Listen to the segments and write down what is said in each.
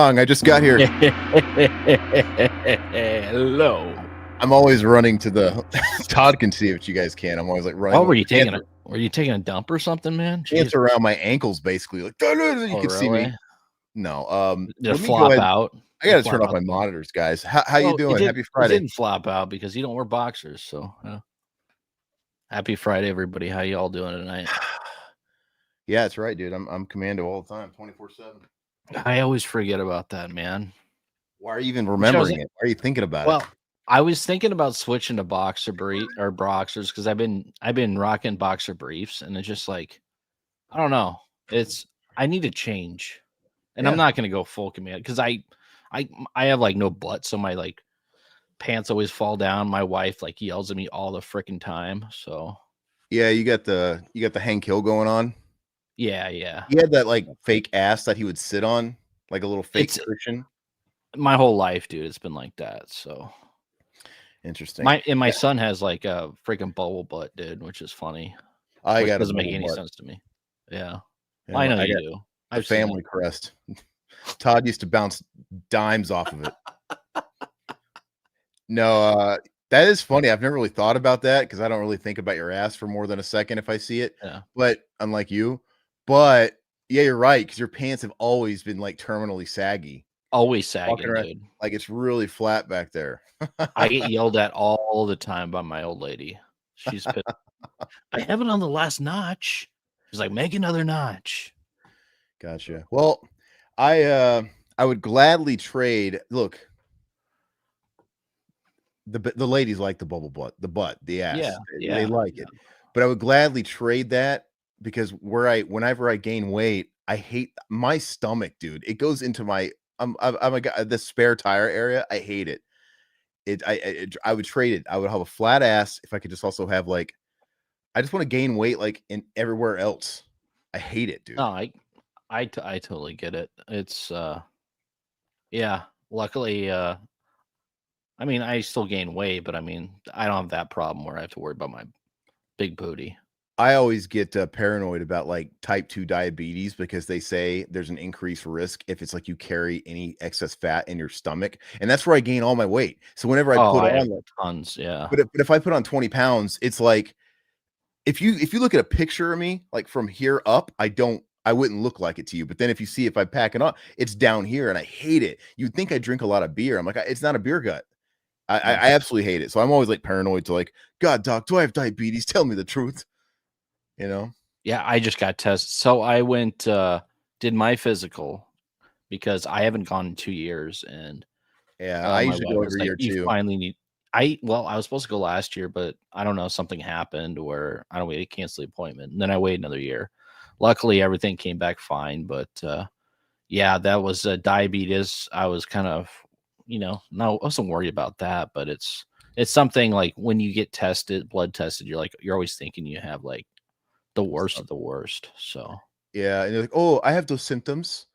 I just got here. Hello. I'm always running to the Todd can see it, you guys can. I'm always like running. Oh, were you taking a dump or something, man? Pants around my ankles, basically. Like you can see me. Really? No. Did it Let me flop go ahead. out? I gotta turn off my monitors, guys. How you doing? Happy It Friday. didn't flop out because you don't wear boxers. So happy Friday, everybody. How you all doing tonight? Yeah, that's right, dude. I'm commando all the time, 24/7. I always forget about that, man. Why are you even remembering it? Why are you thinking about it? Well, I was thinking about switching to boxers because I've been rocking boxer briefs, and it's just like, I don't know. I need to change, and I'm not gonna go full command because I have like no butt, so my like pants always fall down. My wife like yells at me all the freaking time. So yeah, you got the Hank Hill going on. Yeah. He had that like fake ass that he would sit on, like a little fake cushion. My whole life, dude, it's been like that. So interesting. My son has like a freaking bubble butt, dude, which is funny. Which doesn't make any sense to me. Yeah. I know you do. I've family crest. Todd used to bounce dimes off of it. No, that is funny. I've never really thought about that because I don't really think about your ass for more than a second if I see it. Yeah. But unlike you, yeah, you're right because your pants have always been like terminally saggy. Always sagging, dude. Like it's really flat back there. I get yelled at all the time by my old lady. She's pissed. I have it on the last notch. She's like, make another notch. Gotcha. Well, I would gladly trade. Look, the ladies like the bubble butt, the ass. Yeah, they like it. But I would gladly trade that because whenever I gain weight, I hate my stomach, dude. It goes into my I'm a guy, the spare tire area. I hate it. I would trade it. I would have a flat ass if I could just also have like I just want to gain weight like in everywhere else. I hate it, dude. No, I totally get it. It's yeah. Luckily, I mean, I still gain weight, but I mean, I don't have that problem where I have to worry about my big booty. I always get paranoid about like type 2 diabetes because they say there's an increased risk if it's like you carry any excess fat in your stomach, and that's where I gain all my weight. So whenever I put on like, tons, yeah. But if I put on 20 pounds, it's like if you look at a picture of me like from here up, I wouldn't look like it to you. But then if I pack it on, it's down here, and I hate it. You'd think I drink a lot of beer. I'm like, it's not a beer gut. I absolutely hate it. So I'm always like paranoid to like, God, doc, do I have diabetes? Tell me the truth. You know? Yeah, I just got tested. So I went, did my physical because I haven't gone in 2 years. And I usually go every year too. You finally need, I was supposed to go last year, but I don't know, something happened where I don't know, they canceled the appointment. And then I waited another year. Luckily, everything came back fine. But yeah, that was diabetes. I was kind of, no, I wasn't worried about that, but it's something like when you get blood tested, you're always thinking you have like the worst of the worst. So yeah, and you're like, oh, I have those symptoms.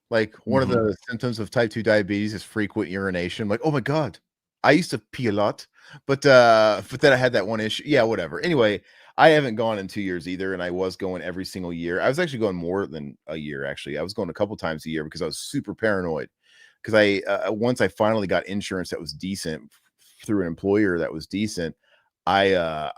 Like one of the symptoms of type 2 diabetes is frequent urination. I'm like, oh my God, I used to pee a lot, but then I had that one issue. Yeah, whatever. Anyway, I haven't gone in 2 years either, and I was going every single year. I was actually going more than a year. Actually, I was going a couple times a year because I was super paranoid. Because once I finally got insurance that was decent through an employer that was decent, I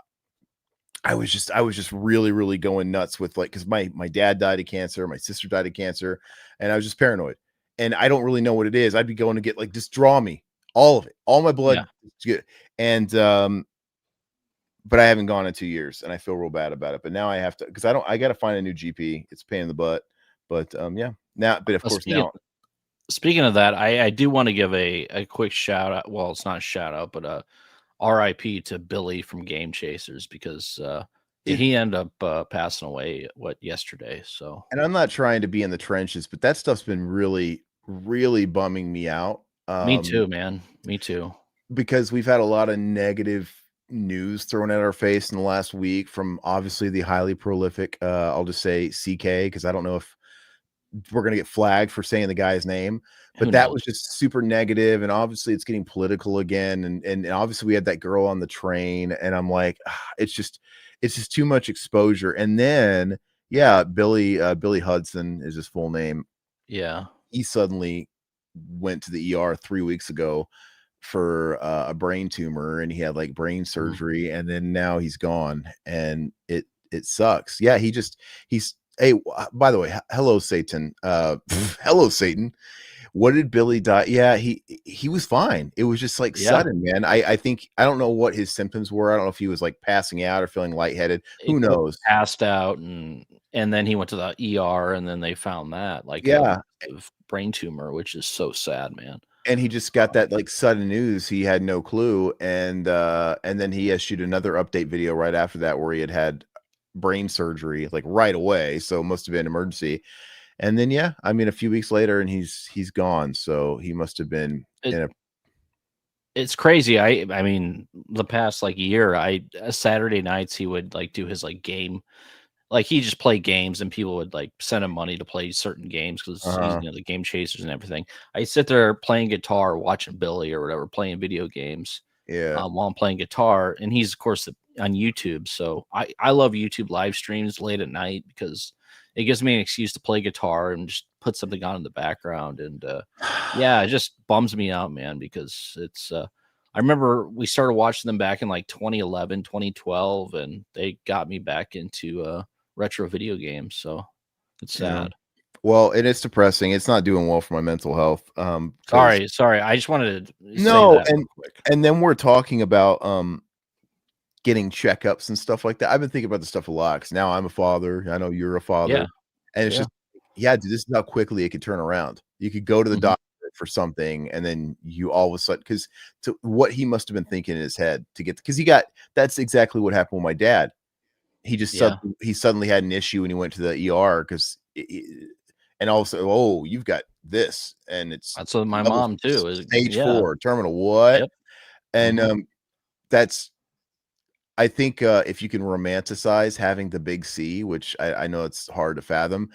was just really, really going nuts with like, because my dad died of cancer, my sister died of cancer, and I was just paranoid. And I don't really know what it is. I'd be going to get like, just draw me all of it, all my blood. Yeah. And but I haven't gone in 2 years, and I feel real bad about it. But now I have to, because I got to find a new GP. It's a pain in the butt. But yeah, now, but of course now. Speaking of that, I do want to give a quick shout out. Well, it's not a shout out, but RIP to Billy from Game Chasers, because he ended up passing away yesterday. So, and I'm not trying to be in the trenches, but that stuff's been really, really bumming me out. Me too, man. Me too. Because we've had a lot of negative news thrown at our face in the last week from obviously the highly prolific, I'll just say CK, because I don't know if we're going to get flagged for saying the guy's name, but that was just super negative. And obviously it's getting political again. And obviously we had that girl on the train, and I'm like, it's just too much exposure. And then, yeah, Billy Hudson is his full name. Yeah. He suddenly went to the ER 3 weeks ago for a brain tumor, and he had like brain Mhm. surgery, and then now he's gone, and it sucks. Yeah, he's hey, by the way, hello Satan. Hello Satan. What did Billy die? Yeah, he was fine. It was just like Yeah. sudden, man. I think I don't know what his symptoms were. I don't know if he was like passing out or feeling lightheaded. He Who was knows? passed out, and then he went to the ER, and then they found that, like, a Yeah, massive brain tumor, which is so sad, man. and he just got that like sudden news. He had no clue, and then he issued another update video right after that where he had brain surgery like right away. So it must have been an emergency. And then yeah, I mean a few weeks later, and he's gone. So he must have been It in a it's crazy. I mean, the past, like, year, Saturday nights, he would, like, do his, like, game. Like, he just play games, and people would, like, send him money to play certain games because he's, uh the game chasers and everything. I sit there playing guitar, watching Billy or whatever, playing video games, yeah. while I'm playing guitar, and he's, of course, on YouTube, so I love YouTube live streams late at night because it gives me an excuse to play guitar and just put something on in the background, and, yeah, it just bums me out, man, because I remember we started watching them back in, like, 2011, 2012, and they got me back into, retro video games, so it's Yeah. sad. Well, and it's depressing. It's not doing well for my mental health. Because Sorry, I just wanted to say no, that real quick. and then we're talking about getting checkups and stuff like that. I've been thinking about this stuff a lot because now I'm a father. I know you're a Yeah, father, and it's yeah, just yeah, dude, this is how quickly it could turn around. You could go to the mhm, doctor for something, and then you all of a sudden because to what he must have been thinking in his head to get because he got that's exactly what happened with my dad. yeah. He suddenly had an issue and he went to the ER because and also, "Oh, you've got this, and it's That's what my level mom too is stage yeah, 4, terminal." What? yep, And, mhm, that's I think, if you can romanticize having the big C, which I know it's hard to fathom,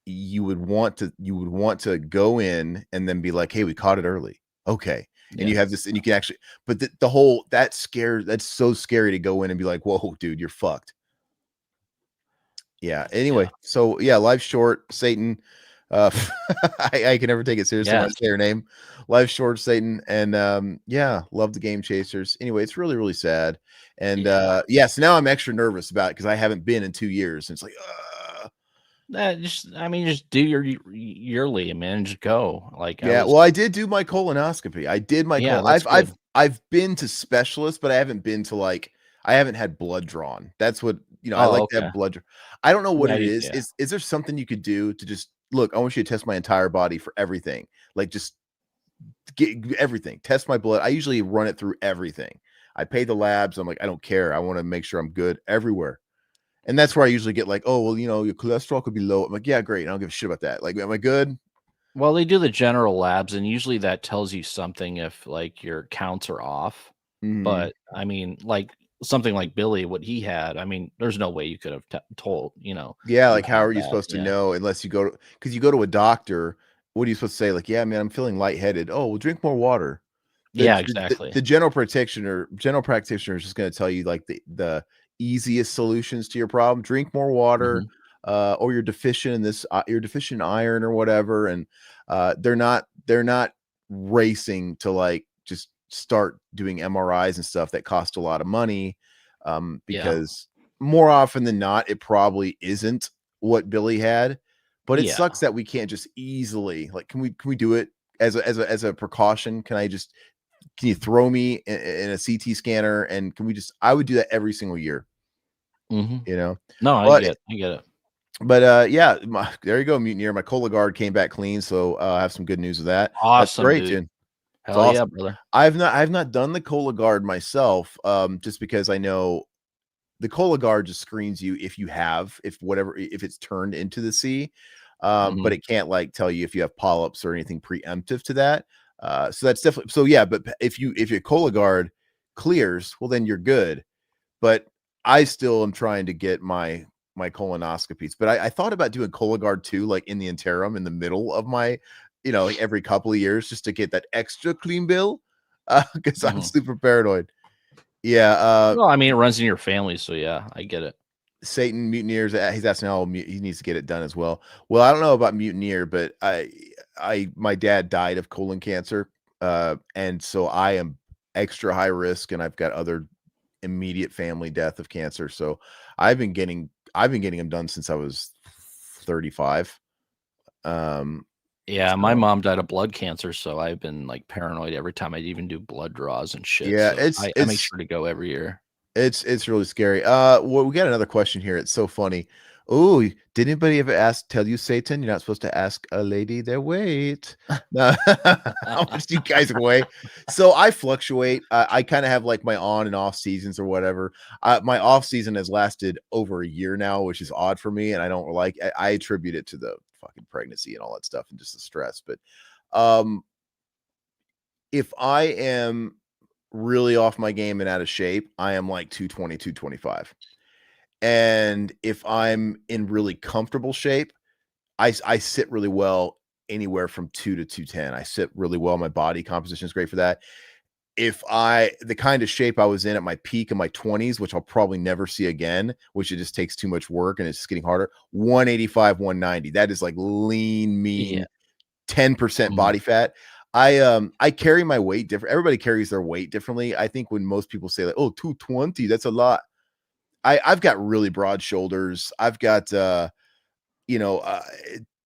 you would want to go in and then be like, "Hey, we caught it early. Okay." And yeah, you have this and you can actually but the whole that's so scary to go in and be like, "Whoa, dude, you're fucked." Yeah, yeah, anyway, so yeah, life's short, Satan. Uh, I can never take it seriously when I yes, say her name. Life's short, Satan, and yeah, love the Game Chasers. Anyway, it's really, really sad. And yeah. yeah, so now I'm extra nervous about it because I haven't been in 2 years. And it's like, Just I mean, just do your yearly, man, just go. Like, I yeah. was Well, I did do my colonoscopy. I did my yeah, colon. that's good. I've been to specialists, but I haven't been to like I haven't had blood drawn. That's what I Oh, like to okay. have blood. I don't know what Yeah, it is. yeah. Is there something you could do to just look? I want you to test my entire body for everything. Like just get everything. Test my blood. I usually run it through everything. I pay the labs. I'm like, I don't care. I want to make sure I'm good everywhere. And that's where I usually get like, oh, well, your cholesterol could be low. I'm like, yeah, great. I don't give a shit about that. Like, am I good? Well, they do the general labs, and usually that tells you something if, like, your counts are off. Mhm. But, I mean, like, something like Billy, what he had, I mean, there's no way you could have told, Yeah, you like, how had are you that. supposed to Yeah. know unless you go to because you go to a doctor, what are you supposed to say? Like, "Yeah, man, I'm feeling lightheaded." "Oh, well, drink more water." Yeah, exactly. The general practitioner is just gonna tell you, like, the easiest solutions to your problem. Drink more water, Mhm. or you're deficient in iron or whatever, and, they're not racing to, like, just start doing MRIs and stuff that cost a lot of money, Yeah. because more often than not, it probably isn't what Billy had, but it Yeah. sucks that we can't just easily like, can we do it as a precaution? Can you throw me in a CT scanner and can we just I would do that every single year, Mhm. you know? No, But I get it. yeah, there you go, Mutineer. My Cologuard came back clean, so I have some good news with that. That's Awesome, great, dude. dude. It's Hell yeah, awesome. brother. I've not done the Cologuard myself, just because I know the Cologuard just screens you if it's turned into the C, but Mhm. it can't like tell you if you have polyps or anything preemptive to that. So that's definitely so yeah. But if your Cologuard clears, well then you're good. But I still am trying to get my colonoscopies. But I thought about doing Cologuard too, like in the interim, in the middle of my, like every couple of years, just to get that extra clean bill, because I'm Mhm. super paranoid. Yeah, Well, I mean, it runs in your family, so yeah, I get it. Satan Mutineers, he's asking how he needs to get it done as well. Well, I don't know about Mutineer, but my dad died of colon cancer, and so I am extra high risk, and I've got other immediate family death of cancer. So I've been getting them done since I was 35. Yeah, my So mom died of blood cancer, so I've been like paranoid every time I even do blood draws and shit. yeah, So I make sure to go every year. it's really scary. Well, we got another question here. It's so funny. Oh, did anybody ever tell you, Satan, you're not supposed to ask a lady their weight? No, how much do you guys weigh? So I fluctuate. I kind of have like my on and off seasons or whatever. My off season has lasted over a year now, which is odd for me, and I don't like. I attribute it to the fucking pregnancy and all that stuff and just the stress. But um, if I am really off my game and out of shape, I am like 220, 225. And if I'm in really comfortable shape, I sit really well anywhere from 2 to 210. I sit really well. My body composition is great for that. If the kind of shape I was in at my peak in my 20s, which I'll probably never see again, which it just takes too much work and it's just getting harder, 185, 190. That is like lean, mean, Yeah. 10% body fat. I carry my weight different. Everybody carries their weight differently. I think when most people say like, oh, 220, that's a lot. I've got really broad shoulders. I've got you know,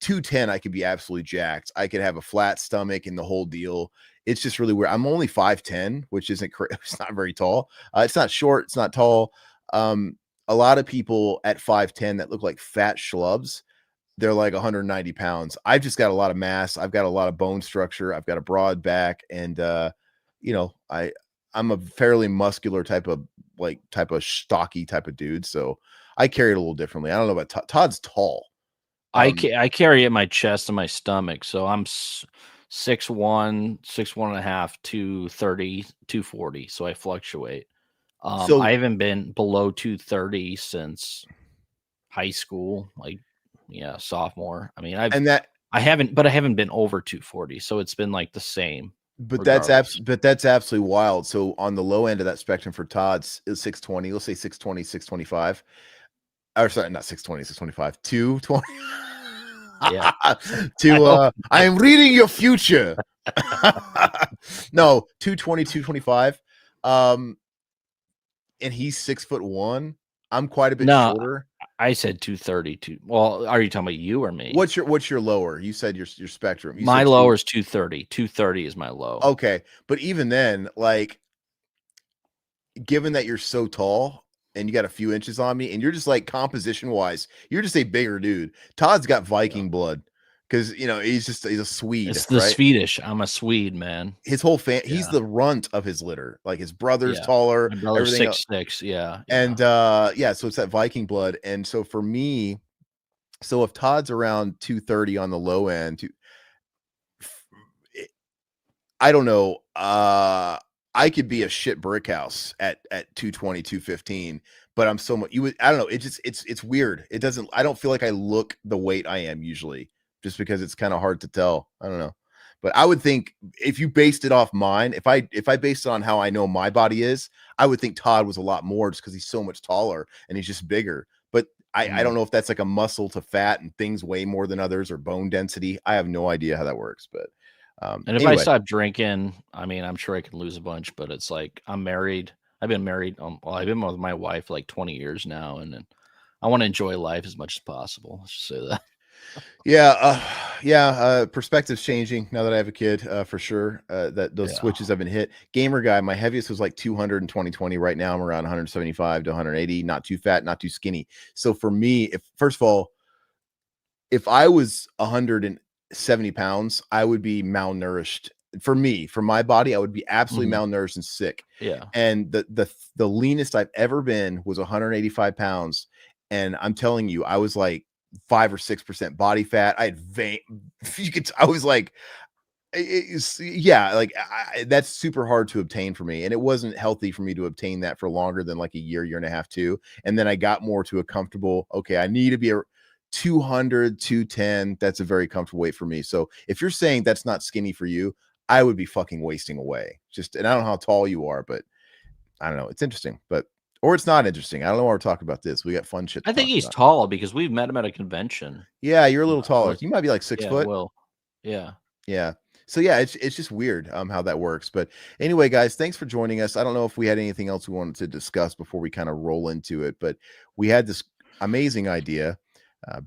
210, I could be absolutely jacked. I could have a flat stomach and the whole deal. It's just really weird. I'm only 5'10, which isn't it's not very tall. It's not short, it's not tall. A lot of people at 5'10 that look like fat schlubs, they're like 190 pounds. I've just got a lot of mass. I've got a lot of bone structure. I've got a broad back, and you know, I'm a fairly muscular type of stocky type of dude. So I carry it a little differently. I don't know about Todd's tall. I carry it in my chest and my stomach, so I'm 6'1", 6'1.5", 230, 240. So I fluctuate. So I haven't been below 230 since high school, like sophomore. I mean, I haven't been over 240, so it's been like the same. but Regardless. that's absolutely wild. So on the low end of that spectrum for Todd's is 620. Let's say 620, 625. Or sorry, not 620, 625, 220. Yeah. I am reading your future. No, 220, 225. And he's 6'1". I'm quite a bit shorter. I said 230. Well, are you talking about you or me? What's your lower? You said your spectrum. My lower is 230. 230 is my low. Okay, but even then, like, given that you're so tall and you got a few inches on me, and you're just like composition wise, you're just a bigger dude. Todd's got Viking blood because he's a Swede. It's the Swedish. I'm a Swede, man. His whole he's the runt of his litter. Like his brother's taller. My brother's 6'6". Yeah. And so it's that Viking blood. And so for me, so if Todd's around 230 on the low end, I don't know. I could be a shit brick house at 220, 215, but I'm so much I don't know. It's weird. I don't feel like I look the weight I am usually, just because it's kind of hard to tell. I don't know. But I would think if you based it off mine, if I based it on how I know my body is, I would think Todd was a lot more just because he's so much taller and he's just bigger. But I don't know if that's like a muscle to fat and things weigh more than others or bone density. I have no idea how that works, but and if I stop drinking, I mean, I'm sure I can lose a bunch, but it's like I'm married. I've been married. I've been with my wife for like 20 years now, and I want to enjoy life as much as possible. Let's just say that. Perspective's changing now that I have a kid, for sure. That those switches have been hit. Gamer guy, my heaviest was like 200 in 2020. Right now I'm around 175 to 180. Not too fat, not too skinny. So for me, first of all, if I was 170 pounds, I would be malnourished. For me, for my body, I would be absolutely malnourished and sick. Yeah. And the leanest I've ever been was 185 pounds. And I'm telling you, I was like 5 or 6% body fat. I had vein. I was like, that's super hard to obtain for me. And it wasn't healthy for me to obtain that for longer than like a year and a half too. And then I got more to a comfortable, okay, I need to be a 200, 210. That's a very comfortable weight for me. So if you're saying that's not skinny for you, I would be fucking wasting away. And I don't know how tall you are, but I don't know. It's interesting, or it's not interesting. I don't know why we're talking about this. We got fun shit. I think he's tall because we've met him at a convention. Yeah, you're a little taller. You might be like 6 foot. Well, Yeah. Yeah. So yeah, it's just weird how that works. But anyway, guys, thanks for joining us. I don't know if we had anything else we wanted to discuss before we kind of roll into it, but we had this amazing idea,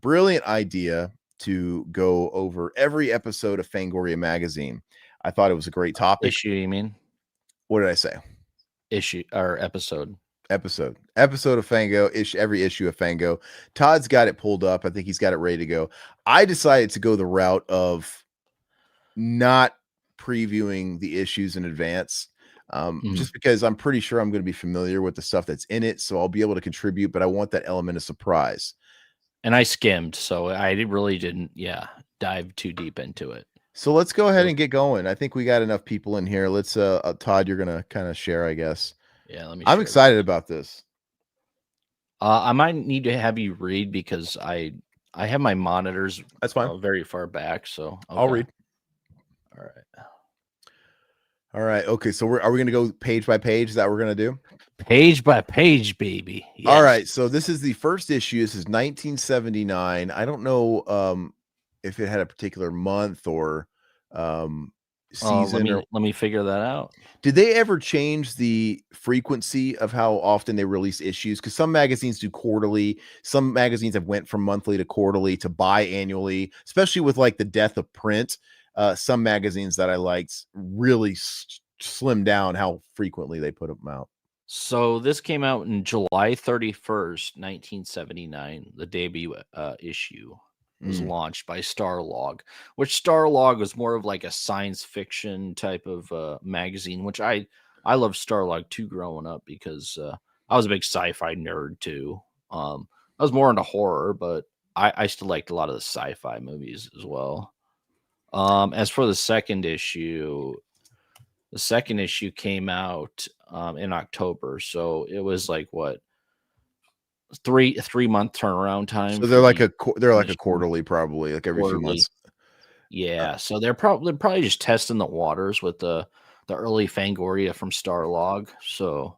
brilliant idea to go over every episode of Fangoria magazine. I thought it was a great topic. Issue, you mean? What did I say? Issue or episode. Episode of Fango, every issue of Fango. Todd's got it pulled up. I think he's got it ready to go. I decided to go the route of not previewing the issues in advance, just because I'm pretty sure I'm going to be familiar with the stuff that's in it, so I'll be able to contribute, but I want that element of surprise. And I skimmed, so I really didn't, dive too deep into it. So let's go ahead and get going. I think we got enough people in here. Let's, Todd, you're going to kind of share, I guess. Yeah, let me. I'm excited about this. I might need to have you read because I have my monitors. That's fine. Very far back, so okay. I'll read. All right. Okay. So are we going to go page by page? Is that what we're going to do? Page by page, baby. Yes. All right. So this is the first issue. This is 1979. I don't know if it had a particular month or season. Let me figure that out. Did they ever change the frequency of how often they release issues? Because some magazines do quarterly. Some magazines have went from monthly to quarterly to biannually, especially with like the death of print. Some magazines that I liked really slimmed down how frequently they put them out. So this came out in July 31st, 1979. The debut issue was launched by Starlog, which Starlog was more of like a science fiction type of magazine, which I loved Starlog too growing up because I was a big sci-fi nerd too. I was more into horror, but I still liked a lot of the sci-fi movies as well. As for the second issue came out in October, so it was like what 3-month turnaround time. So they're like a quarterly, probably like every few months. Yeah, so they're probably just testing the waters with the early Fangoria from Starlog. So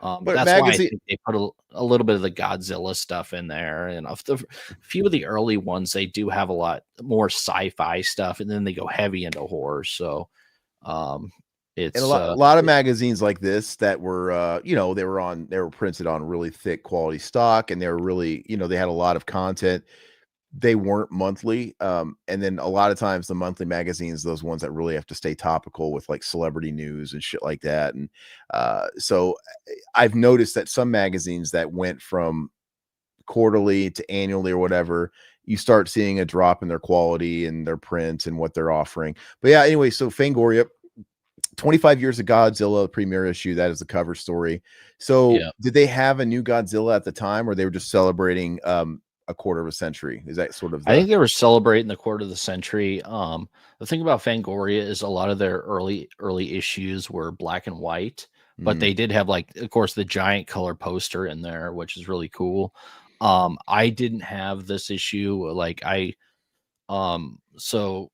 but that's why I think they put a little bit of the Godzilla stuff in there, and a few of the early ones they do have a lot more sci-fi stuff, and then they go heavy into horror. So it's and a lot of magazines like this that were they were printed on really thick quality stock, and they were really they had a lot of content. They weren't monthly, and then a lot of times the monthly magazines, those ones that really have to stay topical with like celebrity news and shit like that. And so I've noticed that some magazines that went from quarterly to annually or whatever, you start seeing a drop in their quality and their print and what they're offering. But yeah, anyway, so Fangoria, 25 years of Godzilla, the premiere issue, that is the cover story. So did they have a new Godzilla at the time, or they were just celebrating a quarter of a century? Is that sort of I think they were celebrating the quarter of the century. The thing about Fangoria is a lot of their early issues were black and white, but they did have, like, of course, the giant color poster in there, which is really cool. I didn't have this issue. Like so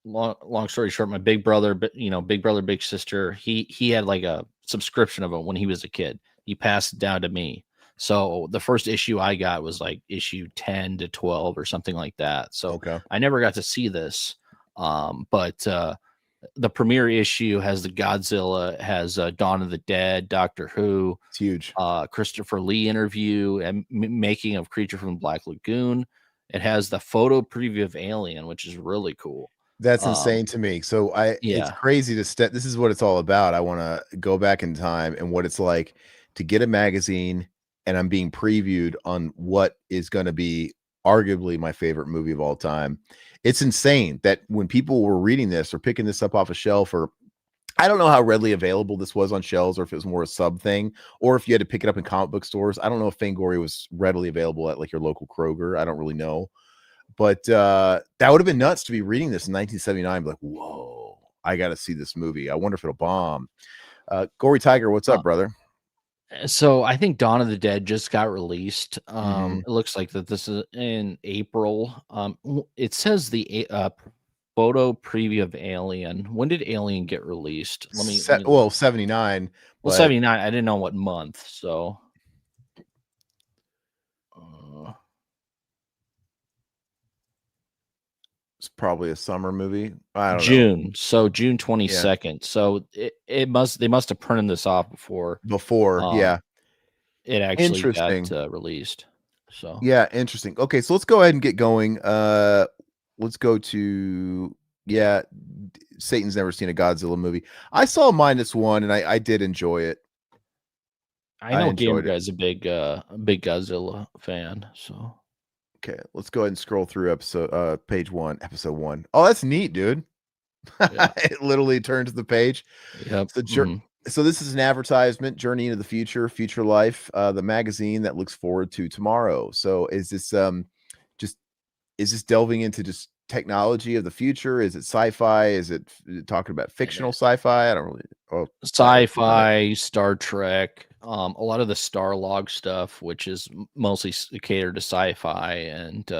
long story short, my big brother, big sister, he had like a subscription of it when he was a kid. He passed it down to me. So the first issue I got was like issue 10 to 12 or something like that. So I never got to see this. But the premiere issue has the Godzilla, has Dawn of the Dead, Doctor Who. It's huge. Christopher Lee interview and making of Creature from Black Lagoon. It has the photo preview of Alien, which is really cool. That's insane to me. So it's crazy to step. This is what it's all about. I want to go back in time and what it's like to get a magazine, and I'm being previewed on what is going to be arguably my favorite movie of all time. It's insane that when people were reading this or picking this up off a shelf, or I don't know how readily available this was on shelves, or if it was more a sub thing, or if you had to pick it up in comic book stores. I don't know if Fangoria was readily available at like your local Kroger. I don't really know. But that would have been nuts to be reading this in 1979. Like, whoa, I got to see this movie. I wonder if it'll bomb. Gory Tiger, what's up, brother? So I think Dawn of the Dead just got released. It looks like that this is in April. It says the photo preview of Alien. When did Alien get released? Let me 79. Well, 79. I didn't know what month. So It's probably a summer movie. I don't know. June. So June 22nd. So they must have printed this off before um Yeah. it actually got Interesting. released. So Yeah, interesting. Okay, so let's go ahead and get going. Let's go to Satan's never seen a Godzilla movie. I saw -1 and I did enjoy it. I I know Gamer enjoyed it. Guy's a big Godzilla fan. So Okay, let's go ahead and scroll through page 1, episode 1. Oh, that's neat, dude. yeah. It literally turns the page. Yep. So, Mhm. so this is an advertisement, Journey into the Future, Future Life, the magazine that looks forward to tomorrow. So just is this delving into just technology of the future? Is it sci-fi? Is it talking about fictional sci-fi? I don't really. Oh, title. Click on it. Sci-fi, Star Trek, a lot of the Starlog stuff, which is mostly catered to sci-fi, and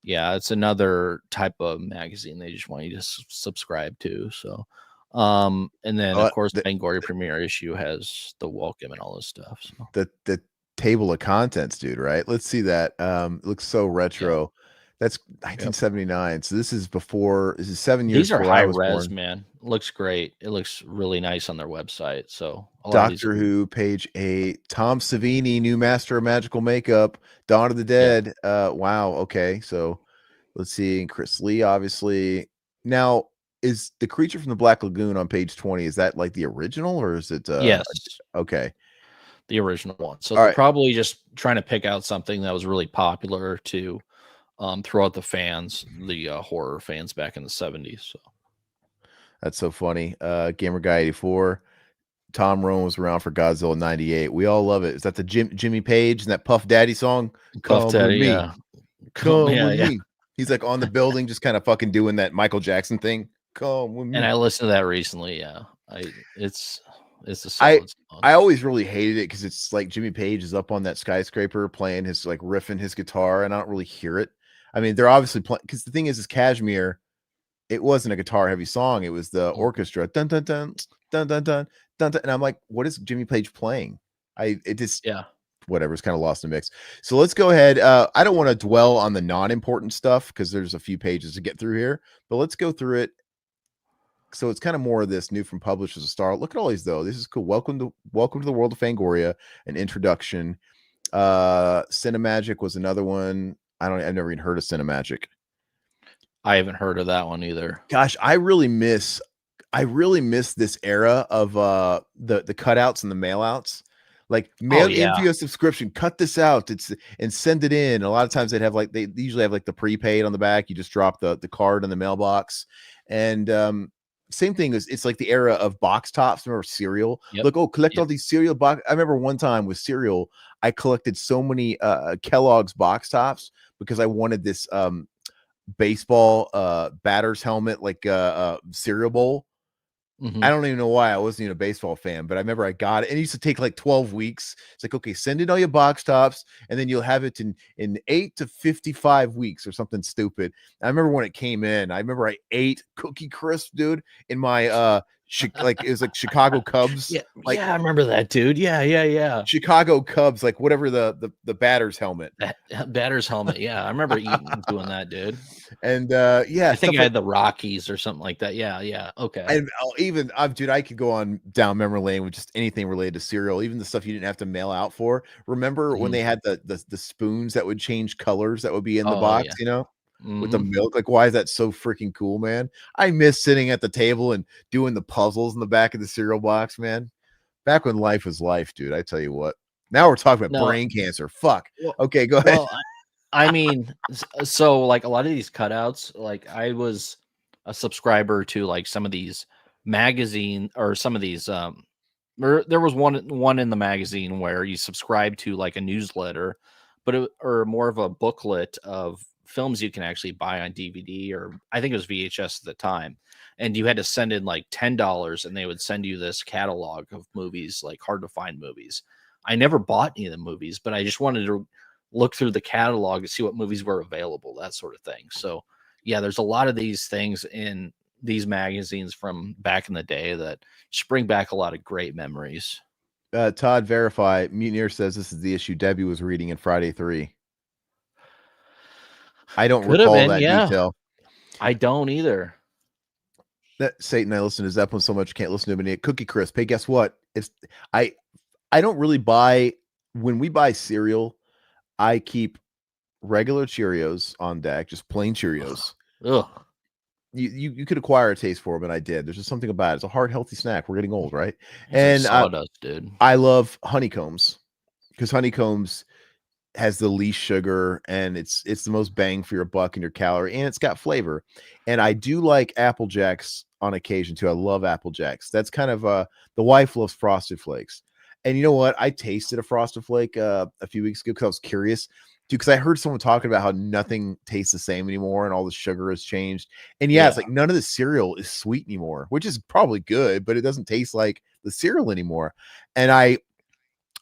yeah, it's another type of magazine they just want you to subscribe to. So, and then of Oh, course, Fangoria Premiere Issue has the welcome and all this stuff. So, the table of contents, dude. Right? Let's see that. It looks so yeah, retro. That's yep. 1979. So this is before. This is 7 years These are before high I was res, born. man. Looks great. It looks really nice on their website. So a lot of these, Doctor Who, page 8. Tom Savini, new master of magical makeup. Dawn of the yeah, Dead. Wow. Okay, so let's see. Chris Lee, obviously. Now, is the creature from the Black Lagoon on page 20? Is that like the original, or is it? yes, Okay. the original one. So All they're right. probably just trying to pick out something that was really popular to throw out the fans, the horror fans back in the 70s. So That's so funny. Gamer Guy 84. Tom Rome was around for Godzilla 98. We all love it. Is that the Jimmy Page and that Puff Daddy song? Puff Come with Daddy, me. yeah. Come Yeah, with yeah. me. He's like on the building, just kind of fucking doing that Michael Jackson thing. Come with And me. I listened to that recently, yeah. It's a I solid song. I always really hated it because it's like Jimmy Page is up on that skyscraper playing his like riffing his guitar, and I don't really hear it. I mean, they're obviously playing because the thing is Cashmere. It wasn't a guitar heavy song; it was the Mhm. orchestra. Dun dun dun dun dun dun dun, dun. And I'm like, what is Jimmy Page playing? It just Yeah. whatever, it's kind of lost in the mix. So let's go ahead. I don't want to dwell on the non-important stuff because there's a few pages to get through here, but let's go through it. So it's kind of more of this new from publishers a star. Look at all these though. This is cool. Welcome to the world of Fangoria, an introduction. Cinemagic was another one. I've never even heard of Cinemagic. I haven't heard of that one either. Gosh, I really miss this era of the cutouts and the mailouts. Like mail in for Yeah. your subscription, cut this out. And send it in. A lot of times they usually have like the prepaid on the back. You just drop the card in the mailbox. And same thing is it's like the era of box tops. Remember cereal? Yep. Look, collect Yep. all these cereal box. I remember one time with cereal, I collected so many Kellogg's box tops because I wanted this baseball batter's helmet, like cereal bowl. I Mhm. don't even know why. I wasn't even a baseball fan, but I remember I got it, and it used to take like 12 weeks. It's like, okay, send in all your box tops, and then you'll have it in 8 to 55 weeks or something stupid. I remember when it came in. I remember I ate Cookie Crisp, dude, in my like it was like Chicago Cubs, Yeah. like Yeah, I remember that, dude. Yeah, yeah, yeah. Chicago Cubs, like whatever the batter's helmet. Batter's helmet. Yeah, I remember eating doing that, dude. And yeah, I think stuff I like had the Rockies or something like that. Yeah, yeah. Okay. and even dude, I could go on down memory lane with just anything related to cereal, even the stuff you didn't have to mail out for. Remember when Mhm. they had the spoons that would change colors that would be in the Oh, yeah. box, with the Mhm. milk? Like, why is that so freaking cool, man? I miss sitting at the table and doing the puzzles in the back of the cereal box, man. Back when life was life, dude. I tell you what. Now we're talking about No. brain cancer. Fuck. Well Okay, go ahead. well, I mean, so, like, a lot of these cutouts, like, I was a subscriber to, like, some of these magazine or some of these, there was one in the magazine where you subscribe to, like, a newsletter, but or more of a booklet of films you can actually buy on DVD, or I think it was VHS at the time, and you had to send in, like, $10, and they would send you this catalog of movies, like, hard to find movies. I never bought any of the movies, but I just wanted to look through the catalog to see what movies were available, that sort of thing. So, yeah, there's a lot of these things in these magazines from back in the day that just bring back a lot of great memories. Todd Verify, Mutineer says this is the issue Debbie was reading in Friday 3. I don't Could have recall been, that yeah. detail. I don't either. That Satan, I listen to Zeppelin so much, you can't listen to him. And Cookie Crisp. Hey, guess what? I I don't really buy when we buy cereal. I keep regular Cheerios on deck, just plain Cheerios. Ugh. You could acquire a taste for them, and I did. There's just something about it. It's a heart healthy snack. We're getting old, right? It's like And sawdust, dude. I love honeycombs because honeycombs has the least sugar and it's the most bang for your buck and your calorie, and it's got flavor. And I do like Apple Jacks on occasion too. I love Apple Jacks. That's kind of the wife loves Frosted Flakes. And you know what? I tasted a Frosted Flake a few weeks ago because I was curious. Dude, because I heard someone talking about how nothing tastes the same anymore and all the sugar has changed. And yeah, it's like none of the cereal is sweet anymore, which is probably good, but it doesn't taste like the cereal anymore. And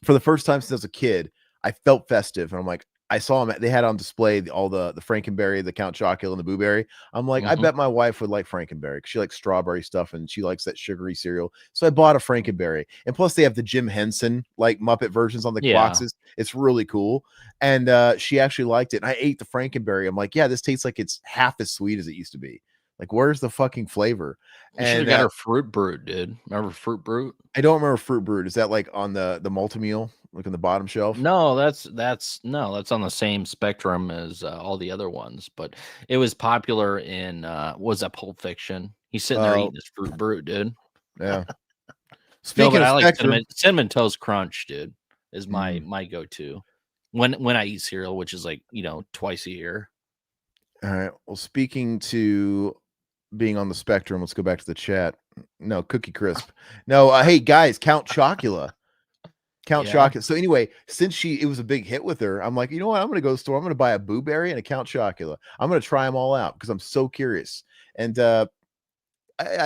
for the first time since I was a kid, I felt festive. And I'm like, I saw them. They had on display all the Frankenberry, the Count Chocula, and the Blueberry. I'm like, I bet my wife would like Frankenberry because she likes strawberry stuff and she likes that sugary cereal. So I bought a Frankenberry. And plus, they have the Jim Henson like Muppet versions on the boxes. It's really cool. And she actually liked it. And I ate the Frankenberry. I'm like, yeah, this tastes like it's half as sweet as it used to be. Like, where's the fucking flavor? You should have got her Fruit Brute, dude. Remember Fruit Brute? I don't remember Fruit Brute. Is that like on the multi-meal, like on the bottom shelf? No, that's on the same spectrum as all the other ones. But it was popular in was that Pulp Fiction? He's sitting there eating his Fruit Brute, dude. Yeah. Speaking of I like cinnamon Toast Crunch, dude, is my go-to when I eat cereal, which is like twice a year. All right. Well, speaking to being on the spectrum, let's go back to the chat. No, Cookie Crisp. No, hey guys, Count Chocula. Chocula. So anyway, since it was a big hit with her, I'm like, you know what? I'm gonna go to the store. I'm gonna buy a Blueberry and a Count Chocula. I'm gonna try them all out because I'm so curious. And I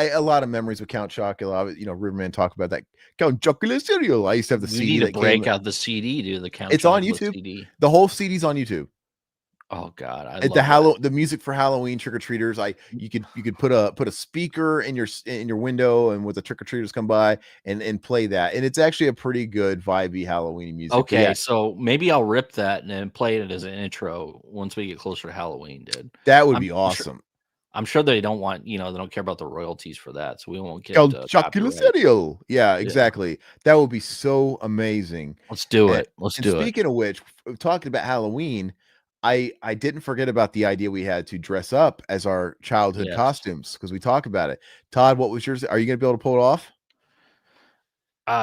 a lot of memories with Count Chocula. Riverman talked about that Count Chocula cereal. I used to have the CD. Need to break out the CD, dude. The Count. It's on YouTube. CD. The whole CD's on YouTube. Oh God, the music for Halloween trick or treaters. You could put a speaker in your window, and with the trick or treaters come by and play that, and it's actually a pretty good vibey Halloween music. Okay, so maybe I'll rip that and then play it as an intro once we get closer to Halloween, dude. That would be awesome. I'm sure they don't want they don't care about the royalties for that, so we won't get Chocula cereal. Yeah, exactly. That would be so amazing. Let's do it. Speaking of which, talking about Halloween. I didn't forget about the idea we had to dress up as our childhood costumes because we talk about it. Todd, what was yours? Are you going to be able to pull it off?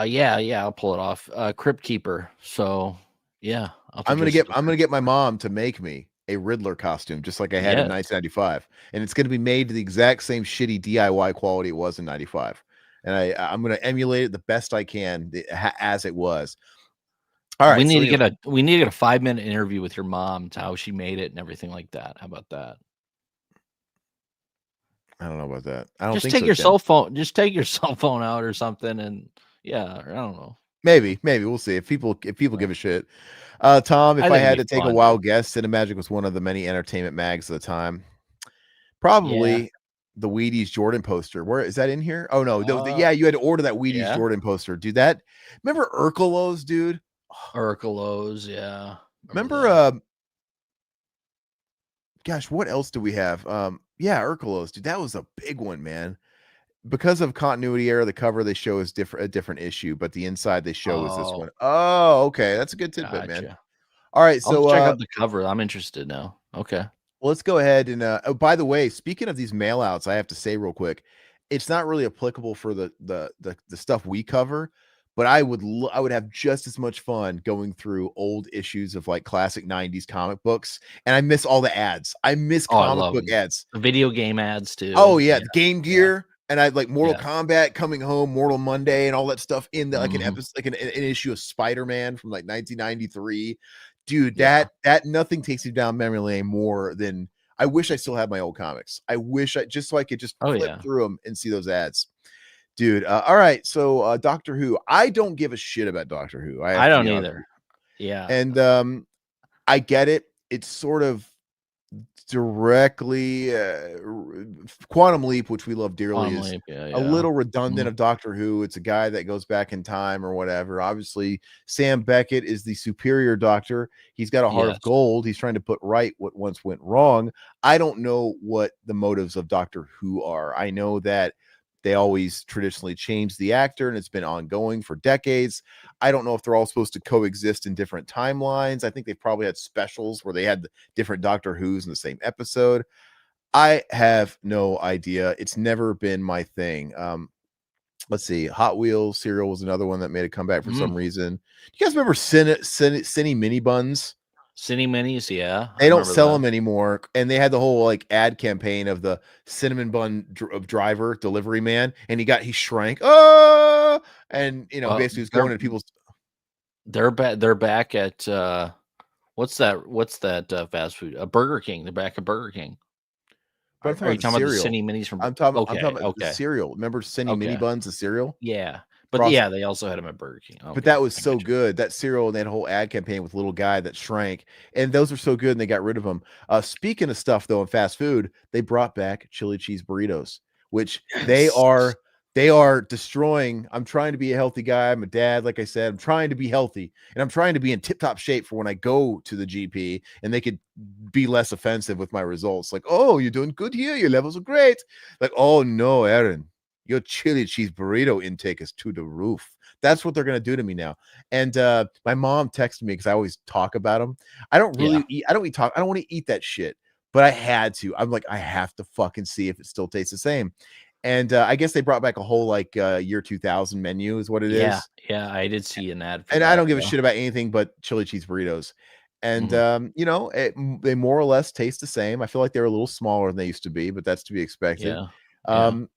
Yeah, I'll pull it off. Crypt Keeper. So yeah, I'm gonna get my mom to make me a Riddler costume just like I had in 1995, and it's going to be made to the exact same shitty DIY quality it was in '95, and I'm going to emulate it the best I can as it was. All right, we need to get a 5-minute interview with your mom to how she made it and everything like that. How about that? I don't know about that. I don't just think take so, your Tim. cell phone. Just take your cell phone out or something, and I don't know. Maybe we'll see if people give a shit. Tom, if I had to take a wild guess, Cinemagic was one of the many entertainment mags at the time. Probably the Wheaties Jordan poster. Where is that in here? Oh no, you had to order that Wheaties Jordan poster, dude. Remember Urkelos, dude? Urkelos, yeah. Remember gosh, what else do we have? Urkelos, dude. That was a big one, man. Because of continuity error, the cover they show is a different issue, but the inside they show is this one. Oh, okay. That's a good tidbit, man. All right, so I'll check out the cover. I'm interested now. Okay. Well, let's go ahead and by the way, speaking of these mail outs, I have to say real quick, it's not really applicable for the stuff we cover. But I would have just as much fun going through old issues of like classic 90s comic books. And I miss all the ads. I miss comic book ads. The video game ads too. Oh, yeah. The Game Gear. And I like Mortal Kombat Coming Home, Mortal Monday, and all that stuff in like an episode, like an issue of Spider-Man from like 1993. Dude, that nothing takes you down memory lane more than I wish I still had my old comics. I wish so I could just flip through them and see those ads. Dude, all right. So Doctor Who, I don't give a shit about Doctor Who. I don't either. Yeah. And I get it. It's sort of directly Quantum Leap, which we love dearly, Quantum is Leap, yeah, a yeah. little redundant Mhm. of Doctor Who. It's a guy that goes back in time or whatever. Obviously, Sam Beckett is the superior Doctor. He's got a heart of Yes. gold. He's trying to put right what once went wrong. I don't know what the motives of Doctor Who are. I know that they always traditionally change the actor, and it's been ongoing for decades. I don't know if they're all supposed to coexist in different timelines. I think they've probably had specials where they had different Doctor Who's in the same episode. I have no idea. It's never been my thing. Let's see. Hot Wheels cereal was another one that made a comeback for some reason. Do you guys remember Cine Mini Buns? Cine Minis, yeah, I They don't remember sell that. them anymore, and they had the whole like ad campaign of the cinnamon bun driver delivery man, and he shrank. Oh, and Well, basically was going into people's. they're back at what's that fast food? Burger King. They're back at Burger King. But I'm talking Are about you the talking about the cereal. Cine Minis from I'm talking Okay, about the okay, cereal. Remember Cinny Mini okay. Buns, the cereal? Yeah. But Frost yeah, they also had them at Burger King. But Okay, that was I so got you. good. That cereal and that whole ad campaign with little guy that shrank, and those were so good, and they got rid of them. Speaking of stuff though, in fast food, they brought back chili cheese burritos, which Yes. they are destroying. I'm trying to be a healthy guy. I'm a dad, like I said. I'm trying to be healthy, and I'm trying to be in tip-top shape for when I go to the GP, and they could be less offensive with my results. Like, oh, you're doing good here. Your levels are great. Like, oh no, Aaron, your chili cheese burrito intake is to the roof. That's what they're going to do to me now. And my mom texted me because I always talk about them. I don't Yeah. really eat. I don't eat talk. I don't want to eat that shit, but I had to. I'm like, I have to fucking see if it still tastes the same. And I guess they brought back a whole like year 2000 menu is what it Yeah. is. Yeah. I did see an ad for And I that. don't give a Yeah. shit about anything but chili cheese burritos. And Mhm. they more or less taste the same. I feel like they're a little smaller than they used to be, but that's to be expected. Yeah. Yeah. Um,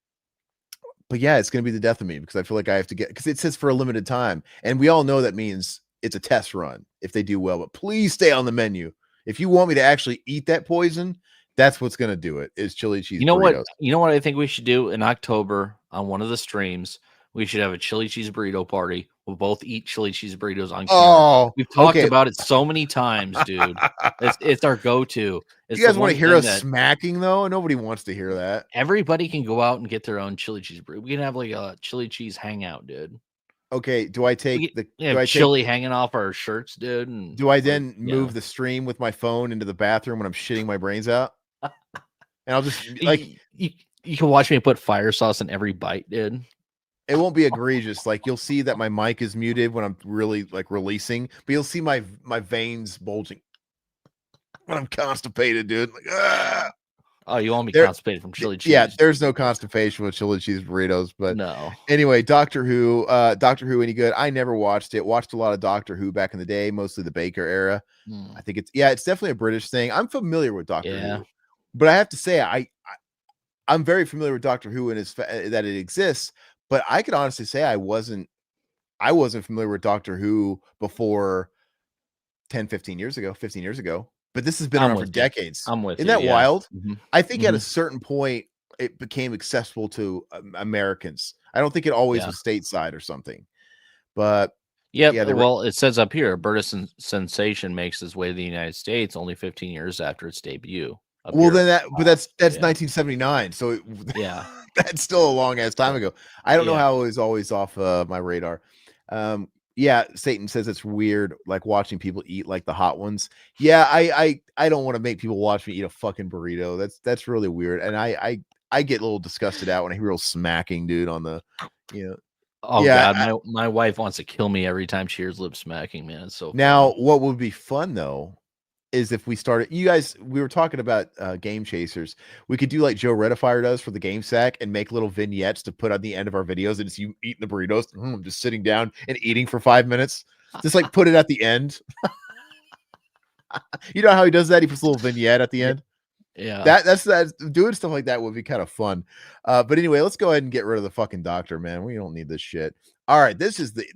but yeah, it's gonna be the death of me because I feel like I have to get because it says for a limited time, and we all know that means it's a test run if they do well. But please stay on the menu. If you want me to actually eat that poison, that's what's gonna do it. Is chili cheese You know what? burritos. You know what I think we should do in October on one of the streams? We should have a chili cheese burrito party. We'll both eat chili cheese burritos on camera. Oh, We've talked okay. about it so many times, dude. It's our go-to. It's You the guys want to one hear thing us that smacking though? Nobody wants to hear that. everybody can go out and get their own chili cheese burrito. We can have like a chili cheese hangout, dude. Okay, do I We take can the do have I take chili hanging off our shirts, dude. And do I like, then yeah. move the stream with my phone into the bathroom when I'm shitting my brains out? And I'll just like You can watch me put fire sauce in every bite, dude. it won't be egregious. Like you'll see that my mic is muted when I'm really like releasing, but you'll see my veins bulging when I'm constipated, dude. Like, ah! Oh, you won't be There, constipated from chili yeah, cheese. there's no constipation with chili cheese burritos. But No. anyway, Doctor Who, any good? I never watched it. Watched a lot of Doctor Who back in the day, mostly the Baker era. Hmm. I think it's definitely a British thing. I'm familiar with Doctor Yeah. Who, but I have to say I'm very familiar with Doctor Who and that it exists. But I could honestly say I wasn't familiar with Doctor Who before 10, 15 years ago, 15 years ago. But this has been I'm around for with you. decades. I'm with Isn't you. that Yeah. wild? Mhm. I think at a Mhm. certain point it became accessible to Americans. I don't think it always Yeah. was stateside or something. But Yep. yeah, Well, it says up here, British sensation makes its way to the United States only 15 years after its debut. Up well here. then that's Yeah. 1979. So Yeah. that's still a long ass time Yeah. ago. I don't know Yeah. how it was always off my radar. Yeah, Satan says it's weird, like watching people eat like the hot ones. Yeah, I don't want to make people watch me eat a fucking burrito. That's really weird, and I get a little disgusted out when I hear real smacking, dude, on the, you know. Oh Yeah. God, my wife wants to kill me every time she hears lip smacking, man. It's so Now, funny. what would be fun though is if we started. You guys, we were talking about game chasers. We could do like Joe Redifier does for the game sack and make little vignettes to put on the end of our videos, and it's you eating the burritos, just sitting down and eating for 5 minutes. Just like put it at the end. You know how he does that? He puts a little vignette at the Yeah. end. Yeah. That's doing stuff like that would be kind of fun. But anyway, let's go ahead and get rid of the fucking doctor, man. We don't need this shit. All right,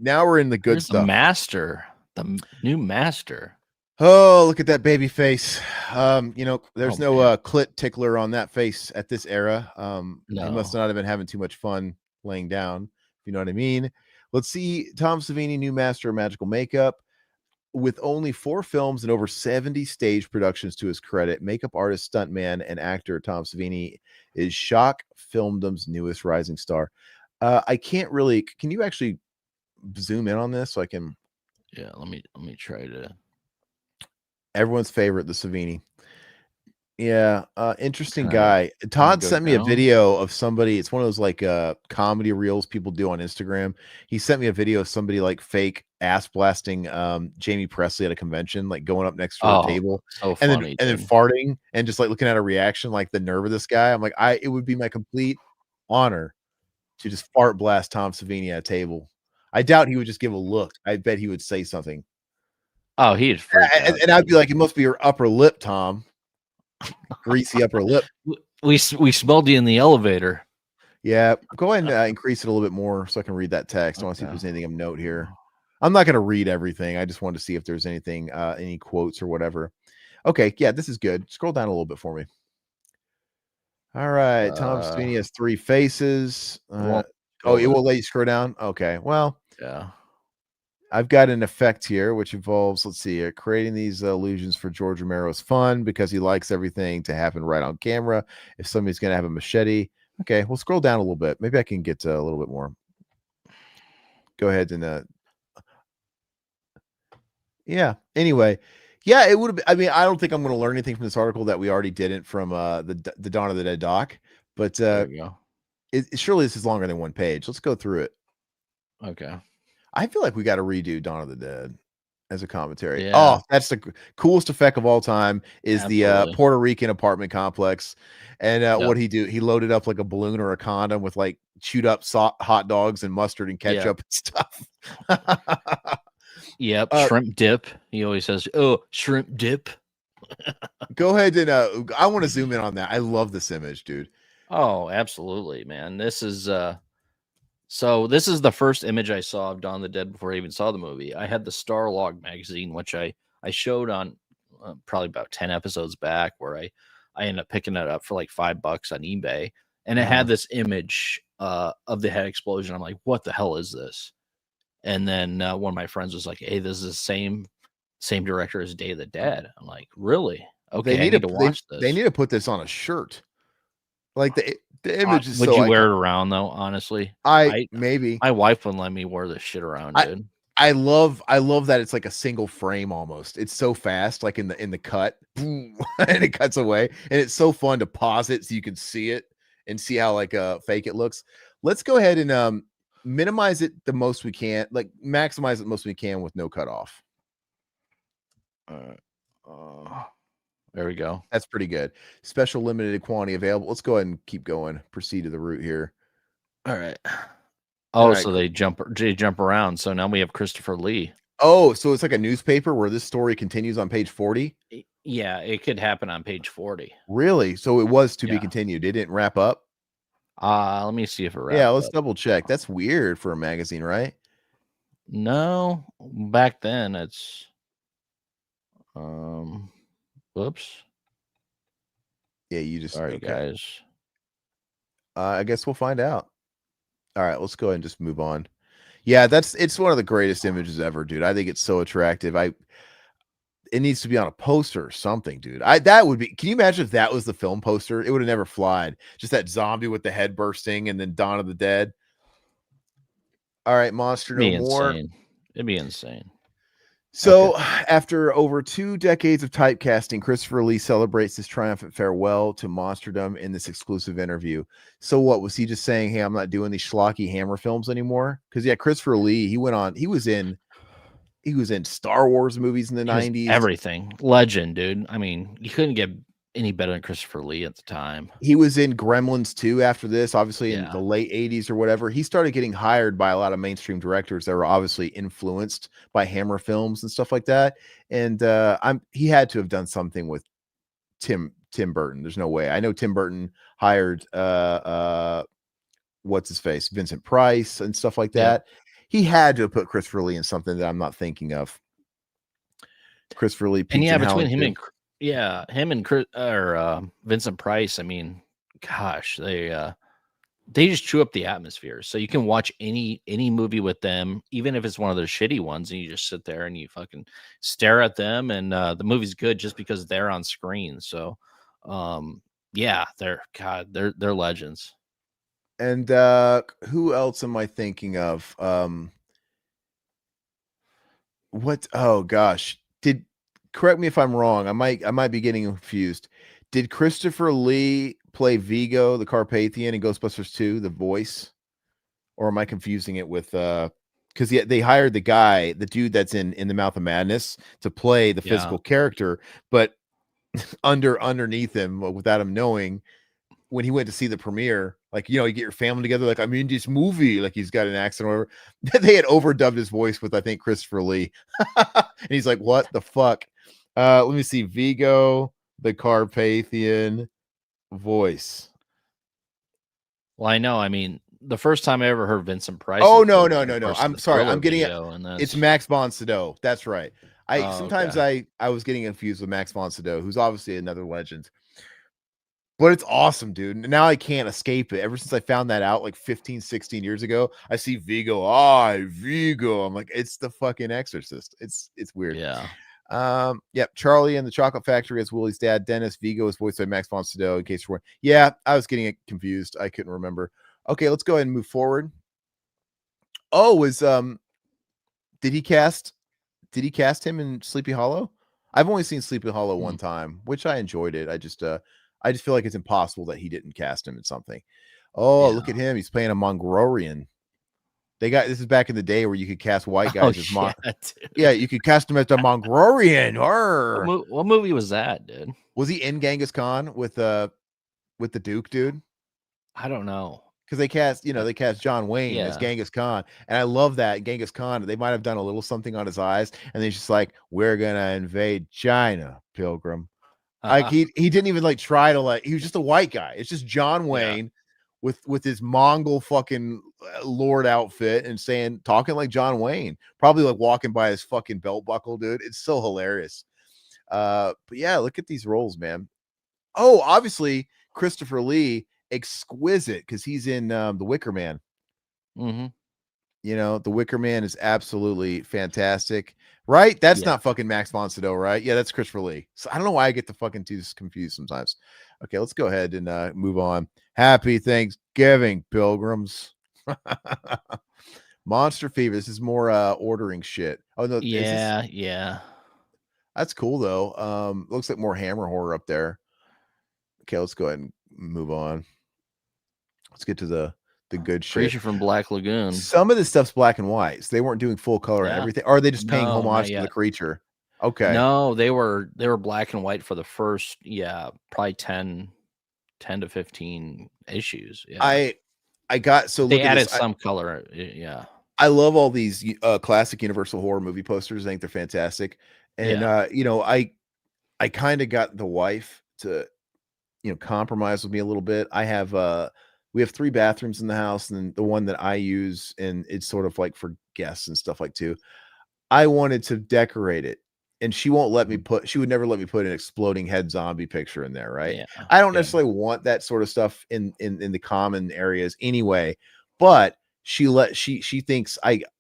now we're in the good Here's the stuff. master, the new master. Oh, look at that baby face. There's no man. clit tickler on that face at this era. He must No. not have been having too much fun laying down, if you know what I mean. Let's see. Tom Savini, new master of magical makeup. With only 4 films and over 70 stage productions to his credit, makeup artist, stuntman, and actor Tom Savini is Shock Filmdom's newest rising star. I can't really. Can you actually zoom in on this so I can? Yeah, let me try to. Everyone's favorite, the Savini. Yeah, interesting Can I guy. Todd go sent me a down? video of somebody. It's one of those like comedy reels people do on Instagram. He sent me a video of somebody like fake ass blasting Jamie Presley at a convention, like going up next to her Oh, table so and then funny, and then dude. farting and just like looking at her reaction, like the nerve of this guy. I'm like, it would be my complete honor to just fart blast Tom Savini at a table. I doubt he would just give a look. I bet he would say something. Oh, he'd freak out, And I'd be dude. like, it must be your upper lip, Tom. Greasy upper lip. We smelled you in the elevator. Yeah, go ahead and increase it a little bit more so I can read that text. I want to see if Okay. there's anything of note here. I'm not going to read everything. I just wanted to see if there's anything, any quotes or whatever. Okay, yeah, this is good. Scroll down a little bit for me. All right, Tom Sweeney has 3 faces. Won't Oh, go it with- will let you scroll down. Okay, well, Yeah. I've got an effect here which involves, let's see, creating these illusions for George Romero is fun because he likes everything to happen right on camera. If somebody's going to have a machete, okay, we'll scroll down a little bit. Maybe I can get a little bit more. Go ahead and yeah. Anyway, yeah, it would have. I mean, I don't think I'm going to learn anything from this article that we already didn't from the Dawn of the Dead doc, but There we go. surely this is longer than 1 page. Let's go through it. Okay. I feel like we got to redo Dawn of the Dead as a commentary. Yeah. Oh, that's the coolest effect of all time is the Absolutely. Puerto Rican apartment complex. And Yep. what he do? He loaded up like a balloon or a condom with like chewed up hot dogs and mustard and ketchup and stuff. Yep. Shrimp dip. He always says, "Oh, shrimp dip." Go ahead and I want to zoom in on that. I love this image, dude. Oh, absolutely, man. This is so this is the first image I saw of Dawn of the Dead before I even saw the movie. I had the Starlog magazine, which I showed on probably about 10 episodes back, where I ended up picking it up for like $5 on eBay, and it had this image of the head explosion. I'm like, what the hell is this? And then one of my friends was like, hey, this is the same director as Day of the Dead. I'm like, really? Okay, I need to watch this. They need to put this on a shirt. Like the image is would so you iconic. wear it around though? Honestly, maybe my wife wouldn't let me wear this shit around, dude. I love that it's like a single frame almost. It's so fast, like in the cut, boom, and it cuts away, and it's so fun to pause it so you can see it and see how like fake it looks. Let's go ahead and minimize it the most we can, like maximize it the most we can with no cutoff. There we go. That's pretty good. Special limited quantity available. Let's go ahead and keep going. Proceed to the route here. All right. Oh, so they jump around. So now we have Christopher Lee. Oh, so it's like a newspaper where this story continues on page 40? Yeah, it could happen on page 40. Really? So it was to be continued. It didn't wrap up? Let me see if it wrapped Yeah, let's up. double check. That's weird for a magazine, right? No, back then it's whoops. Yeah, you just sorry guys. I guess we'll find out. All right, let's go ahead and just move on. Yeah, it's one of the greatest images ever, dude. I think it's so attractive. It needs to be on a poster or something, dude. That would be. Can you imagine if that was the film poster? It would have never flied. Just that zombie with the head bursting and then Dawn of the Dead. All right, Monster No More. It'd be insane. So, after over 2 decades of typecasting, Christopher Lee celebrates his triumphant farewell to monsterdom in this exclusive interview. So, what was he just saying? Hey, I'm not doing these schlocky Hammer films anymore? Because Christopher Lee, he was in Star Wars movies in the 90s. Everything. Legend, dude. I mean, you couldn't get any better than Christopher Lee at the time. He was in Gremlins 2 after this, obviously in the late 80s or whatever. He started getting hired by a lot of mainstream directors that were obviously influenced by Hammer films and stuff like that. And he had to have done something with Tim Burton. There's no way. I know Tim Burton hired what's his face? Vincent Price and stuff like that. He had to have put Christopher Lee in something that I'm not thinking of. Christopher Lee, and between him and Vincent Price, I mean, gosh, they they just chew up the atmosphere. So you can watch any movie with them, even if it's one of those shitty ones, and you just sit there and you fucking stare at them, and the movie's good just because they're on screen. So, yeah, they're legends. And who else am I thinking of? What? Oh gosh, correct me if I'm wrong. I might be getting confused. Did Christopher Lee play Vigo, the Carpathian, in Ghostbusters 2, the voice? Or am I confusing it with because they hired the dude that's in the Mouth of Madness to play the physical character, but underneath him, without him knowing, when he went to see the premiere, like, you get your family together, like, I'm in this movie, like he's got an accent or whatever. They had overdubbed his voice with, I think, Christopher Lee. And he's like, what the fuck? Let me see. Vigo, the Carpathian voice. Well, I know. I mean, the first time I ever heard Vincent Price. Oh, no. I'm sorry. I'm getting it. And It's Max von Sydow. That's right. Sometimes okay. I was getting confused with Max von Sydow, who's obviously another legend. But it's awesome, dude. Now I can't escape it. Ever since I found that out like 15, 16 years ago, I see Vigo. Vigo. I'm like, it's the fucking Exorcist. It's weird. Yeah. Yep. Charlie and the Chocolate Factory as Willie's dad. Dennis Vigo is voiced by Max von Sydow. In case you're, yeah, I was getting it confused. I couldn't remember. Okay, let's go ahead and move forward. Oh, did he cast him in Sleepy Hollow? I've only seen Sleepy Hollow one time, which I enjoyed it. I just feel like it's impossible that he didn't cast him in something. Oh, look at him. He's playing a Mongolian. This is back in the day where you could cast white guys as yeah, you could cast him as the Mongolian. What movie was that, dude? Was he in Genghis Khan with the Duke, dude? I don't know. Because they cast John Wayne as Genghis Khan. And I love that. Genghis Khan, they might have done a little something on his eyes. And he's just like, we're going to invade China, Pilgrim. Like he didn't even try to he was just a white guy. It's just John Wayne with his Mongol fucking lord outfit and talking like John Wayne, probably walking by his fucking belt buckle, dude. It's so hilarious. But yeah, look at these roles, man. Oh, obviously Christopher Lee, exquisite, because he's in The Wicker Man. Mm-hmm. The Wicker Man is absolutely fantastic, right? That's not fucking Max von Sydow, right? Yeah, that's Christopher Lee. So I don't know why I get the fucking two confused sometimes. Okay, let's go ahead and move on. Happy Thanksgiving, pilgrims. Monster Fever. This is more ordering shit. Oh no, yeah. That's cool though. Looks like more Hammer horror up there. Okay, let's go ahead and move on. Let's get to the good shit. Creature from Black Lagoon. Some of this stuff's black and white. So they weren't doing full color and everything. Or are they just paying homage to the creature? Okay. No, they were black and white for the first, probably 10 to 15 issues. Yeah. I got they added some color. Yeah. I love all these classic Universal horror movie posters. I think they're fantastic. And I kind of got the wife to compromise with me a little bit. We have 3 bathrooms in the house, and the one that I use, and it's sort of like for guests and stuff too. I wanted to decorate it, and she won't let me she would never let me put an exploding head zombie picture in there. Right. Yeah, I don't necessarily want that sort of stuff in the common areas anyway, but she thinks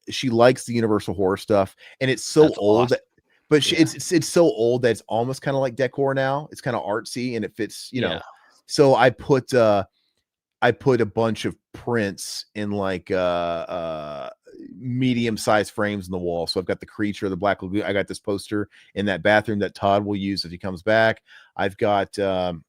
she likes the Universal horror stuff, and it's so old. Awesome. But it's so old that it's almost kind of like decor now. It's kind of artsy and it fits, know. So I put a bunch of prints in medium-sized frames in the wall. So I've got the creature, the Black Lagoon. I got this poster in that bathroom that Todd will use if he comes back. I've got Bride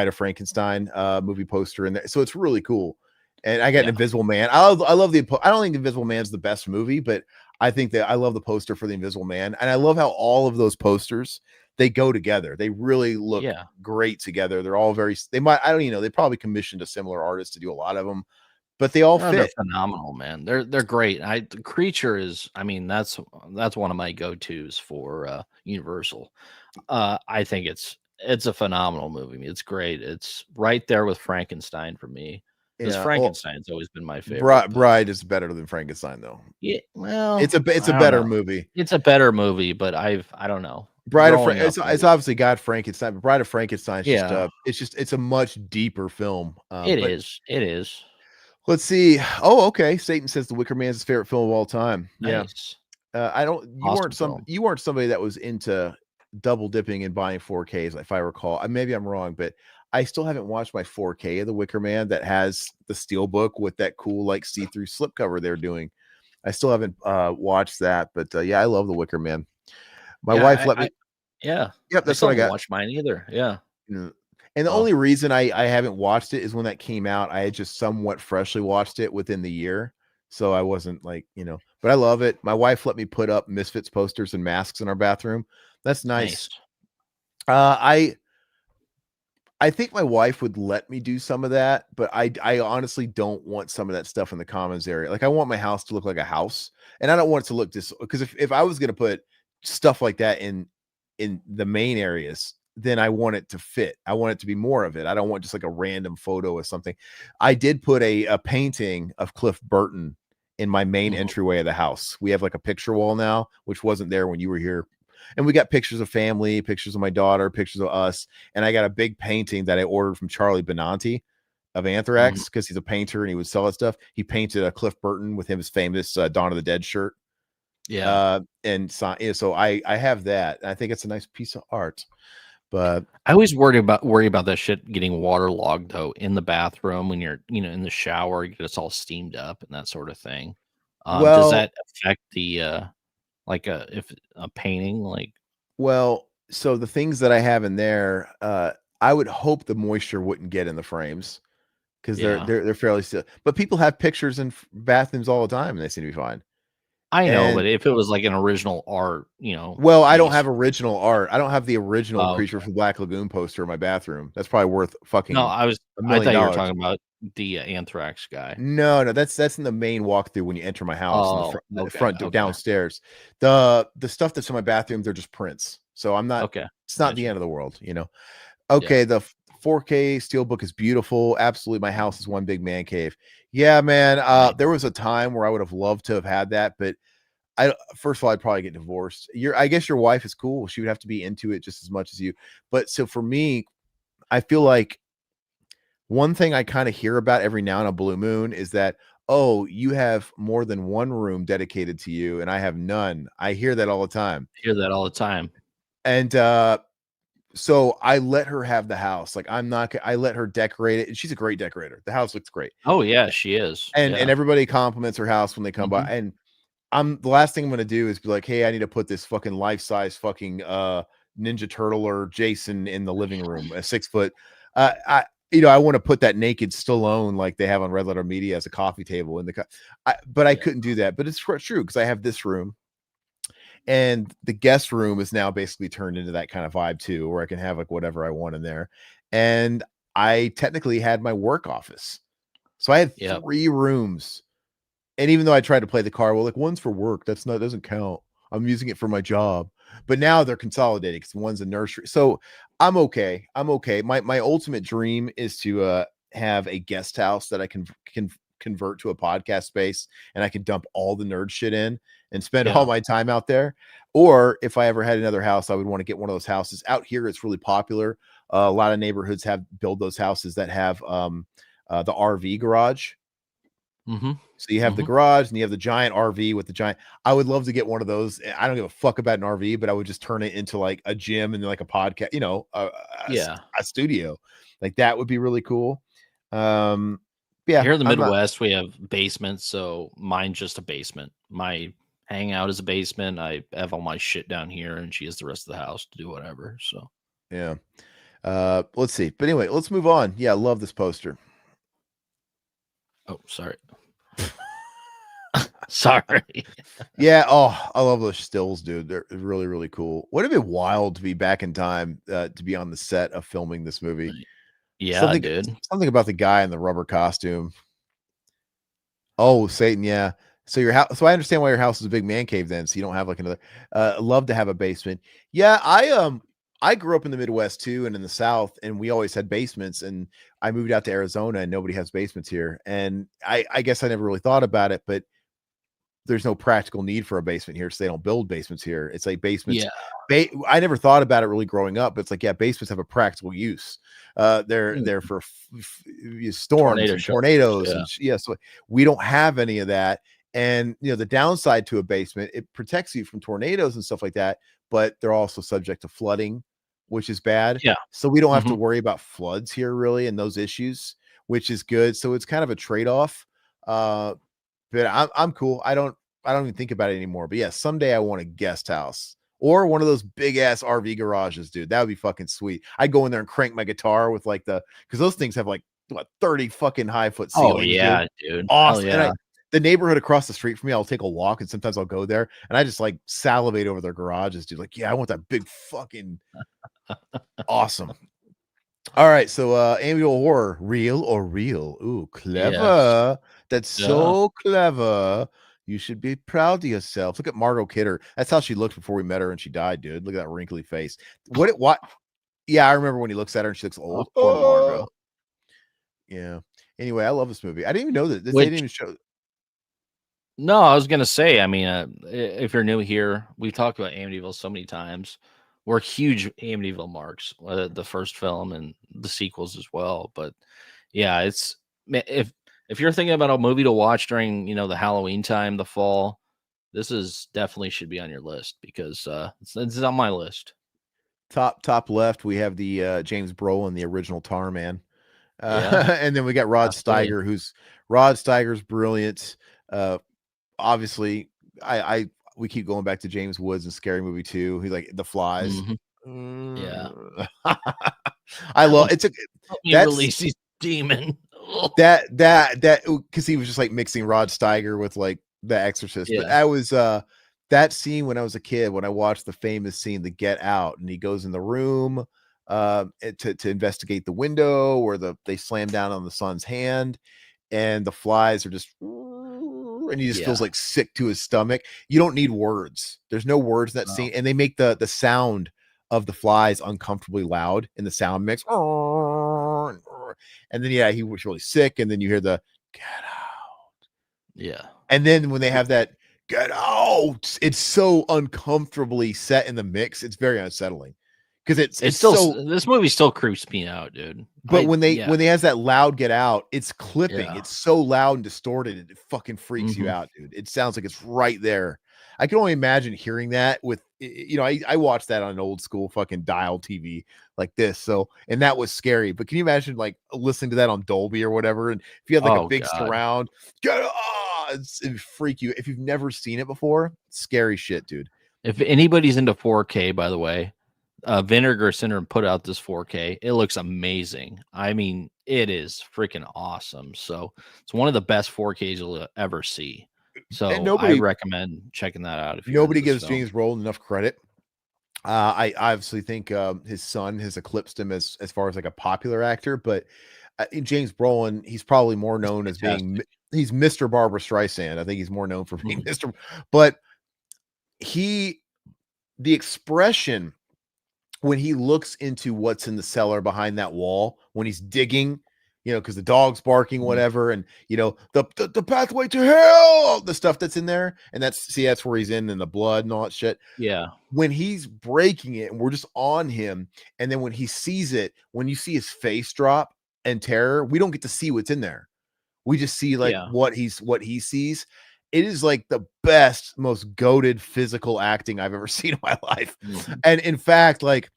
of Frankenstein movie poster in there. So it's really cool. And I got an Invisible Man. I love I don't think Invisible Man's the best movie, but I think that I love the poster for the Invisible Man. And I love how all of those posters, they go together. They really look great together. They're all they probably commissioned a similar artist to do a lot of them, but they all fit. They're phenomenal, man. They're great. The creature is, that's one of my go-tos for Universal. I think it's a phenomenal movie. It's great. It's right there with Frankenstein for me. Because Frankenstein's always been my favorite. Bride is better than Frankenstein, though. Yeah, well, it's a better movie. It's a better movie, but I don't know. Bride of growing up, It's obviously God Frankenstein, but Bride of Frankenstein is yeah, just it's a much deeper film. it But is. It is let's see. Oh, okay. Satan says The Wicker Man is his favorite film of all time. Yeah. nice, I don't. awesome film. You weren't somebody that was into double dipping and buying 4Ks, if I recall. Maybe I'm wrong, but I still haven't watched my 4K of The Wicker Man that has the steel book with that cool like see-through slipcover they're doing. I still haven't watched that, but yeah, I love The Wicker Man. My wife Yeah, let me. yeah, Yep, I that's still what I haven't got. watched mine either. Yeah. Mm. And the Oh, only reason I haven't watched it is when that came out, I had just somewhat freshly watched it within the year. So I wasn't like, but I love it. My wife let me put up Misfits posters and masks in our bathroom. That's nice. nice. I think my wife would let me do some of that, but I honestly don't want some of that stuff in the commons area. Like I want my house to look like a house, and I don't want it to look because if I was going to put stuff like that in the main areas, then I want it to fit. I want it to be more of it. I don't want just like a random photo or something. I did put a painting of Cliff Burton in my main Mhm. entryway of the house. We have like a picture wall now, which wasn't there when you were here. And we got pictures of family, pictures of my daughter, pictures of us. And I got a big painting that I ordered from Charlie Benanti of Mhm. Anthrax because he's a painter and he would sell that stuff. He painted a Cliff Burton with his famous Dawn of the Dead shirt. Yeah. So I have that. I think it's a nice piece of art. But I always worry about that shit getting waterlogged though in the bathroom when you're, in the shower, you get it's all steamed up and that sort of thing. Does well, that affect the like if a painting like so the things that I have in there, I would hope the moisture wouldn't get in the frames because they're yeah. they're they're fairly still. But people have pictures in bathrooms all the time and they seem to be fine. I know, And but if it was like an original art, well, I don't piece. have original art. I don't have the original Oh, Creature okay. from Black Lagoon poster in my bathroom. That's probably worth No, fucking $1 I million. thought you were talking about the Anthrax guy. No, that's in the main walkthrough when you enter my house in Oh, the okay, front okay, downstairs. The stuff that's in my bathroom, they're just prints. So I'm not. okay. It's not the Gotcha. end of the world. Yeah, Okay, the 4K steelbook is beautiful. Absolutely, my house is one big man cave. Yeah, man. nice. There was a time where I would have loved to have had that, but I first of all, I'd probably get divorced. I guess your wife is cool. She would have to be into it just as much as you. But so for me, I feel like one thing I kind of hear about every now and a blue moon is that, oh, you have more than one room dedicated to you, and I have none. I hear that all the time. Hear that all the time. And so I let her have the house. Like I let her decorate it, and she's a great decorator. The house looks great. Oh yeah, she is. And Yeah. everybody compliments her house when they come by. Mhm. And the last thing I'm gonna do is be like, hey, I need to put this fucking life-size fucking Ninja Turtle or Jason in the living room, a 6 foot. I want to put that naked Stallone like they have on Red Letter Media as a coffee table in the but I Yeah. couldn't do that. But it's true because I have this room and the guest room is now basically turned into that kind of vibe too, where I can have like whatever I want in there. And I technically had my work office. So I had Yep. 3 rooms. And even though I tried to play the card, well, like one's for work, doesn't count. I'm using it for my job. But now they're consolidated because one's a nursery. So I'm okay. I'm okay. My ultimate dream is to have a guest house that I can convert to a podcast space and I can dump all the nerd shit in and spend all Yeah. my time out there. Or if I ever had another house, I would want to get one of those houses out here. It's really popular. A lot of neighborhoods build those houses that have the RV garage. Mhm. So you have the Mhm. garage and you have the giant RV with the giant. I would love to get one of those. I don't give a fuck about an RV, but I would just turn it into like a gym and like a podcast, Yeah. a studio. Like that would be really cool. Yeah, Here in the I'm not. Midwest, we have basements, so mine's just a basement. My hangout is a basement. I have all my shit down here, and she has the rest of the house to do whatever. So, Yeah. Let's see. But anyway, let's move on. Yeah, I love this poster. oh, sorry, sorry. Yeah. Oh, I love those stills, dude. They're really, really cool. Would have been wild to be back in time to be on the set of filming this movie. Yeah, Something, dude. something about the guy in the rubber costume. Oh, Satan, yeah. So your house. So I understand why your house is a big man cave then. So you don't have like another. Love to have a basement. Yeah, I grew up in the Midwest too, and in the South, and we always had basements. And I moved out to Arizona, and nobody has basements here. And I guess I never really thought about it, but there's no practical need for a basement here, so they don't build basements here. It's like basements. Yeah. I never thought about it really growing up, but it's like, yeah, basements have a practical use. They're for storms Tornado and shelters. tornadoes, Yeah. and so we don't have any of that. And the downside to a basement, it protects you from tornadoes and stuff like that, but they're also subject to flooding, which is bad. Yeah. So we don't have to Mhm. worry about floods here really, and those issues, which is good. So it's kind of a trade-off. But I'm cool. I don't even think about it anymore. But yeah, someday I want a guest house or one of those big ass RV garages, dude. That would be fucking sweet. I'd go in there and crank my guitar with like because those things have like what 30 fucking high foot Oh, ceilings, dude. yeah, dude. Hell Awesome. And yeah. the neighborhood across the street from me, I'll take a walk and sometimes I'll go there and I just like salivate over their garages, dude. Like, yeah, I want that big fucking awesome. All right, so Amityville Horror, real or real? Ooh, Yes. clever. That's Yeah. so clever. You should be proud of yourself. Look at Margot Kidder. That's how she looked before we met her and she died, dude. Look at that wrinkly face. What? Yeah, I remember when he looks at her and she looks Oh, old. poor Margot. Yeah. Anyway, I love this movie. I didn't even know that they didn't Which even show. No, I was gonna say, I mean, if you're new here, we've talked about Amityville so many times. We're huge Amityville marks, the first film and the sequels as well. But yeah, if you're thinking about a movie to watch during the Halloween time, the fall, this is definitely should be on your list because it's on my list. Top left, we have the James Brolin, the original Tar Man. Yeah, And then we got Rod absolutely. Steiger, Rod Steiger's brilliant. Obviously, I we keep going back to James Woods and Scary Movie 2. He's like The Flies. Hmm. Yeah. I love it's a Help me that's release these demon. that because he was just like mixing Rod Steiger with like The Exorcist. But Yeah. I was that scene when I was a kid when I watched the famous scene, The Get Out, and he goes in the room to investigate the window where they slam down on the son's hand and the flies are just and he just Yeah. feels like sick to his stomach. You don't need words. There's no words in that No. scene, and they make the sound of the flies uncomfortably loud in the sound mix. And then yeah, he was really sick, and then you hear the get out. Yeah. And then when they have that get out, it's so uncomfortably set in the mix. It's very unsettling because It's it's still so. this movie still creeps me out, dude. But when they Yeah. has that loud get out, it's clipping. Yeah. It's so loud and distorted, it fucking freaks you Mhm. out, dude. It sounds like it's right there. I can only imagine hearing that with I watched that on an old school fucking dial TV like this. So and that was scary. But can you imagine like listening to that on Dolby or whatever? And if you had like a Oh big god. surround, it'd freak you. If you've never seen it before, scary shit, dude. If anybody's into 4K, by the way, Vinegar Syndrome put out this 4K. It looks amazing. I mean, it is freaking awesome. So it's one of the best 4Ks you'll ever see. And So I recommend checking that out if you're into nobody this gives film. James Brolin enough credit. I obviously think his son has eclipsed him as far as like a popular actor, but in James Brolin, he's probably more He's known as being fantastic. he's Mr. Barbara Streisand. I think he's more known for being Mhm. Mr. But he the expression when he looks into what's in the cellar behind that wall when he's digging, because the dog's barking, Mhm. whatever, and the pathway to hell, the stuff that's in there, and that's where he's in and the blood and all that shit. Yeah. When he's breaking it and we're just on him, and then when he sees it, when you see his face drop and terror, we don't get to see what's in there. We just see like Yeah. what he sees. It is like the best, most goated physical acting I've ever seen in my life. Mhm. And in fact, like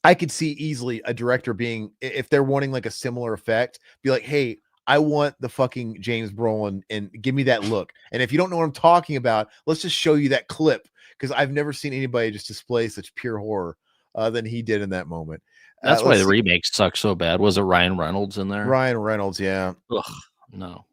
I could see easily a director being, if they're wanting like a similar effect, be like, hey, I want the fucking James Brolin and give me that look. And if you don't know what I'm talking about, let's just show you that clip because I've never seen anybody just display such pure horror than he did in that moment. That's why Let's the see. remake sucks so bad. Was it Ryan Reynolds in there? Ryan Reynolds, yeah. Ugh, no.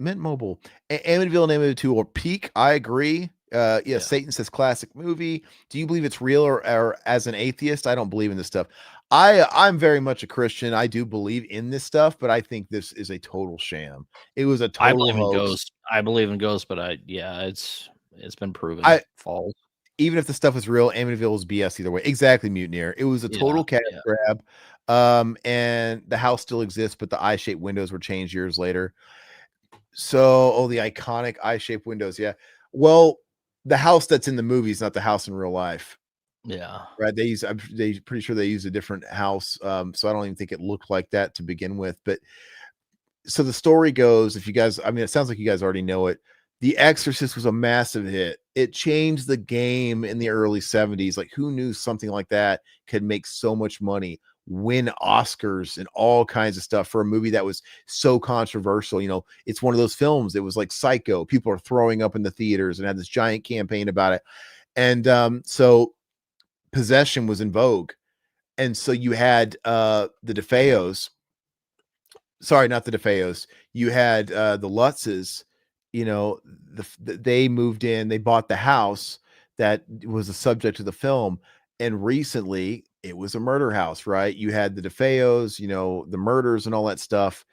Mint Mobile. Amityville and Amityville 2 or peak. I agree. Yeah. Satan says classic movie. Do you believe it's real or as an atheist? I don't believe in this stuff. I'm very much a Christian. I do believe in this stuff, but I think this is a total sham. It was a I total believe in hoax. ghosts. I believe in ghosts, but it's been proven I false. even if the stuff is real, Amityville is BS either way. Exactly, Mutineer. It was a Yeah. total cash Yeah. grab. And the house still exists, but the eye-shaped windows were changed years later. So, the iconic eye-shaped windows, yeah. Well, the house that's in the movie is not the house in real life, Yeah. right? They pretty sure they used a different house, so I don't even think it looked like that to begin with, but so the story goes, if you guys, I mean, it sounds like you guys already know it. The Exorcist was a massive hit. It changed the game in the early 70s. Like, who knew something like that could make so much money, win Oscars and all kinds of stuff for a movie that was so controversial? It's one of those films. It was like Psycho. People are throwing up in the theaters and had this giant campaign about it. And so possession was in vogue. And so you had the DeFeos, sorry, not the DeFeos. You had the Lutzes. They moved in. They bought the house that was the subject of the film, and recently it was a murder house. Right? You had the DeFeos, the murders and all that stuff,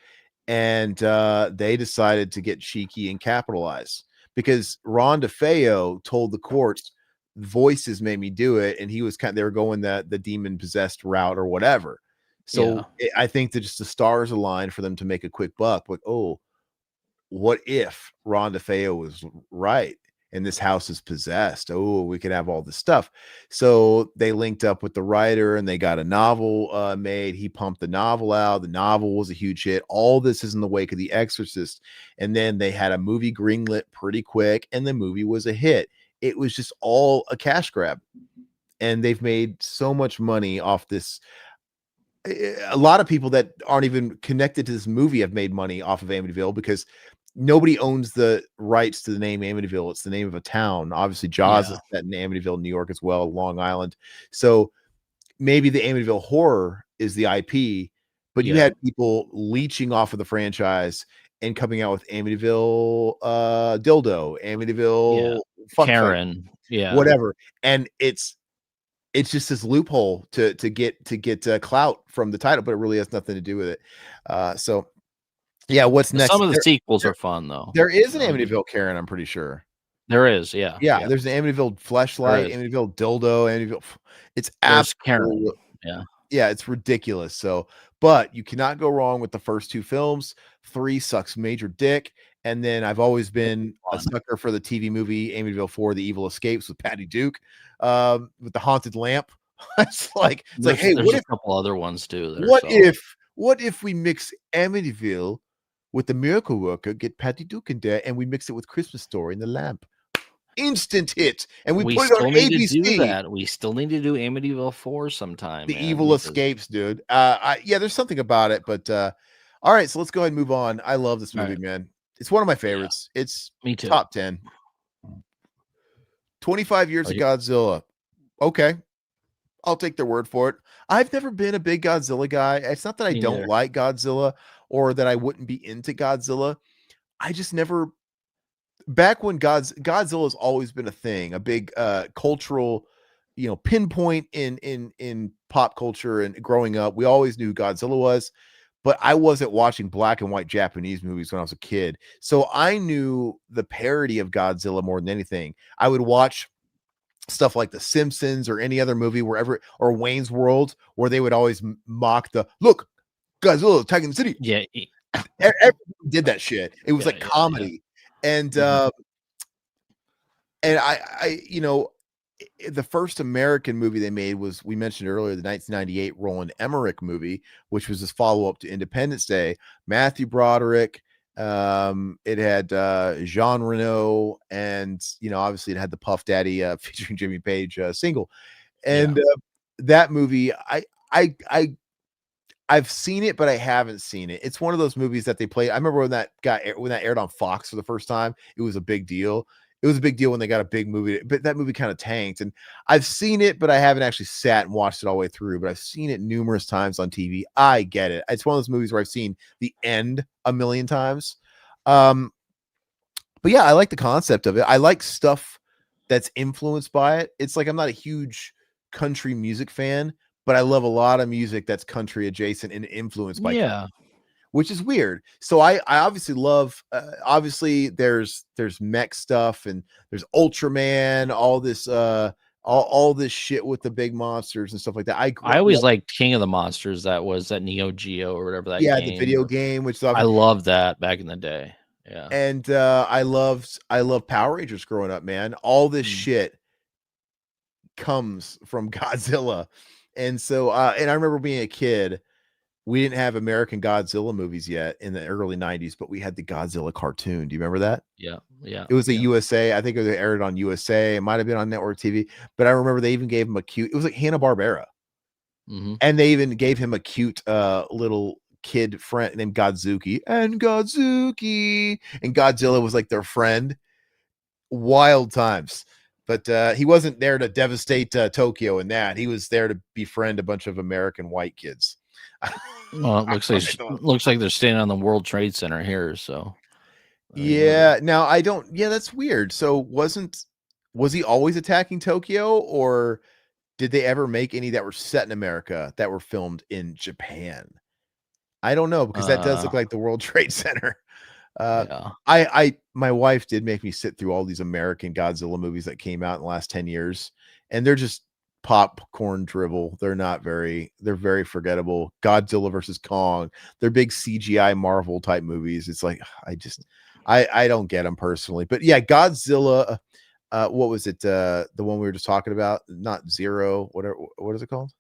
and they decided to get cheeky and capitalize because Ron DeFeo told the courts, "Voices made me do it," and he was they were going the demon possessed route or whatever. So I think that just the stars aligned for them to make a quick buck. Like, oh, what if Ron DeFeo was right and this house is possessed? Oh, we could have all this stuff. So they linked up with the writer and they got a novel made. He pumped the novel out. The novel was a huge hit. All this is in the wake of The Exorcist. And then they had a movie greenlit pretty quick, and the movie was a hit. It was just all a cash grab. And they've made so much money off this. A lot of people that aren't even connected to this movie have made money off of Amityville because nobody owns the rights to the name Amityville. It's the name of a town. Obviously, Jaws is set in Amityville, New York as well, Long Island. So maybe the Amityville horror is the IP, but you had people leeching off of the franchise and coming out with Amityville dildo, Amityville fuck Karen, whatever. And it's just this loophole to get clout from the title, but it really has nothing to do with it. So yeah, what's next? Some of the sequels are fun though. There is an Amityville Karen, I'm pretty sure. There is, yeah. There's an Amityville fleshlight, Amityville dildo, Amityville. It's absolutely, Karen. Yeah, it's ridiculous. So, but you cannot go wrong with the first two films. 3 sucks major dick. And then I've always been a sucker for the TV movie Amityville 4: The Evil Escapes with Patty Duke, with the haunted lamp. It's like, hey, there's a couple other ones too. What if we mix Amityville with the Miracle Worker, get Patty Duke in there, and we mix it with Christmas Story and the lamp? Instant hit, and we put it on ABC. Do that. We still need to do Amityville 4 sometime. The Evil Escapes, dude. There's something about it, but all right, so let's go ahead and move on. I love this movie, man. It's one of my favorites. It's me too. Top 10. 25 years of Godzilla. Okay. I'll take their word for it. I've never been a big Godzilla guy. It's not that I don't like Godzilla or that I wouldn't be into Godzilla. I just never, back when Godzilla has always been a thing, a big cultural, pinpoint in pop culture, and growing up, we always knew who Godzilla was. But I wasn't watching black and white Japanese movies when I was a kid. So I knew the parody of Godzilla more than anything. I would watch stuff like The Simpsons or any other movie or Wayne's World, where they would always mock look, Godzilla attacking the city. Yeah. Everyone did that shit. It was like comedy. And and I the first American movie they made was, we mentioned earlier, the 1998 Roland Emmerich movie, which was this follow-up to Independence Day. Matthew Broderick, it had Jean Reno, and obviously it had the Puff Daddy featuring Jimmy Page single. And that movie, I've seen it, but I haven't seen it. It's one of those movies that they played. I remember when that aired on Fox for the first time, it was a big deal. It was a big deal when they got a big movie, but that movie kind of tanked. And I've seen it, but I haven't actually sat and watched it all the way through. But I've seen it numerous times on TV. I get it. It's one of those movies where I've seen the end a million times. But yeah, I like the concept of it. I like stuff that's influenced by it. It's like, I'm not a huge country music fan, but I love a lot of music that's country adjacent and influenced by country, which is weird. So I obviously love, obviously there's mech stuff, and there's Ultraman, all this, all this shit with the big monsters and stuff like that. I always liked King of the Monsters. That was that Neo Geo or whatever that game. The video game, which I loved that back in the day. Yeah. And I loved Power Rangers growing up, man. All this Mm. shit comes from Godzilla. And so and I remember being a kid, we didn't have American Godzilla movies yet in the early 90s, but we had the Godzilla cartoon. Do you remember that? Yeah. Yeah. It was a Yeah. USA. I think it was aired on USA. It might have been on network TV, but I remember they even gave him a cute, it was like Hanna-Barbera. Hmm. And they even gave him a cute little kid friend named Godzuki. And Godzuki. And Godzilla was like their friend. Wild times. But he wasn't there to devastate Tokyo in that. He was there to befriend a bunch of American white kids. Well, it looks like they're staying on the World Trade Center here. So Yeah. Now I don't. Yeah, that's weird. So was he always attacking Tokyo, or did they ever make any that were set in America that were filmed in Japan? I don't know, because that does look like the World Trade Center. Yeah. My wife did make me sit through all these American Godzilla movies that came out in the last 10 years, and they're just popcorn drivel. They're very forgettable. Godzilla versus Kong, they're big CGI Marvel type movies. It's like, I don't get them personally. But yeah, Godzilla, what was it? The one we were just talking about, not Zero, whatever, what is it called?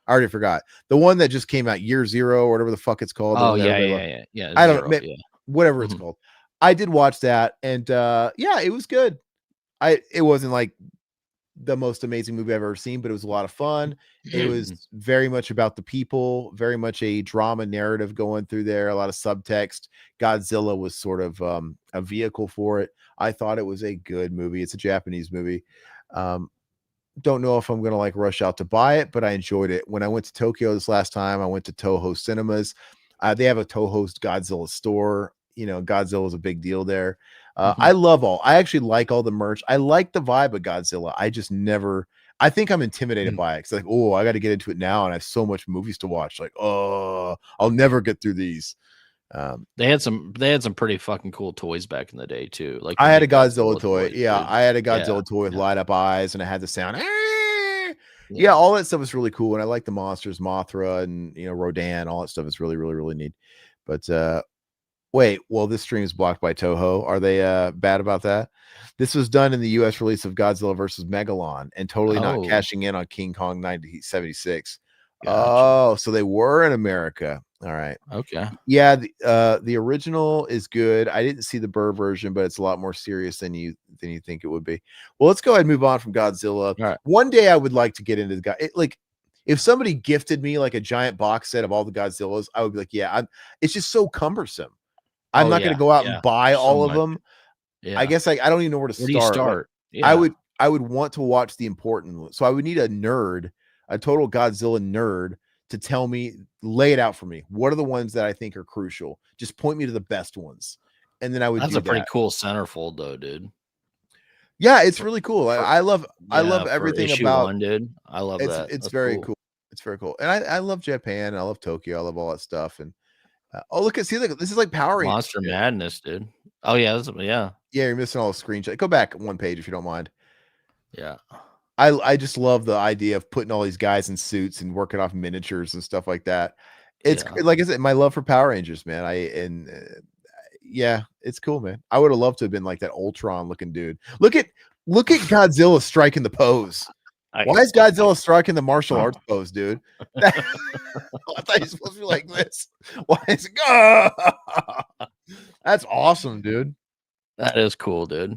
I already forgot. The one that just came out, Year Zero, or whatever the fuck it's called. Oh yeah. I Zero, don't know, yeah. whatever it's called. I did watch that, and yeah, it was good. It wasn't like the most amazing movie I've ever seen, but it was a lot of fun. It was very much about the people, very much a drama narrative going through there, a lot of subtext. Godzilla was sort of a vehicle for it. I thought it was a good movie. It's a Japanese movie. Don't know if I'm gonna like rush out to buy it, but I enjoyed it. When I went to Tokyo this last time, I went to Toho Cinemas. They have a Toho Godzilla store. You know, Godzilla is a big deal there. I actually like all the merch. I like the vibe of Godzilla. I just never, I think I'm intimidated by it. Cause like, oh, I got to get into it now. And I have so much movies to watch. Like, oh, I'll never get through these. They had some pretty fucking cool toys back in the day too. Like I had a Godzilla toy. toys, Yeah, dude. I had a Godzilla toy with light up eyes, and I had the sound. Yeah, all that stuff is really cool. And I like the monsters, Mothra and Rodan, all that stuff is really, really, really neat. But wait, well, this stream is blocked by Toho. Are they bad about that? This was done in the US release of Godzilla versus Megalon and totally not cashing in on King Kong 1976. Gotcha. Oh, so they were in America. All right. Okay. Yeah, the original is good. I didn't see the Burr version, but it's a lot more serious than you think it would be. Well, let's go ahead and move on from Godzilla. All right. One day I would like to get into the guy. Like, if somebody gifted me like a giant box set of all the Godzillas, I would be like, yeah, it's just so cumbersome. I'm not going to go out and buy all of them. Yeah. I guess I don't even know where to start. Where do you start? Like, I would want to watch the important ones. So I would need a nerd, a total Godzilla nerd, to tell me, lay it out for me. What are the ones that I think are crucial? Just point me to the best ones. And then I would. That's a pretty cool centerfold though, dude. Yeah, it's really cool. I love everything about one, dude. I love that. It's very cool. It's very cool. And I love Japan, and I love Tokyo. I love all that stuff. And look, this is like Power Rangers. Monster Madness, dude. Oh yeah, yeah. Yeah, you're missing all the screenshots. Go back one page if you don't mind. Yeah. I just love the idea of putting all these guys in suits and working off miniatures and stuff like that. It's like I said, my love for Power Rangers, man. Yeah, it's cool, man. I would have loved to have been like that Ultron looking dude. Look at Godzilla striking the pose. Why is Godzilla striking the martial arts pose, dude? I thought he was supposed to be like this. Why is it? That's awesome, dude. That is cool, dude.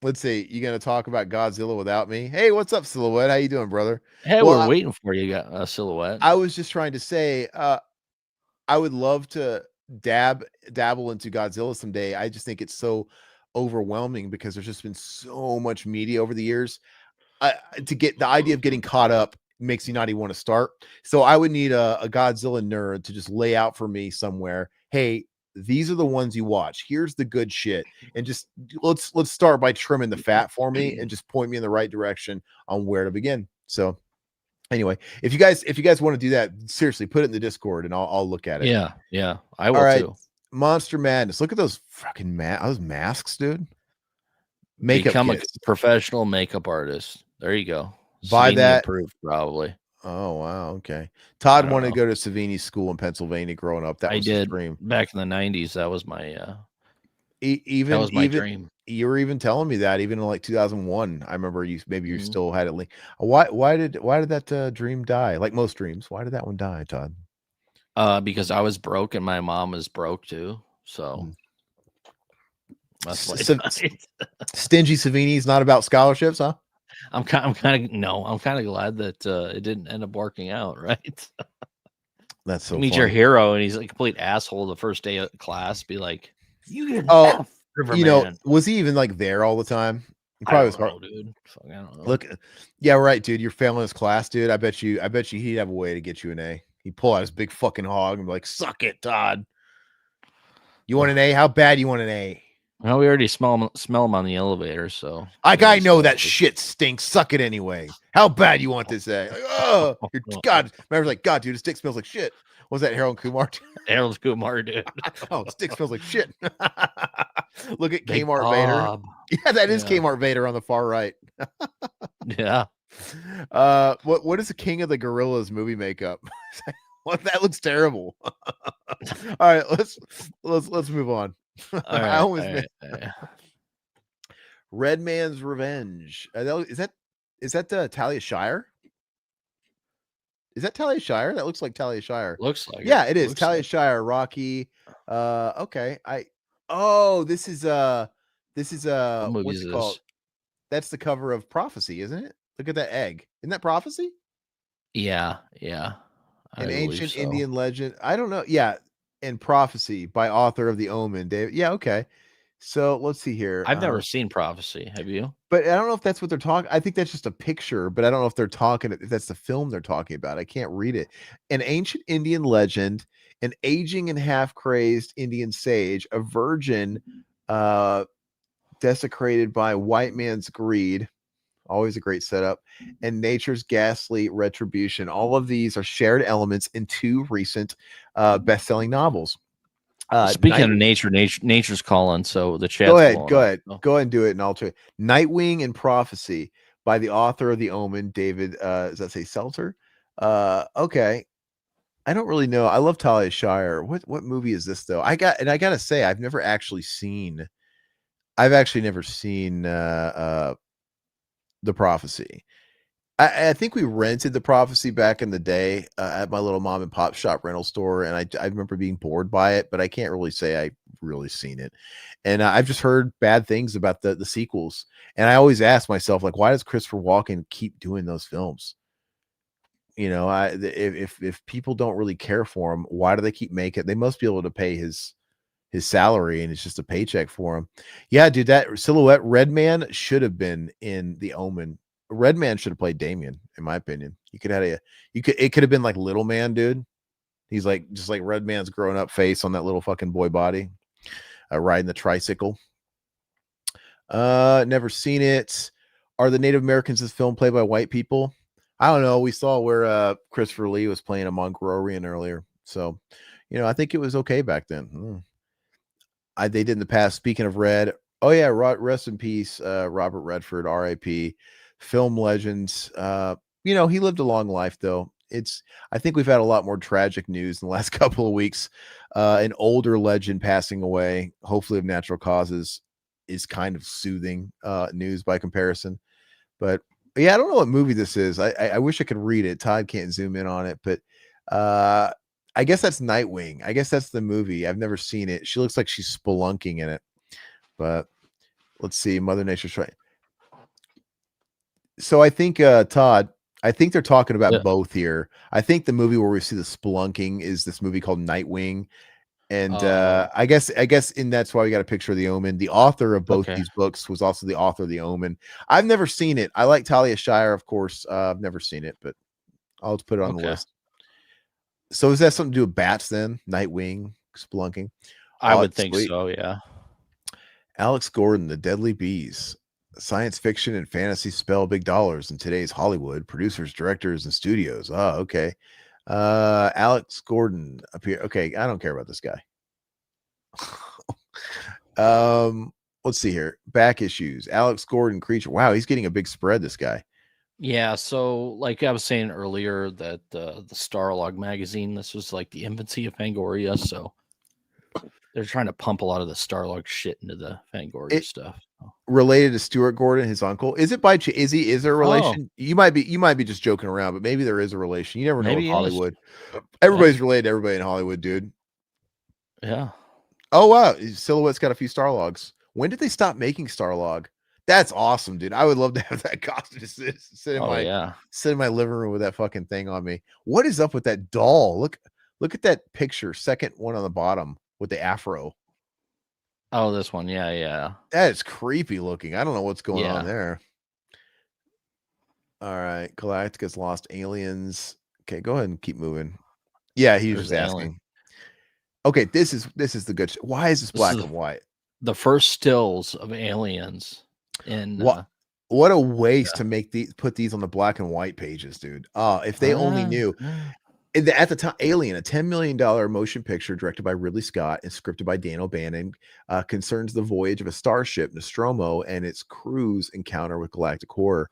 Let's see. You gonna talk about Godzilla without me? Hey, what's up, Silhouette? How you doing, brother? Hey, we're waiting for you, Silhouette. I was just trying to say, I would love to dabble into Godzilla someday. I just think it's so overwhelming because there's just been so much media over the years. To get the idea of getting caught up makes you not even want to start. So I would need a Godzilla nerd to just lay out for me somewhere. Hey, these are the ones you watch. Here's the good shit. And just let's start by trimming the fat for me and just point me in the right direction on where to begin. So anyway, if you guys want to do that, seriously, put it in the Discord and I'll look at it. Yeah. I will too. Monster Madness. Look at those fucking those masks, dude. Become a professional makeup artist. There you go. Buy that. Approved, probably. Oh wow, okay. Todd wanted to go to Savini school in Pennsylvania growing up. That was his dream. Back in the 90s. That was my That was my even dream. you were even telling me that even in like 2001. I remember you Mhm. still had it linked. Why did that dream die? Like most dreams, why did that one die, Todd? Because I was broke and my mom is broke too. So Mm. that's why S- it s- died. Stingy Savini's not about scholarships, huh? I'm kind of no. I'm kind of glad that it didn't end up working out. Right. That's You so meet your funny. hero and he's a complete asshole the first day of class. Be like, you get an Oh, F, Riverman. was he even like there all the time? He I probably don't was hard. know, dude. Fuck, I don't know. Look, yeah, right, dude. You're failing his class, dude. I bet you he'd have a way to get you an A. He'd pull out his big fucking hog and be like, "Suck it, Todd. You want an A? How bad you want an A? Well, we already smell him on the elevator, so I know that shit stinks. Suck it anyway. How bad you want this A? Like, oh, God. Remember, like, God, dude, his stick smells like shit. What was that Harold Kumar? Harold Kumar, dude. Oh, stick smells like shit. Look at Big Kmart Vader. Bob. Yeah, that is Yeah. Kmart Vader on the far right. Yeah. What is the King of the Gorillas movie makeup? What, that looks terrible. All right, let's move on. All I right. always All missed right. All right. Red Man's Revenge. Is that Talia Shire? Is that Talia Shire? That looks like Talia Shire. Looks like it. Yeah, it is Looks Talia like Shire. Rocky. Okay. Oh, this is what movie what's is it called? this? That's the cover of Prophecy, isn't it? Look at that egg. Isn't that Prophecy? Yeah. Yeah. I An believe ancient so. Indian legend. I don't know. Yeah, and Prophecy by author of The Omen, David. Yeah, okay. So let's see here. I've never seen Prophecy. Have you? But I don't know if that's what they're talking. I think that's just a picture, but I don't know if they're talking. If that's the film they're talking about. I can't read it. An ancient Indian legend, an aging and half crazed Indian sage, a virgin, uh, desecrated by white man's greed. Always a great setup, and nature's ghastly retribution. All of these are shared elements in two recent best-selling novels. Speaking Night. of nature's calling. So the Go chat's ahead. blowing Go up. ahead. So. Go ahead and do it, and I'll tell you. Nightwing and Prophecy by the author of The Omen, David. Does that say Seltzer? Okay. I don't really know. I love Talia Shire. What movie is this though? I gotta say, I've never actually seen. I've actually never seen The Prophecy. I think we rented The Prophecy back in the day at my little mom and pop shop rental store, and I remember being bored by it, but I can't really say I really seen it. And I've just heard bad things about the sequels, and I always ask myself, like, why does Christopher Walken keep doing those films? You know, if people don't really care for him, why do they keep making? They must be able to pay his salary, and it's just a paycheck for him. Yeah, dude, that silhouette Red Man should have been in The Omen. Red Man should have played Damien, in my opinion. It could have been like Little Man, dude. He's like just like Red Man's grown up face on that little fucking boy body, riding the tricycle. Never seen it. Are the Native Americans in this film played by white people? I don't know. We saw where Christopher Lee was playing a Mongolian earlier, so I think it was okay back then. They did in the past. Speaking of Red, oh yeah, rest in peace, Robert Redford, R.I.P. Film legends. He lived a long life though. I think we've had a lot more tragic news in the last couple of weeks. An older legend passing away, hopefully of natural causes, is kind of soothing news by comparison. But yeah, I don't know what movie this is. I wish I could read it. Todd can't zoom in on it, but I guess that's Nightwing. I guess that's the movie. I've never seen it. She looks like she's spelunking in it. But let's see. Mother Nature's trying. So I think Todd, I think they're talking about Yeah. both here. I think the movie where we see the spelunking is this movie called Nightwing. And I guess that's why we got a picture of The Omen. The author of both these books was also the author of The Omen. I've never seen it. I like Talia Shire, of course. I've never seen it, but I'll just put it on the list. So is that something to do with bats then? Nightwing, spelunking? I would think so, yeah. Alex Gordon, The Deadly Bees. Science fiction and fantasy spell big dollars in today's Hollywood. Producers, directors, and studios. Oh, okay. Alex Gordon appear. Okay, I don't care about this guy. Let's see here. Back issues. Alex Gordon creature. Wow, he's getting a big spread, this guy. Yeah, so like I was saying earlier that the Starlog magazine, this was like the infancy of Fangoria, so They're trying to pump a lot of the Starlog shit into the Fangoria It stuff. Oh. related to Stuart Gordon, his uncle. Is it by is there a Oh, relation? You might be just joking around, but maybe there is a relation. You never know with maybe it is. Hollywood. Yeah. Everybody's related to everybody in Hollywood, dude. Yeah. Oh wow, Silhouette's got a few Starlogs. When did they stop making Starlog? That's awesome, dude. I would love to have that costume just sit in Oh, my yeah. living room with that fucking thing on me. What is up with that doll? Look at that picture, second one on the bottom with the afro. Oh, this one. Yeah. Yeah. That is creepy looking. I don't know what's going on Yeah. there. All right, Galactica's lost aliens. Okay, go ahead and keep moving. Yeah, he was There's just the alien. asking. Okay, this is the good. Why is this This black is and white? the first stills of aliens in What a waste yeah. to put these on the black and white pages, dude. If they only Uh, knew. At the time, Alien, a $10 million motion picture directed by Ridley Scott and scripted by Dan O'Bannon, concerns the voyage of a starship, Nostromo, and its crew's encounter with galactic horror.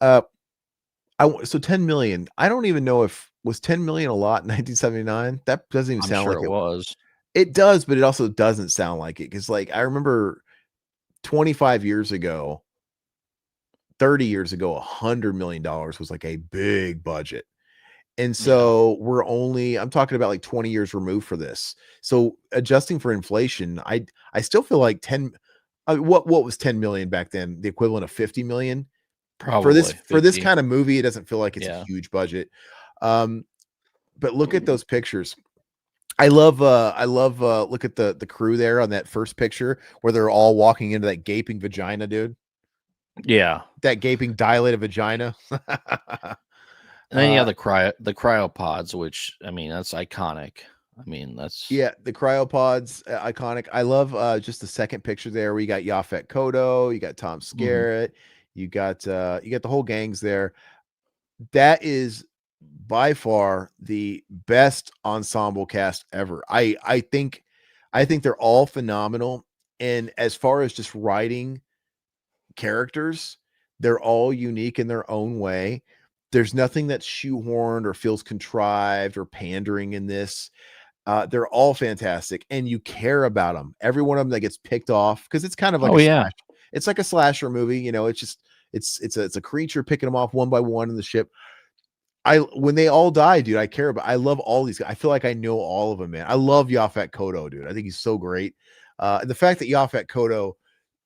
So 10 million. I don't even know if was 10 million a lot in 1979. That doesn't even I'm sound sure like it it. was. It does, but it also doesn't sound like it because, like, I remember 25 years ago, 30 years ago, $100 million was like a big budget. And Yeah. so I'm talking about like 20 years removed for this. So adjusting for inflation, I still feel like what was 10 million back then? The equivalent of 50 million Probably for this 50. kind of movie. It doesn't feel like it's a Yeah. huge budget. But look at those pictures. I love look at the crew there on that first picture where they're all walking into that gaping vagina, dude. Yeah. That gaping dilated vagina. And then you have the cryopods, which I mean that's iconic. I mean that's Yeah, the cryopods, iconic. I love just the second picture there where you got Yaphet Kotto, you got Tom mhm. Skerritt, you got the whole gangs there. That is by far the best ensemble cast ever. I think they're all phenomenal. And as far as just writing characters, they're all unique in their own way. There's nothing that's shoehorned or feels contrived or pandering in this. They're all fantastic, and you care about them. Every one of them that gets picked off because it's kind of like Oh yeah. it's like a slasher movie. It's just it's a creature picking them off one by one in the ship. When they all die, dude, I care about. I love all these guys. I feel like I know all of them, man. I love Yaphet Kotto, dude. I think he's so great. And the fact that Yaphet Kotto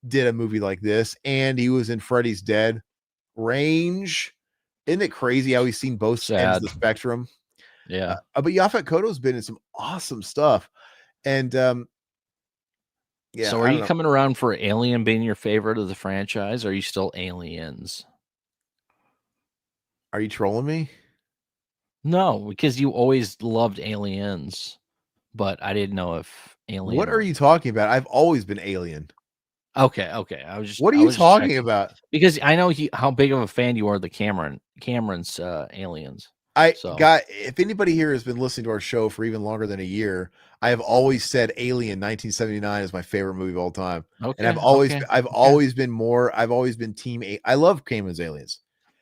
did a movie like this, and he was in Freddy's Dead range. Isn't it crazy how he's seen both ends of Sad. the spectrum? Yeah. But Yaphet Kotto's been in some awesome stuff. And yeah, So are I don't you know. coming around for Alien being your favorite of the franchise? Or are you still Aliens? Are you trolling me? No, because you always loved Aliens, but I didn't know if What Alien are was you talking about? I've always been Alien. okay. Okay, I was just What are I you was just talking checking about? because I know how big of a fan you are of the Cameron's Aliens. I So got if anybody here has been listening to our show for even longer than a year, I have always said Alien 1979 is my favorite movie of all time. And okay, okay, okay. I've always been team A. I love Cameron's Aliens.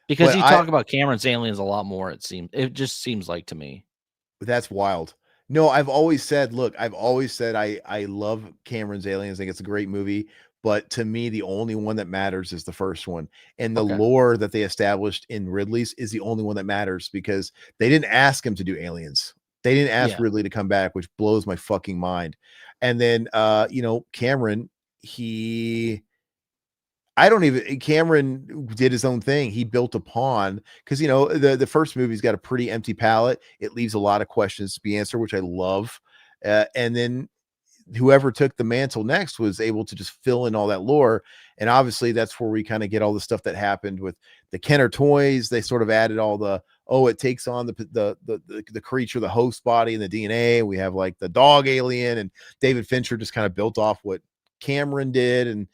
Because But you talk about Cameron's Aliens a lot more. It just seems like to me. that's wild. No, I've always said, look, I love Cameron's Aliens. I think it's a great movie, but to me, the only one that matters is the first one. And the Okay, lore that they established in Ridley's is the only one that matters because they didn't ask him to do Aliens. They didn't ask yeah, Ridley to come back, which blows my fucking mind. And then Cameron, he I don't even Cameron did his own thing. He built upon because the first movie's got a pretty empty palette. It leaves a lot of questions to be answered, which I love. And then whoever took the mantle next was able to just fill in all that lore. And obviously, that's where we kind of get all the stuff that happened with the Kenner toys. They sort of added all it takes on the creature, the host body, and the DNA. We have like the dog alien, and David Fincher just kind of built off what Cameron did, and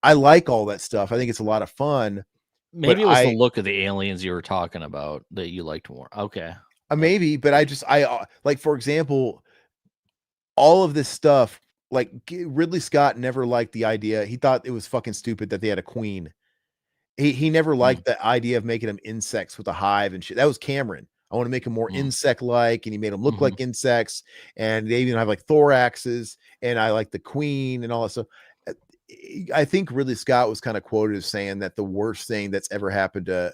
I like all that stuff. I think it's a lot of fun, but maybe it was the look of the aliens you were talking about that you liked more. Okay, maybe, but like, for example, all of this stuff, like Ridley Scott never liked the idea. He thought it was fucking stupid that they had a queen. He never mm, liked the idea of making them insects with a hive and shit. That was Cameron. I want to make them more insect-like, and he made them look like insects, and they even have like thoraxes, and I like the queen and all that stuff. I think Ridley Scott was kind of quoted as saying that the worst thing that's ever happened to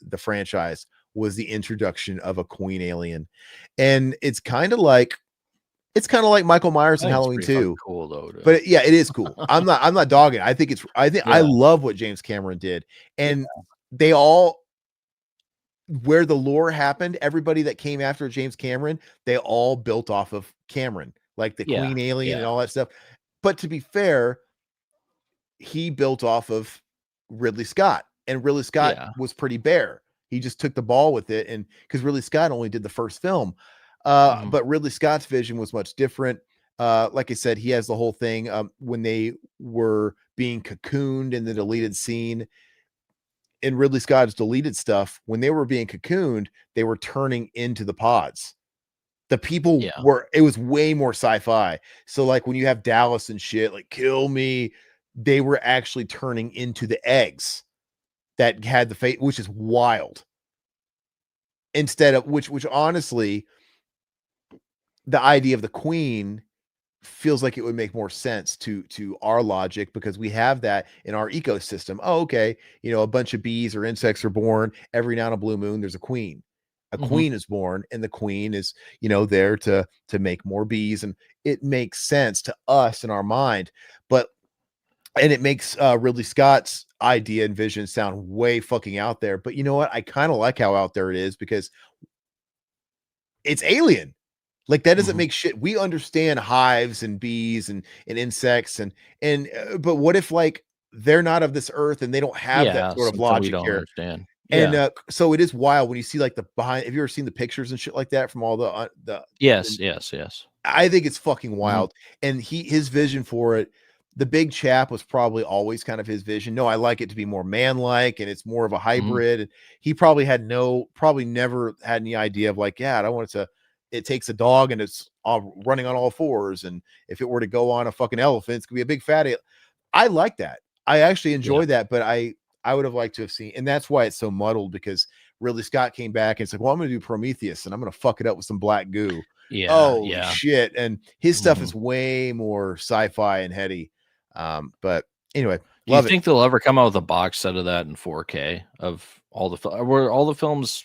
the franchise was the introduction of a queen alien. And it's kind of like Michael Myers in Halloween 2. Cool though, dude. But yeah, it is cool. I'm not dogging it. I love what James Cameron did. And they all, where the lore happened, everybody that came after James Cameron, they all built off of Cameron, like the queen alien and all that stuff. But to be fair, he built off of Ridley Scott, and Ridley Scott was pretty bare. He just took the ball with it, and because Ridley Scott only did the first film, but Ridley Scott's vision was much different. Like I said, he has the whole thing when they were being cocooned in the deleted scene. In Ridley Scott's deleted stuff, when they were being cocooned, they were turning into the pods. The people it was way more sci-fi. So like when you have Dallas and shit, like kill me, they were actually turning into the eggs that had the fate, which is wild. Instead of which honestly, the idea of the queen feels like it would make more sense to our logic, because we have that in our ecosystem. Oh, okay. A bunch of bees or insects are born. Every now and a blue moon, there's a queen. A queen is born, and the queen is, there to make more bees. And it makes sense to us in our mind. And it makes Ridley Scott's idea and vision sound way fucking out there. But you know what? I kind of like how out there it is, because it's alien. Like that doesn't make shit. We understand hives and bees and insects but what if like they're not of this earth and they don't have that sort of logic we don't here? Understand. And so it is wild when you see like the behind. Have you ever seen the pictures and shit like that from all the Yes. I think it's fucking wild. And his vision for it, the big chap was probably always kind of his vision. No, I like it to be more man-like, and it's more of a hybrid. And he probably never had any idea of like, I don't want it to. It takes a dog and it's running on all fours, and if it were to go on a fucking elephant, it's gonna be a big fatty. I like that. I actually enjoy that, but I would have liked to have seen, and that's why it's so muddled, because Ridley Scott came back and said, well, I'm gonna do Prometheus and I'm gonna fuck it up with some black goo. Shit. And his stuff is way more sci-fi and heady. But anyway, do you think they'll ever come out with a box set of that in 4K of all were all the films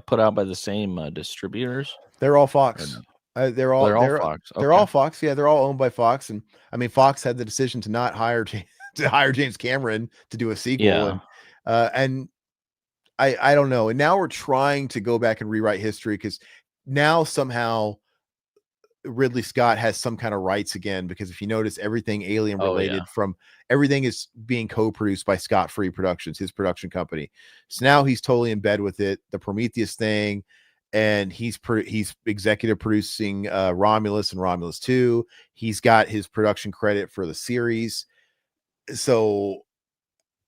put out by the same distributors? They're all Fox. They're all Fox. They're all Fox. Yeah, they're all owned by Fox. And I mean, Fox had the decision to not hire James Cameron to do a sequel. And I don't know. And now we're trying to go back and rewrite history, because now somehow Ridley Scott has some kind of rights again, because if you notice, everything alien related from everything is being co-produced by Scott Free Productions, his production company. So now he's totally in bed with it, the Prometheus thing, and he's executive producing Romulus and Romulus 2. He's got his production credit for the series. So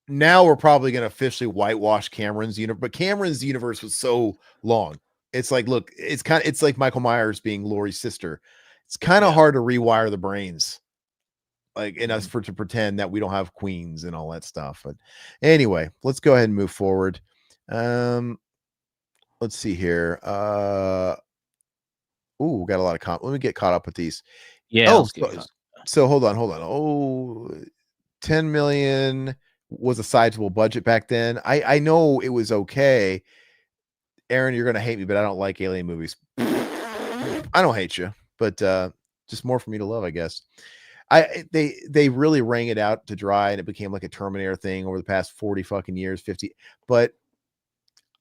now we're probably going to officially whitewash Cameron's universe, but Cameron's universe was so long. It's like, look, it's like Michael Myers being Laurie's sister. It's kind of hard to rewire the brains, like in us to pretend that we don't have queens and all that stuff. But anyway, let's go ahead and move forward. Let's see here. Got a lot of let me get caught up with these. So hold on. 10 million was a sizable budget back then. I know it was okay. Aaron, you're gonna hate me, but I don't like alien movies. I don't hate you, but just more for me to love, I guess. They really rang it out to dry, and it became like a Terminator thing over the past 40 fucking years, 50. But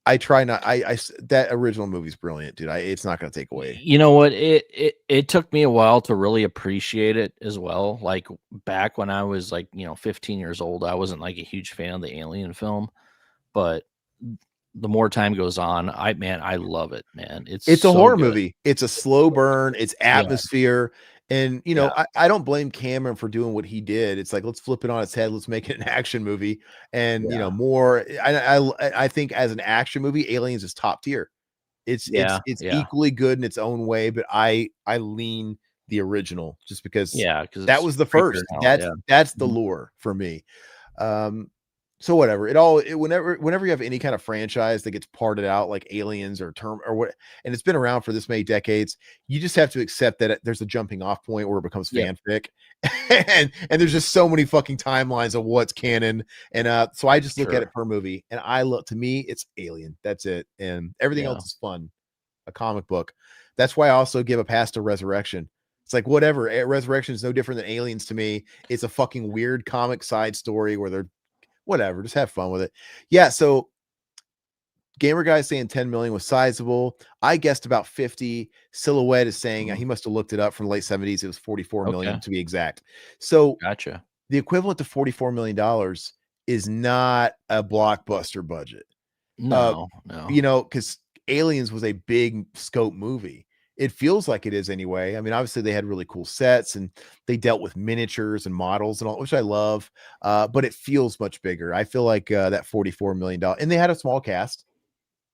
I try not. That original movie's brilliant, dude. It's not gonna take away. You know what? It took me a while to really appreciate it as well. Like back when I was like 15 years old, I wasn't like a huge fan of the alien film, but the more time goes on, I love it, man. It's a so horror good. movie. It's a slow burn. It's atmosphere. And I don't blame Cameron for doing what he did. It's like, let's flip it on its head. Let's make it an action movie. And more. I think as an action movie, Aliens is top tier. It's equally good in its own way, but I lean the original just because that was the first. That's the lure for me. So whatever, whenever you have any kind of franchise that gets parted out like Aliens or Term or what, and it's been around for this many decades, you just have to accept that there's a jumping off point where it becomes Yep. fanfic, and there's just so many fucking timelines of what's canon, and so I just look at it per movie, and to me it's Alien. That's it, and everything else is fun. A comic book. That's why I also give a pass to Resurrection. It's like whatever. Resurrection is no different than Aliens to me. It's a fucking weird comic side story where they're whatever, just have fun with it. Yeah, so Gamer Guy saying 10 million was sizable. I guessed about 50. Silhouette is saying he must have looked it up from the late 70s. It was 44 million to be exact. So gotcha. The equivalent to $44 million is not a blockbuster budget. No. Because Aliens was a big scope movie. It feels like it is anyway. I mean, obviously they had really cool sets and they dealt with miniatures and models and all, which I love. But it feels much bigger. I feel like that $44 million, and they had a small cast.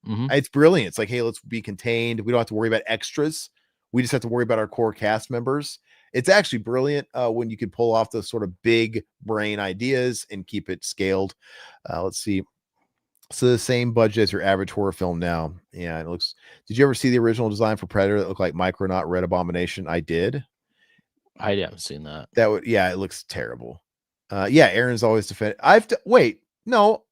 It's brilliant. It's like, hey, let's be contained. We don't have to worry about extras. We just have to worry about our core cast members. It's actually brilliant when you can pull off those sort of big brain ideas and keep it scaled. Let's see. So the same budget as your average horror film now. Yeah, it looks. Did you ever see the original design for Predator that looked like Micronaut Red Abomination? I did. I haven't seen that. Yeah, it looks terrible. Yeah, Aaron's always defended. Wait, no.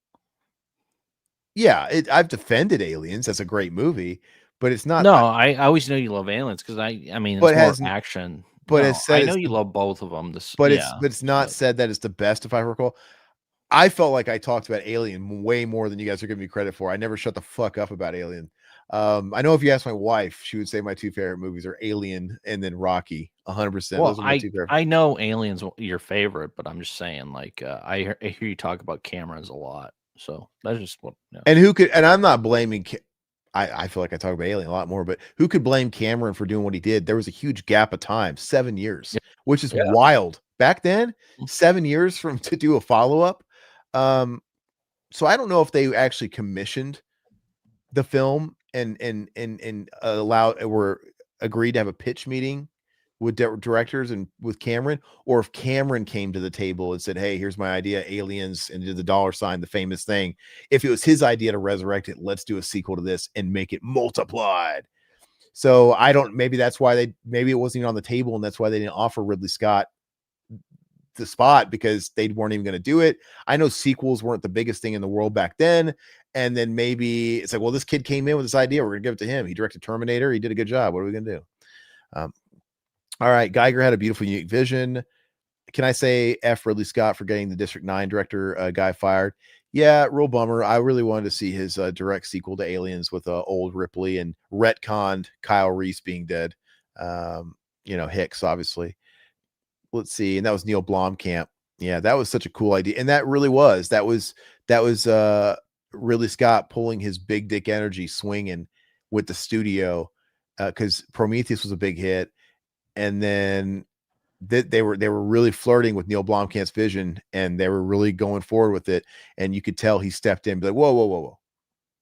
Yeah, I've defended Aliens. That's a great movie, but it's not. No, I always know you love Aliens because I mean, but it's more action. But no, it's said I know you love both of them. But it's not said that it's the best, if I recall. I felt like I talked about Alien way more than you guys are giving me credit for. I never shut the fuck up about Alien. I know if you ask my wife, she would say my two favorite movies are Alien and then Rocky. 100%. Well, those are my two favorite. I know Alien's your favorite, but I'm just saying, like, I hear you talk about cameras a lot, so that's just what. Yeah. And who could? And I'm not blaming. I feel like I talk about Alien a lot more, but who could blame Cameron for doing what he did? There was a huge gap of time, 7 years, which is wild. Back then, 7 years to do a follow up. So I don't know if they actually commissioned the film and were agreed to have a pitch meeting with directors and with Cameron, or if Cameron came to the table and said, hey, here's my idea, Aliens, and did the dollar sign, the famous thing. If it was his idea to resurrect it, let's do a sequel to this and make it multiplied. So I don't, maybe that's why maybe it wasn't even on the table, and that's why they didn't offer Ridley Scott the spot, because they weren't even going to do it. I know sequels weren't the biggest thing in the world back then. And then maybe it's like, well, this kid came in with this idea, we're going to give it to him. He directed Terminator. He did a good job. What are we going to do? All right. Geiger had a beautiful, unique vision. Can I say F Ridley Scott for getting the District 9 director guy fired? Yeah, real bummer. I really wanted to see his direct sequel to Aliens with old Ripley and retconned Kyle Reese being dead. Hicks, obviously. Let's see. And that was Neil Blomkamp. Yeah, that was such a cool idea. And that was Ridley Scott pulling his big dick energy, swinging with the studio, because Prometheus was a big hit. And then they were really flirting with Neil Blomkamp's vision, and they were really going forward with it. And you could tell he stepped in, be like, whoa.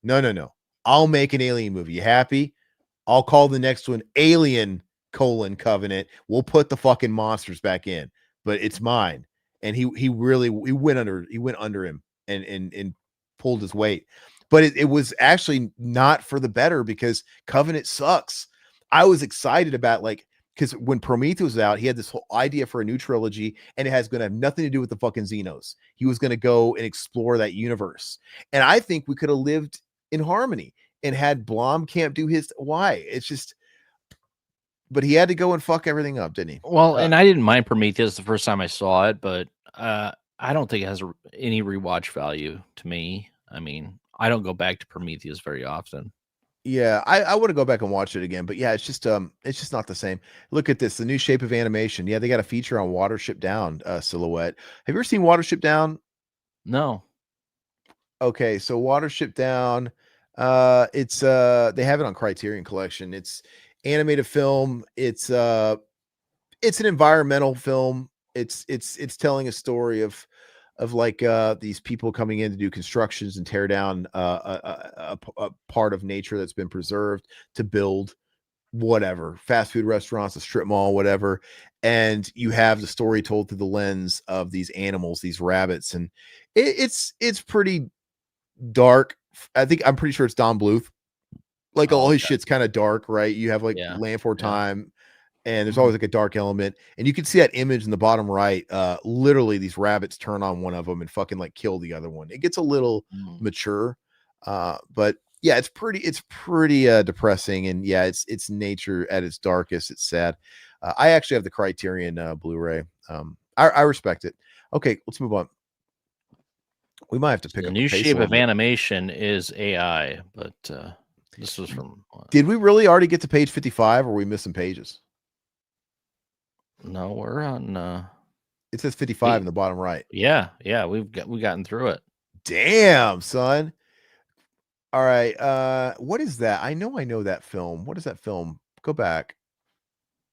No. I'll make an Alien movie. You happy? I'll call the next one Alien: Covenant. We'll put the fucking monsters back in, but it's mine. And he went under him and pulled his weight. But it was actually not for the better, because Covenant sucks. I was excited about, because when Prometheus was out, he had this whole idea for a new trilogy, and it has going to have nothing to do with the fucking Xenos. He was going to go and explore that universe. And I think we could have lived in harmony and had Blomkamp do his. Why? It's just, but he had to go and fuck everything up, didn't he? Well, and I didn't mind Prometheus the first time I saw it, but I don't think it has any rewatch value to me. I mean, I don't go back to Prometheus very often. Yeah, I want to go back and watch it again, but yeah, it's just not the same. Look at this, the new shape of animation. Yeah, they got a feature on Watership Down, Silhouette. Have you ever seen Watership Down? No. Okay, so Watership Down, it's they have it on Criterion Collection. It's animated film. It's an environmental film. It's telling a story of these people coming in to do constructions and tear down a part of nature that's been preserved to build whatever, fast food restaurants, a strip mall, whatever. And you have the story told through the lens of these animals, these rabbits. And it's pretty dark. I'm pretty sure it's Don Bluth. Like all Oh, his okay. shit's kind of dark, right? You have like Yeah. Land for Yeah. Time, and there's Mhm. always like a dark element. And you can see that image in the bottom right. Literally, these rabbits turn on one of them and fucking like kill the other one. It gets a little Mm. mature, but yeah, it's pretty depressing. And yeah, it's nature at its darkest. It's sad. I actually have the Criterion Blu-ray. I respect it. Okay, let's move on. We might have to pick The up the new pace a shape little of bit. animation is AI, but this was from Did we really already get to page 55, or are we missing pages? no, we're on It says 55 in the bottom right. yeah, we've gotten through it. Damn, son. All right. What is that? I know that film. What is that film? Go back.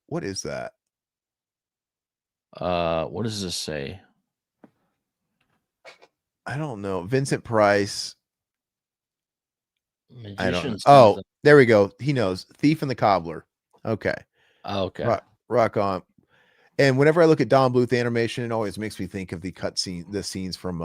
What is that? What does this say? I don't know. Vincent Price. I don't know. Magician Oh, something. there we go. He knows. Thief and the Cobbler. Okay. Oh, okay. Rock on. And whenever I look at Don Bluth animation, it always makes me think of the scenes from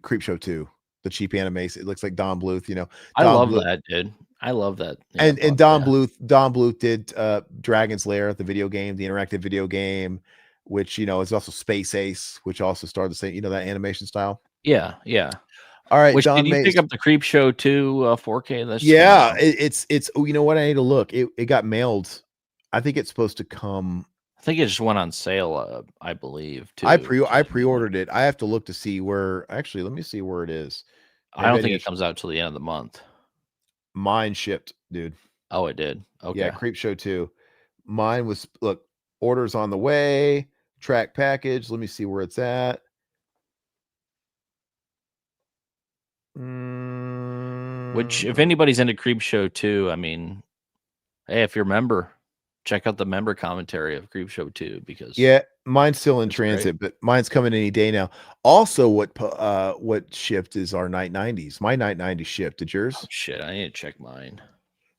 Creepshow 2. The cheap animation. It looks like Don Bluth, I Don love Bluth. that, dude. I love that. And but, Don yeah. Bluth did Dragon's Lair, the video game, the interactive video game, which is also Space Ace, which also started the same, that animation style. Yeah, yeah. All right, Which Don did you pick Mays. up the Creepshow 2 4K? That's Yeah, it's you know what? I need to look. It got mailed. I think it's supposed to come. I think it just went on sale, I believe, too. I pre-ordered it. I have to look to see where. Actually, let me see where it is. I don't think it comes out till the end of the month. Mine shipped, dude. Oh, it did. Okay. Yeah, Creepshow 2. Mine was orders on the way, track package. Let me see where it's at. Which, if anybody's into Creepshow 2, I mean, hey, if you're a member, check out the member commentary of Creepshow 2 because yeah, mine's still in it's great. transit, but mine's coming any day now. Also, what shipped is our Night 90s. My Night 90s shipped. Did yours? Oh, shit, I need to check mine.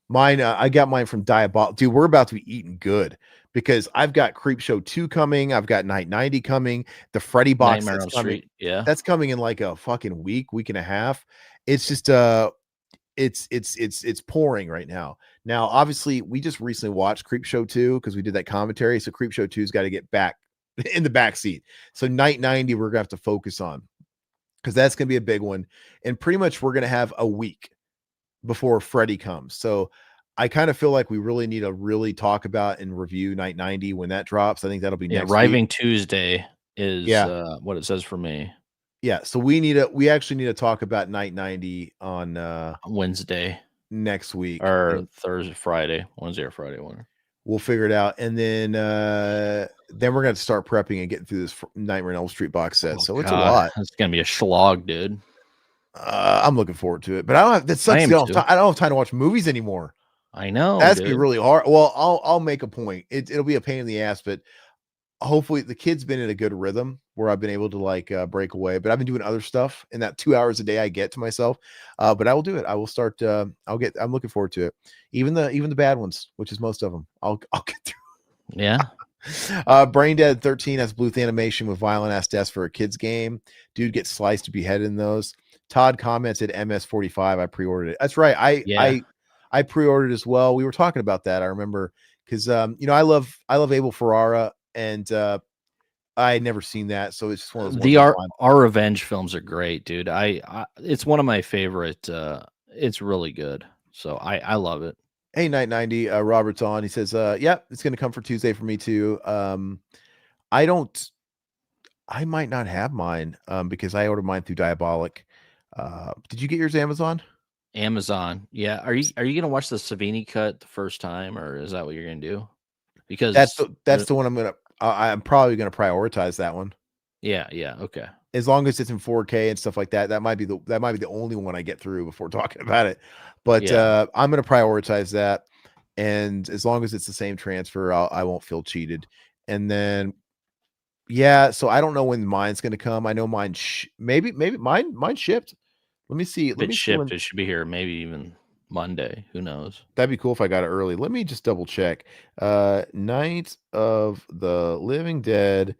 Mine, I got mine from Diabolic. Dude, we're about to be eating good because I've got Creepshow 2 coming. I've got Night 90 coming. The Freddy box Nightmare that's on coming. Street. Yeah. That's coming in like a fucking week and a half. It's just it's pouring right now. Now, obviously, we just recently watched Creepshow 2 because we did that commentary. So Creepshow 2's got to get back in the back seat. So Night 90 we're gonna have to focus on because that's gonna be a big one. And pretty much we're gonna have a week before Freddy comes. So I kind of feel like we really need to really talk about and review Night 90 when that drops. I think that'll be next Arriving week. Tuesday is what it says for me. Yeah, so we actually need to talk about Night 90 on Wednesday next week or Thursday, Friday, Wednesday or Friday one. We'll figure it out, and then we're gonna start prepping and getting through this Nightmare on Elm Street box set. So it's a lot. It's gonna be a slog, dude. I'm looking forward to it, but I don't have that sucks. I don't have time to watch movies anymore. I know that's gonna be really hard. Well, I'll make a point. It'll be a pain in the ass, but hopefully the kid's been in a good rhythm where I've been able to break away. But I've been doing other stuff in that 2 hours a day I get to myself. But I will do it. I will start. I'm looking forward to it. Even the bad ones, which is most of them. I'll get through. Yeah. Brain Dead 13 has Bluth animation with violent ass deaths for a kid's game. Dude gets sliced to beheaded in those. Todd commented MS45. I pre-ordered it. That's right. I pre-ordered as well. We were talking about that. I remember because I love Abel Ferrara, and I had never seen that, so it's just one of those. Our revenge films are great, dude. It's one of my favorite. It's really good, so I love it. Hey, Night 90, Robert's on. He says, yeah, it's going to come for Tuesday for me too. I might not have mine because I ordered mine through Diabolic. Did you get yours Amazon? Amazon, yeah. Are you gonna watch the Savini cut the first time, or is that what you're gonna do? Because that's the one I'm probably gonna prioritize that one. Yeah, okay. As long as it's in 4K and stuff like that, that might be the only one I get through before talking about it. But I'm gonna prioritize that, and as long as it's the same transfer, I won't feel cheated. And then so I don't know when mine's gonna come. I know mine maybe mine shipped. Let me see. It shipped. It should be here. Maybe even Monday. Who knows? That'd be cool if I got it early. Let me just double check. Night of the Living Dead,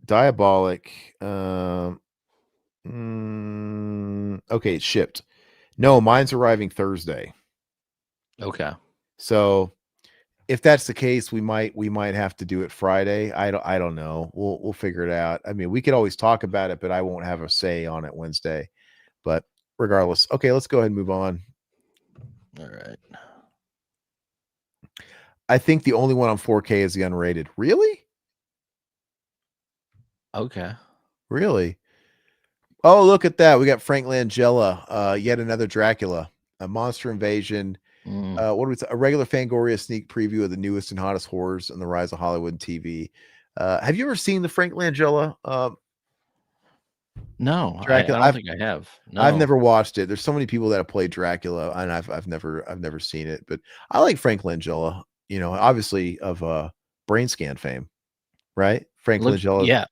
Diabolic. Okay, it's shipped. No, mine's arriving Thursday. Okay. So if that's the case, we might have to do it Friday. I don't know. We'll figure it out. I mean, we could always talk about it, but I won't have a say on it Wednesday. But regardless, okay, let's go ahead and move on. All right. I think the only one on 4K is the unrated. Really? Okay. Really? Oh, look at that. We got Frank Langella, yet another Dracula, a monster invasion. What was a regular Fangoria sneak preview of the newest and hottest horrors and the rise of Hollywood TV. Have you ever seen the Frank Langella No, I Dracula? don't think I have. I've No. never watched it. There's so many people that have played Dracula, and I've never seen it, but I like Frank Langella. You know, obviously of Brain Scan fame, right? Frank Looks Langella. yeah.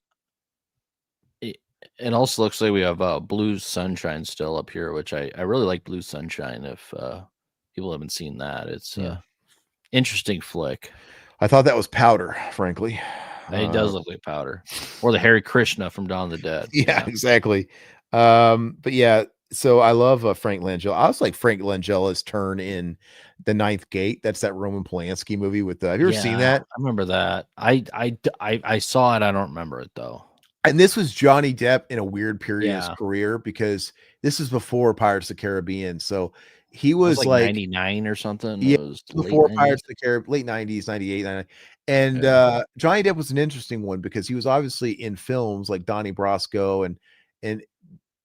It also looks like we have Blue Sunshine still up here, which I really like Blue Sunshine. If people haven't seen that, it's Yeah. interesting flick. I thought that was Powder, frankly. It does look like Powder, or the Hare Krishna from Dawn of the Dead. Yeah, exactly. But yeah, so I love Frank Langella. I also like Frank Langella's turn in The Ninth Gate. That's that Roman Polanski movie with have you ever seen that? I remember that. I saw it. I don't remember it though. And this was Johnny Depp in a weird period of his Yeah. career because this is before Pirates of the Caribbean. So he It was was like like 99 or something. yeah, It was late before 90s. Pirates of the Caribbean, late 90s, 98, 99. And Okay. Johnny Depp was an interesting one because he was obviously in films like Donnie Brasco and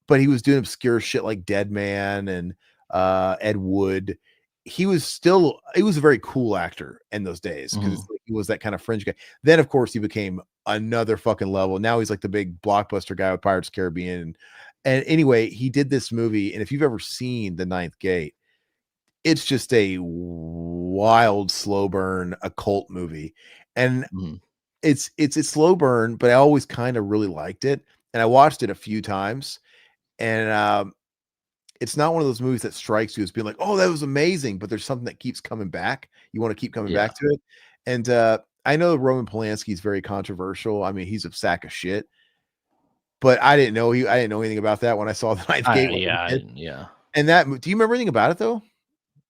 but he was doing obscure shit like Dead Man and Ed Wood. He was a very cool actor in those days because Mhm. he was that kind of fringe guy. Then, of course, he became another fucking level. Now he's like the big blockbuster guy with Pirates of the Caribbean. And anyway, he did this movie, and if you've ever seen The Ninth Gate, it's just a wild, slow burn occult movie. And Mhm. it's a slow burn, but I always kind of really liked it. And I watched it a few times. And it's not one of those movies that strikes you as being like, oh, that was amazing, but there's something that keeps coming back. You want to keep coming Yeah. back to it. And I know Roman Polanski is very controversial. I mean, he's a sack of shit, but I didn't know anything about that when I saw The Ninth Gate when I was a kid. Yeah. And do you remember anything about it though?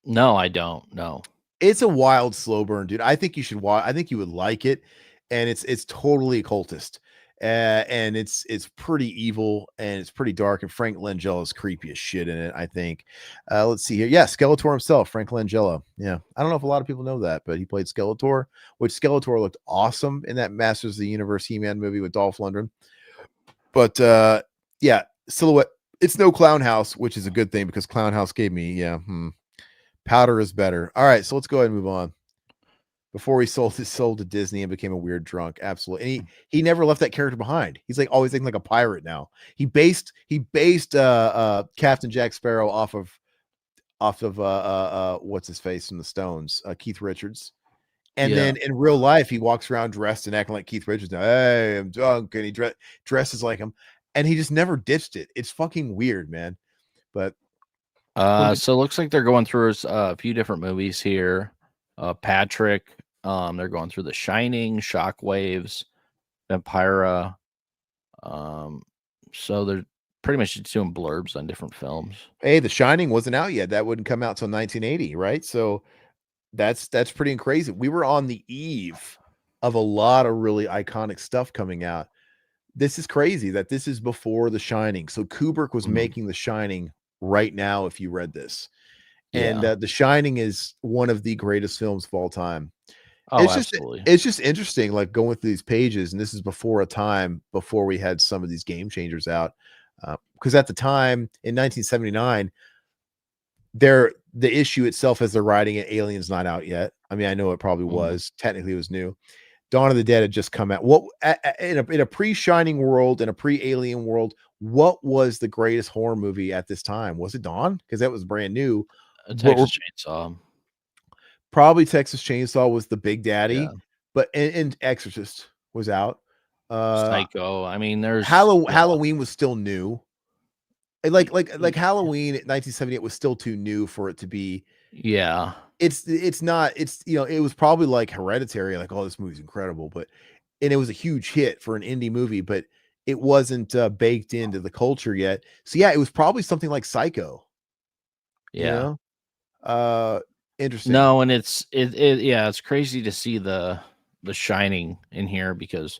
No, I don't. No. It's a wild slow burn, dude. I think you should watch. I think you would like it, and it's totally occultist, and it's pretty evil and it's pretty dark. And Frank Langella is creepy as shit in it. I think. Let's see here. Yeah, Skeletor himself, Frank Langella. Yeah, I don't know if a lot of people know that, but he played Skeletor, which Skeletor looked awesome in that Masters of the Universe He-Man movie with Dolph Lundgren. But yeah, Silhouette. It's no Clown House, which is a good thing because Clown House gave me Powder is better. All right, so let's go ahead and move on. Before he sold his soul to Disney and became a weird drunk, absolutely. And he never left that character behind. He's like always acting like a pirate now. He based Captain Jack Sparrow off of what's his face from the Stones, Keith Richards. And Yeah. then in real life, he walks around dressed and acting like Keith Richards. Now, hey, I'm drunk, and he dresses like him, and he just never ditched it. It's fucking weird, man. But So it looks like they're going through a few different movies here. Patrick, they're going through The Shining, Shockwaves, Vampira. So they're pretty much just doing blurbs on different films. hey, The Shining wasn't out yet. That wouldn't come out till 1980, right? So that's pretty crazy. We were on the eve of a lot of really iconic stuff coming out. This is crazy that this is before The Shining. So Kubrick was Mhm. making The Shining right now, if you read this. And Yeah. The Shining is one of the greatest films of all time. Oh, absolutely. It's just interesting, like going through these pages, and this is before a time before we had some of these game changers out. Because at the time in 1979, the issue itself as they're writing it, Alien's not out yet. I mean, I know it probably Mhm. was. Technically, it was new. Dawn of the Dead had just come out. What in a pre-Shining world, in a pre-Alien world, what was the greatest horror movie at this time? Was it Dawn? Because that was brand new. Texas Chainsaw. Probably Texas Chainsaw was the big daddy, Yeah. but and Exorcist was out. Psycho. I mean, there's Halloween was still new. Like Halloween in 1978 was still too new for it to be. Yeah. It's not. It's it was probably like Hereditary, like, oh, this movie's incredible, and it was a huge hit for an indie movie, but it wasn't baked into the culture yet. So yeah, it was probably something like Psycho. You Yeah. know, uh, interesting. No, and yeah, it's crazy to see the Shining in here because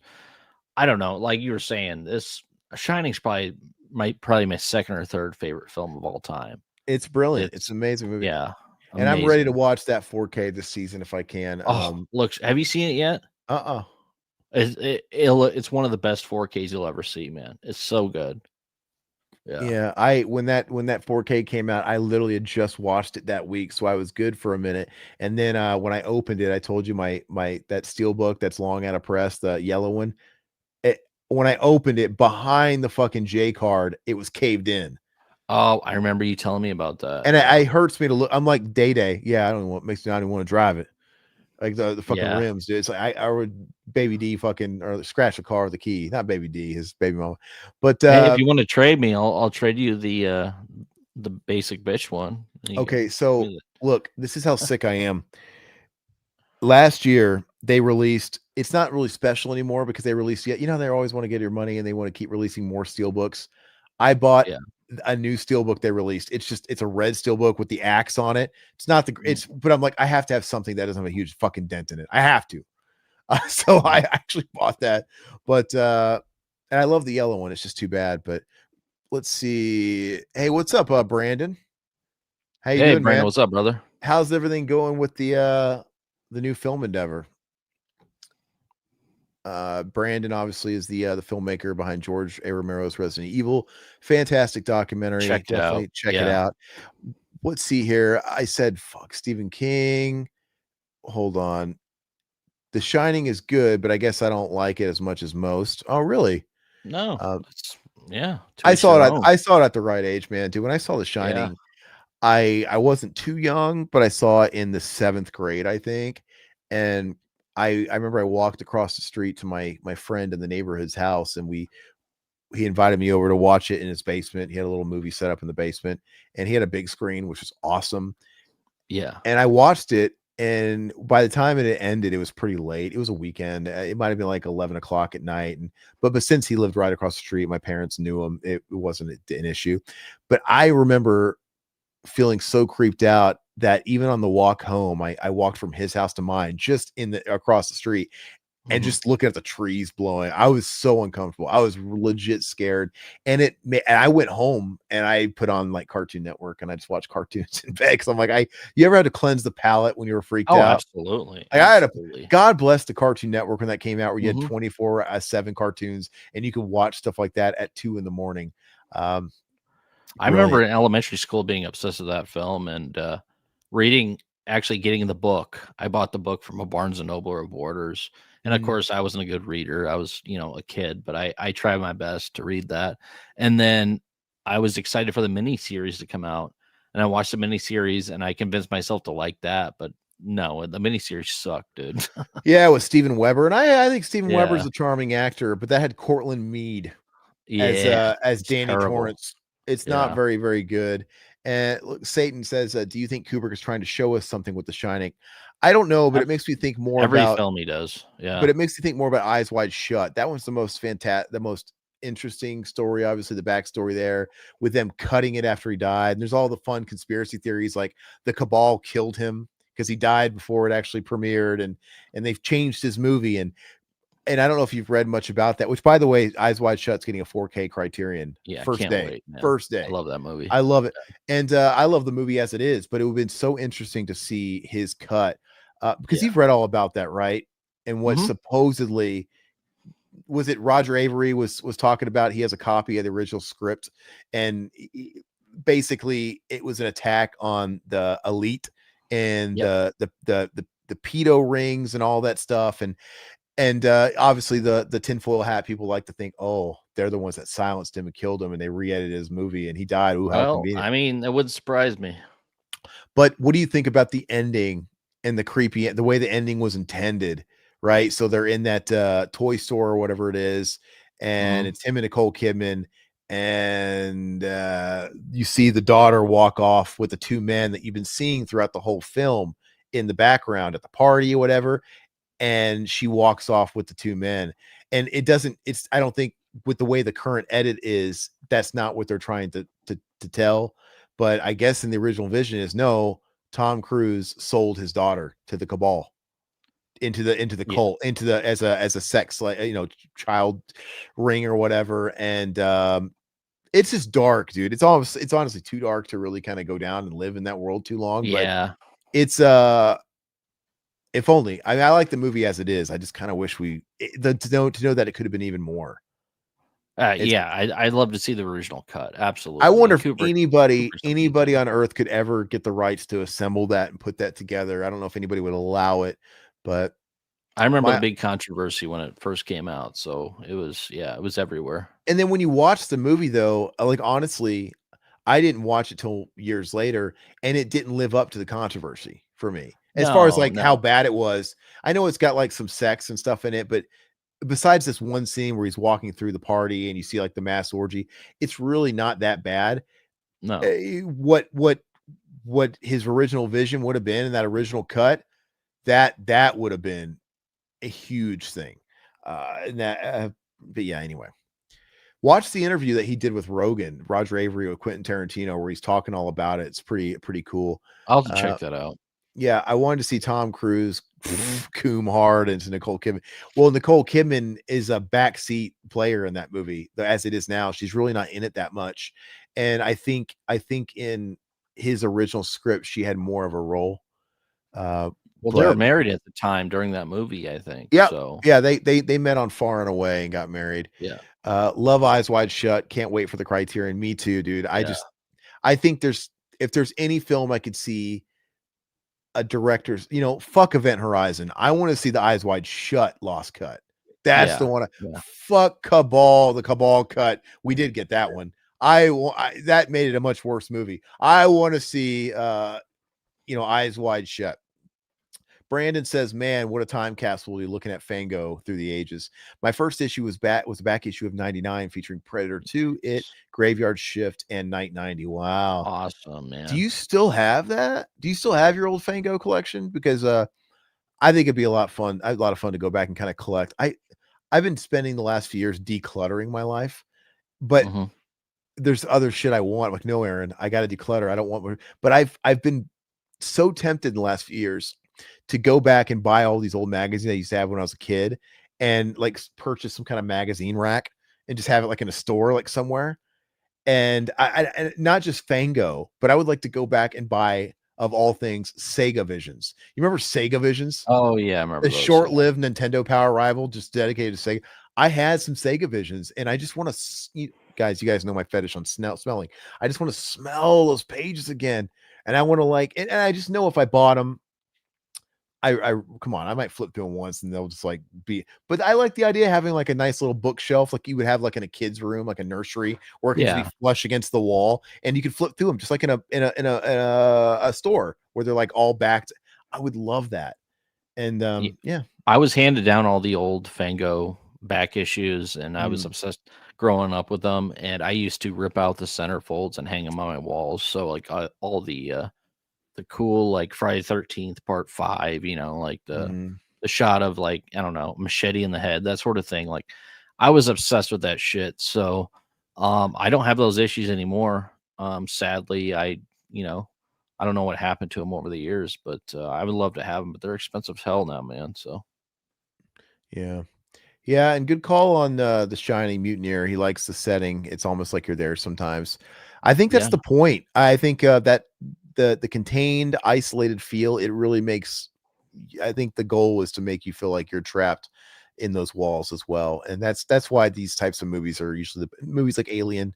I don't know, like you were saying, this Shining's probably my second or third favorite film of all time. It's brilliant. It's It's an amazing movie, yeah, and I'm ready to amazing. watch that 4K this season if I can. Oh, look, have you seen it yet? Uh-uh. It's one of the best 4Ks you'll ever see, man. It's so good. Yeah. Yeah, I when that 4K came out, I literally had just watched it that week, so I was good for a minute. And then when I opened it, I told you my that steel book that's long out of press, the yellow one. It, when I opened it behind the fucking J card, it was caved in. Oh, I remember you telling me about that. And Yeah. it hurts me to look. I'm like Day. Yeah, I don't know what makes me not even want to drive it. Like the fucking Yeah. rims, dude. It's like I would Baby D fucking or scratch the car with the key. Not Baby D, his baby mama. But Hey, if you want to trade me, I'll trade you the basic bitch one. okay, so look, this is how sick I am. Last year they released, it's not really special anymore because they released yet, they always want to get your money and they want to keep releasing more steelbooks. I bought Yeah. a new steelbook they released. It's a red steelbook with the axe on it. It's not the Mm. but I'm like, I have to have something that doesn't have a huge fucking dent in it. I have to. So I actually bought that. But and I love the yellow one. It's just too bad. But let's see. Hey, what's up, Brandon? How you Hey, doing, Brandon, man? what's up, brother? How's everything going with the new film endeavor? Brandon obviously is the filmmaker behind George A. Romero's Resident Evil. Fantastic documentary. Checked it out. Definitely check it Yeah. out. Let's see here. I said fuck Stephen King. Hold on. The Shining is good, but I guess I don't like it as much as most. Oh, really? No, Uh, it's yeah, to I each saw their it. own. I saw it at the right age, man. Dude, when I saw The Yeah. Shining, I wasn't too young, but I saw it in the 7th grade, I think. And I remember I walked across the street to my friend in the neighborhood's house, and he invited me over to watch it in his basement. He had a little movie set up in the basement, and he had a big screen, which was awesome. Yeah. And I watched it, and by the time it ended, it was pretty late. It was a weekend. It might have been like 11 o'clock at night. And but since he lived right across the street, my parents knew him. It wasn't an issue. But I remember feeling so creeped out that even on the walk home, I walked from his house to mine, just across the street, and Mhm. just looking at the trees blowing. I was so uncomfortable. I was legit scared. And and I went home and I put on like Cartoon Network and I just watched cartoons in bed because I'm like, you ever had to cleanse the palate when you were freaked Oh, out? absolutely. Like I had Absolutely. God bless the Cartoon Network when that came out, where you had Mhm. 24/7 cartoons and you could watch stuff like that at 2 in the morning. Um, I remember Brilliant. in elementary school being obsessed with that film and reading, actually getting the book. I bought the book from a Barnes and Noble or Borders. And of Mhm. course, I wasn't a good reader. I was, a kid, but I tried my best to read that. And then I was excited for the mini series to come out. And I watched the mini series and I convinced myself to like that. But no, the mini series sucked, dude. Yeah, with Steven Weber, and I think Steven Weber's Yeah. a charming actor, but that had Cortland Mead Yeah. as It's Danny terrible. Torrance. It's not Yeah. very, very good. And look, Satan says, "Do you think Kubrick is trying to show us something with The Shining?" I don't know, but Ev- it makes me think more Every about. film he does. But Yeah. it makes me think more about Eyes Wide Shut. That one's the most fantastic, the most interesting story. Obviously, the backstory there with them cutting it after he died. And there's all the fun conspiracy theories, like the Cabal killed him because he died before it actually premiered, and they've changed his movie. And I don't know if you've read much about that. Which, by the way, Eyes Wide Shut's getting a 4K Criterion Yeah. first Can't day. wait, man. First I day. love that movie. I love it, and I love the movie as it is. But it would have been so interesting to see his cut because Yeah. you've read all about that, right? And what Mhm. supposedly was it Roger Avery was talking about. He has a copy of the original script, and basically it was an attack on the elite and Yep. the pedo rings and all that stuff, and obviously the tinfoil hat people like to think, oh, they're the ones that silenced him and killed him, and they re-edited his movie and he died. Ooh, how Well, convenient. I mean, it wouldn't surprise me. But what do you think about the ending and the way the ending was intended, right? So they're in that toy store or whatever it is, and Mhm. it's him and Nicole Kidman, and you see the daughter walk off with the two men that you've been seeing throughout the whole film in the background at the party or whatever, and she walks off with the two men. And I don't think with the way the current edit is, that's not what they're trying to tell. But I guess in the original vision is, no, Tom Cruise sold his daughter to the cabal, into the Yeah. cult, into the as a sex, like, child ring or whatever. And it's just dark, dude. It's honestly too dark to really kind of go down and live in that world too long. But Yeah. it's if only. I like the movie as it is. I just kind of wish to know that it could have been even more. Yeah, I'd love to see the original cut. Absolutely. I wonder And if Kubrick's anybody amazing. on Earth could ever get the rights to assemble that and put that together. I don't know if anybody would allow it, but I remember the my big controversy when it first came out. So it was everywhere. and then when you watch the movie though, like honestly, I didn't watch it till years later, and it didn't live up to the controversy for me. As far as No, like how no, bad it was, I know it's got like some sex and stuff in it, but besides this one scene where he's walking through the party and you see like the mass orgy, it's really not that bad. no. What his original vision would have been in that original cut, that would have been a huge thing. But yeah, anyway. Watch the interview that he did with Roger Avery with Quentin Tarantino, where he's talking all about it. It's pretty cool. I'll have to Uh, check that out. yeah, I wanted to see Tom Cruise coom hard into Nicole Kidman. Well, Nicole Kidman is a backseat player in that movie, as it is now. She's really not in it that much, and I think in his original script she had more of a role. Well, they were But married at the time during that movie, I think. yeah, So yeah, they met on Far and Away and got married. yeah, Love Eyes Wide Shut. Can't wait for the Criterion. Me too, dude. yeah, I think if there's any film I could see a director's, fuck Event Horizon. I want to see the Eyes Wide Shut Lost Cut. That's the yeah, one. yeah, Fuck Cabal, the Cabal cut. We did get that one. That made it a much worse movie. I want to see Eyes Wide Shut. Brandon says, "Man, what a time capsule! You're looking at Fango through the ages. My first issue was the back issue of '99, featuring Predator 2, It, Graveyard Shift, and Night 90. Wow. awesome, Do man. you still have that? Do you still have your old Fango collection? Because I think it'd be a lot of fun to go back and kind of collect. I've been spending the last few years decluttering my life, but Hmm. there's other shit I want. Like, no, Aaron, I got to declutter. I don't want more. But I've been so tempted in the last few years to go back and buy all these old magazines I used to have when I was a kid, and like purchase some kind of magazine rack and just have it like in a store, like somewhere. And and not just Fango, but I would like to go back and buy, of all things, Sega Visions. You remember Sega Visions? Oh yeah, I remember The those. Yeah, short-lived Nintendo Power rival, just dedicated to Sega. I had some Sega Visions, and I just want to, you guys know my fetish on smelling. I just want to smell those pages again, and I want to and I just know if I bought them, I come on, I might flip through them once and they'll just like be. But I like the idea of having like a nice little bookshelf, like you would have like in a kid's room, like a nursery, where it can just be yeah, flush against the wall, and you can flip through them just like in a store where they're like all backed. I would love that. And yeah. yeah. I was handed down all the old Fango back issues, and I was Mm, obsessed growing up with them. And I used to rip out the center folds and hang them on my walls. So like all the cool like Friday 13th Part 5, like mm, the shot of like, I don't know, machete in the head, that sort of thing. Like I was obsessed with that shit. So I don't have those issues anymore. Sadly, you know, I don't know what happened to them over the years, but I would love to have them, but they're expensive as hell now, man. So yeah. Yeah, and good call on the Shining Mutineer. He likes the setting. It's almost like you're there sometimes. I think that's yeah, the point. I think that the contained, isolated feel, it really makes. I think the goal is to make you feel like you're trapped in those walls as well, and that's why these types of movies are usually the movies like Alien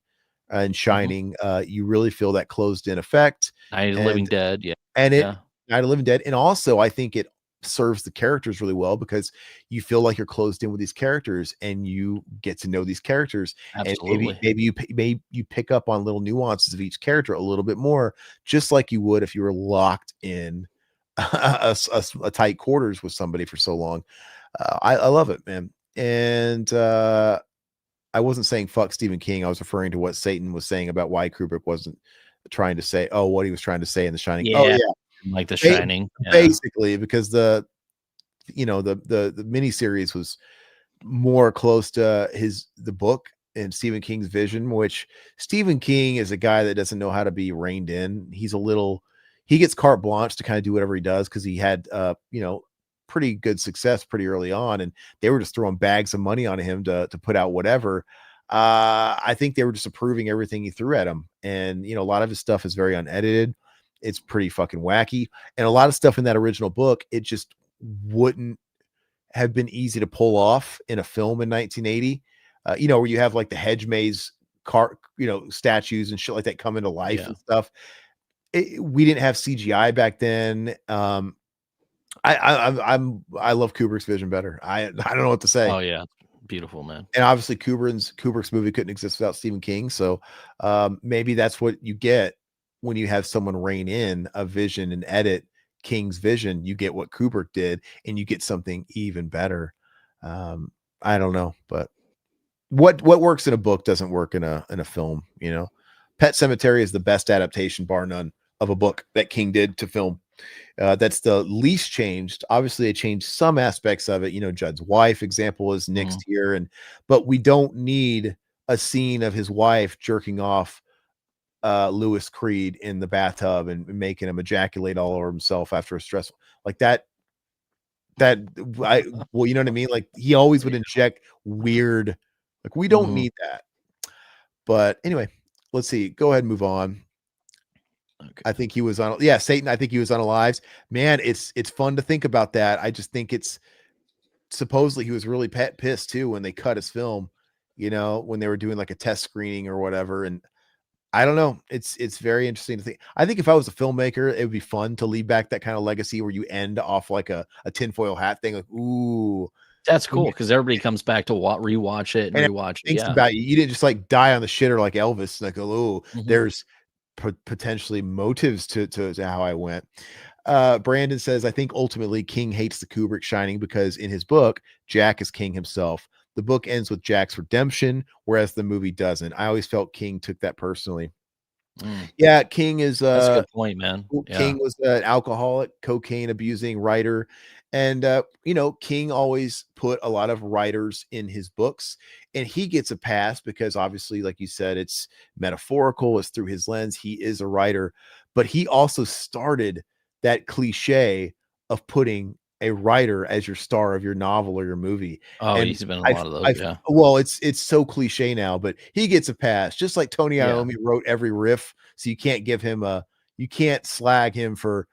and hmm, Shining. You really feel that closed in effect, Night of the Living and Dead. Yeah, and it yeah, Night of the Living Dead, and also I think it serves the characters really well because you feel like you're closed in with these characters and you get to know these characters, and absolutely. maybe you pick up on little nuances of each character a little bit more, just like you would if you were locked in a tight quarters with somebody for so long. I love it, man, and I wasn't saying fuck Stephen King. I was referring to what Satan was saying about why Kubrick wasn't trying to say, what he was trying to say in The Shining. Oh Yeah, yeah, like The Shining. Yeah. Basically, because the miniseries was more close to the book and Stephen King's vision, which Stephen King is a guy that doesn't know how to be reined in. He gets carte blanche to kind of do whatever he does because he had pretty good success pretty early on, and they were just throwing bags of money on him to put out whatever. I think they were just approving everything he threw at him, and a lot of his stuff is very unedited. It's pretty fucking wacky, and a lot of stuff in that original book it just wouldn't have been easy to pull off in a film in 1980. Where you have like the hedge maze statues and shit like that come into life and stuff. We didn't have CGI back then. I love Kubrick's vision better. I don't know what to say. Oh yeah, beautiful, man. And obviously Kubrick's movie couldn't exist without Stephen King. So maybe that's what you get when you have someone rein in a vision and edit King's vision. You get what Kubrick did, and you get something even better. I don't know, but what works in a book doesn't work in a film. Pet Sematary is the best adaptation, bar none, of a book that King did to film. That's the least changed. Obviously, they changed some aspects of it. Judd's wife example is next here, but we don't need a scene of his wife jerking off Lewis Creed in the bathtub and making him ejaculate all over himself after a stressful like that. You know what I mean? Like he always would inject weird. Like we don't need that. But anyway, let's see. Go ahead and move on. Okay. I think he was on. Yeah, Satan. I think he was on Alive. Man, it's fun to think about that. I just think it's supposedly he was really pissed too when they cut his film. When they were doing like a test screening or whatever. And I don't know. It's very interesting to think. I think if I was a filmmaker, it would be fun to leave back that kind of legacy where you end off like a tinfoil hat thing. Like, ooh. That's cool because everybody comes back to rewatch it and rewatch it. Thinks about you didn't just like die on the shitter like Elvis. Like, there's potentially motives to how I went. Brandon says, I think ultimately King hates the Kubrick Shining because in his book, Jack is King himself. The book ends with Jack's redemption, whereas the movie doesn't. I always felt King took that personally. Yeah, King is that's a good point, man. King was an alcoholic, cocaine abusing writer. And King always put a lot of writers in his books, and he gets a pass because obviously, like you said, it's metaphorical, it's through his lens. He is a writer, but he also started that cliche of putting a writer as your star of your novel or your movie. Oh, he's been in a lot of those. Yeah. Well, it's so cliche now, but he gets a pass, just like Tony Iommi wrote every riff. So you can't slag him for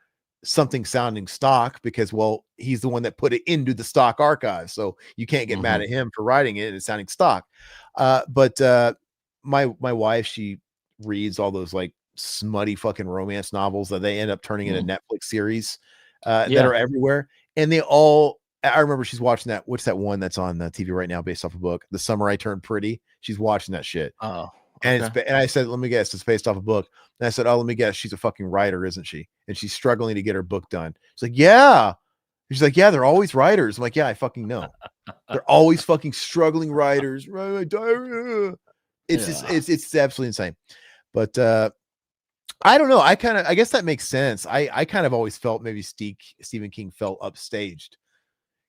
something sounding stock because, well, he's the one that put it into the stock archive. So you can't get mad at him for writing it and it's sounding stock. But my wife, she reads all those like smutty fucking romance novels that they end up turning into Netflix series that are everywhere. And I remember she's watching that. What's that one that's on the TV right now based off a book? The Summer I Turned Pretty. She's watching that shit. Oh, okay. And I said, let me guess, it's based off a book. And I said, let me guess, she's a fucking writer, isn't she? And she's struggling to get her book done. She's like, yeah. She's like, yeah, they're always writers. I'm like, yeah, I fucking know. They're always fucking struggling writers. It's just, it's absolutely insane. But I don't know. I guess that makes sense. I kind of always felt maybe Stephen King felt upstaged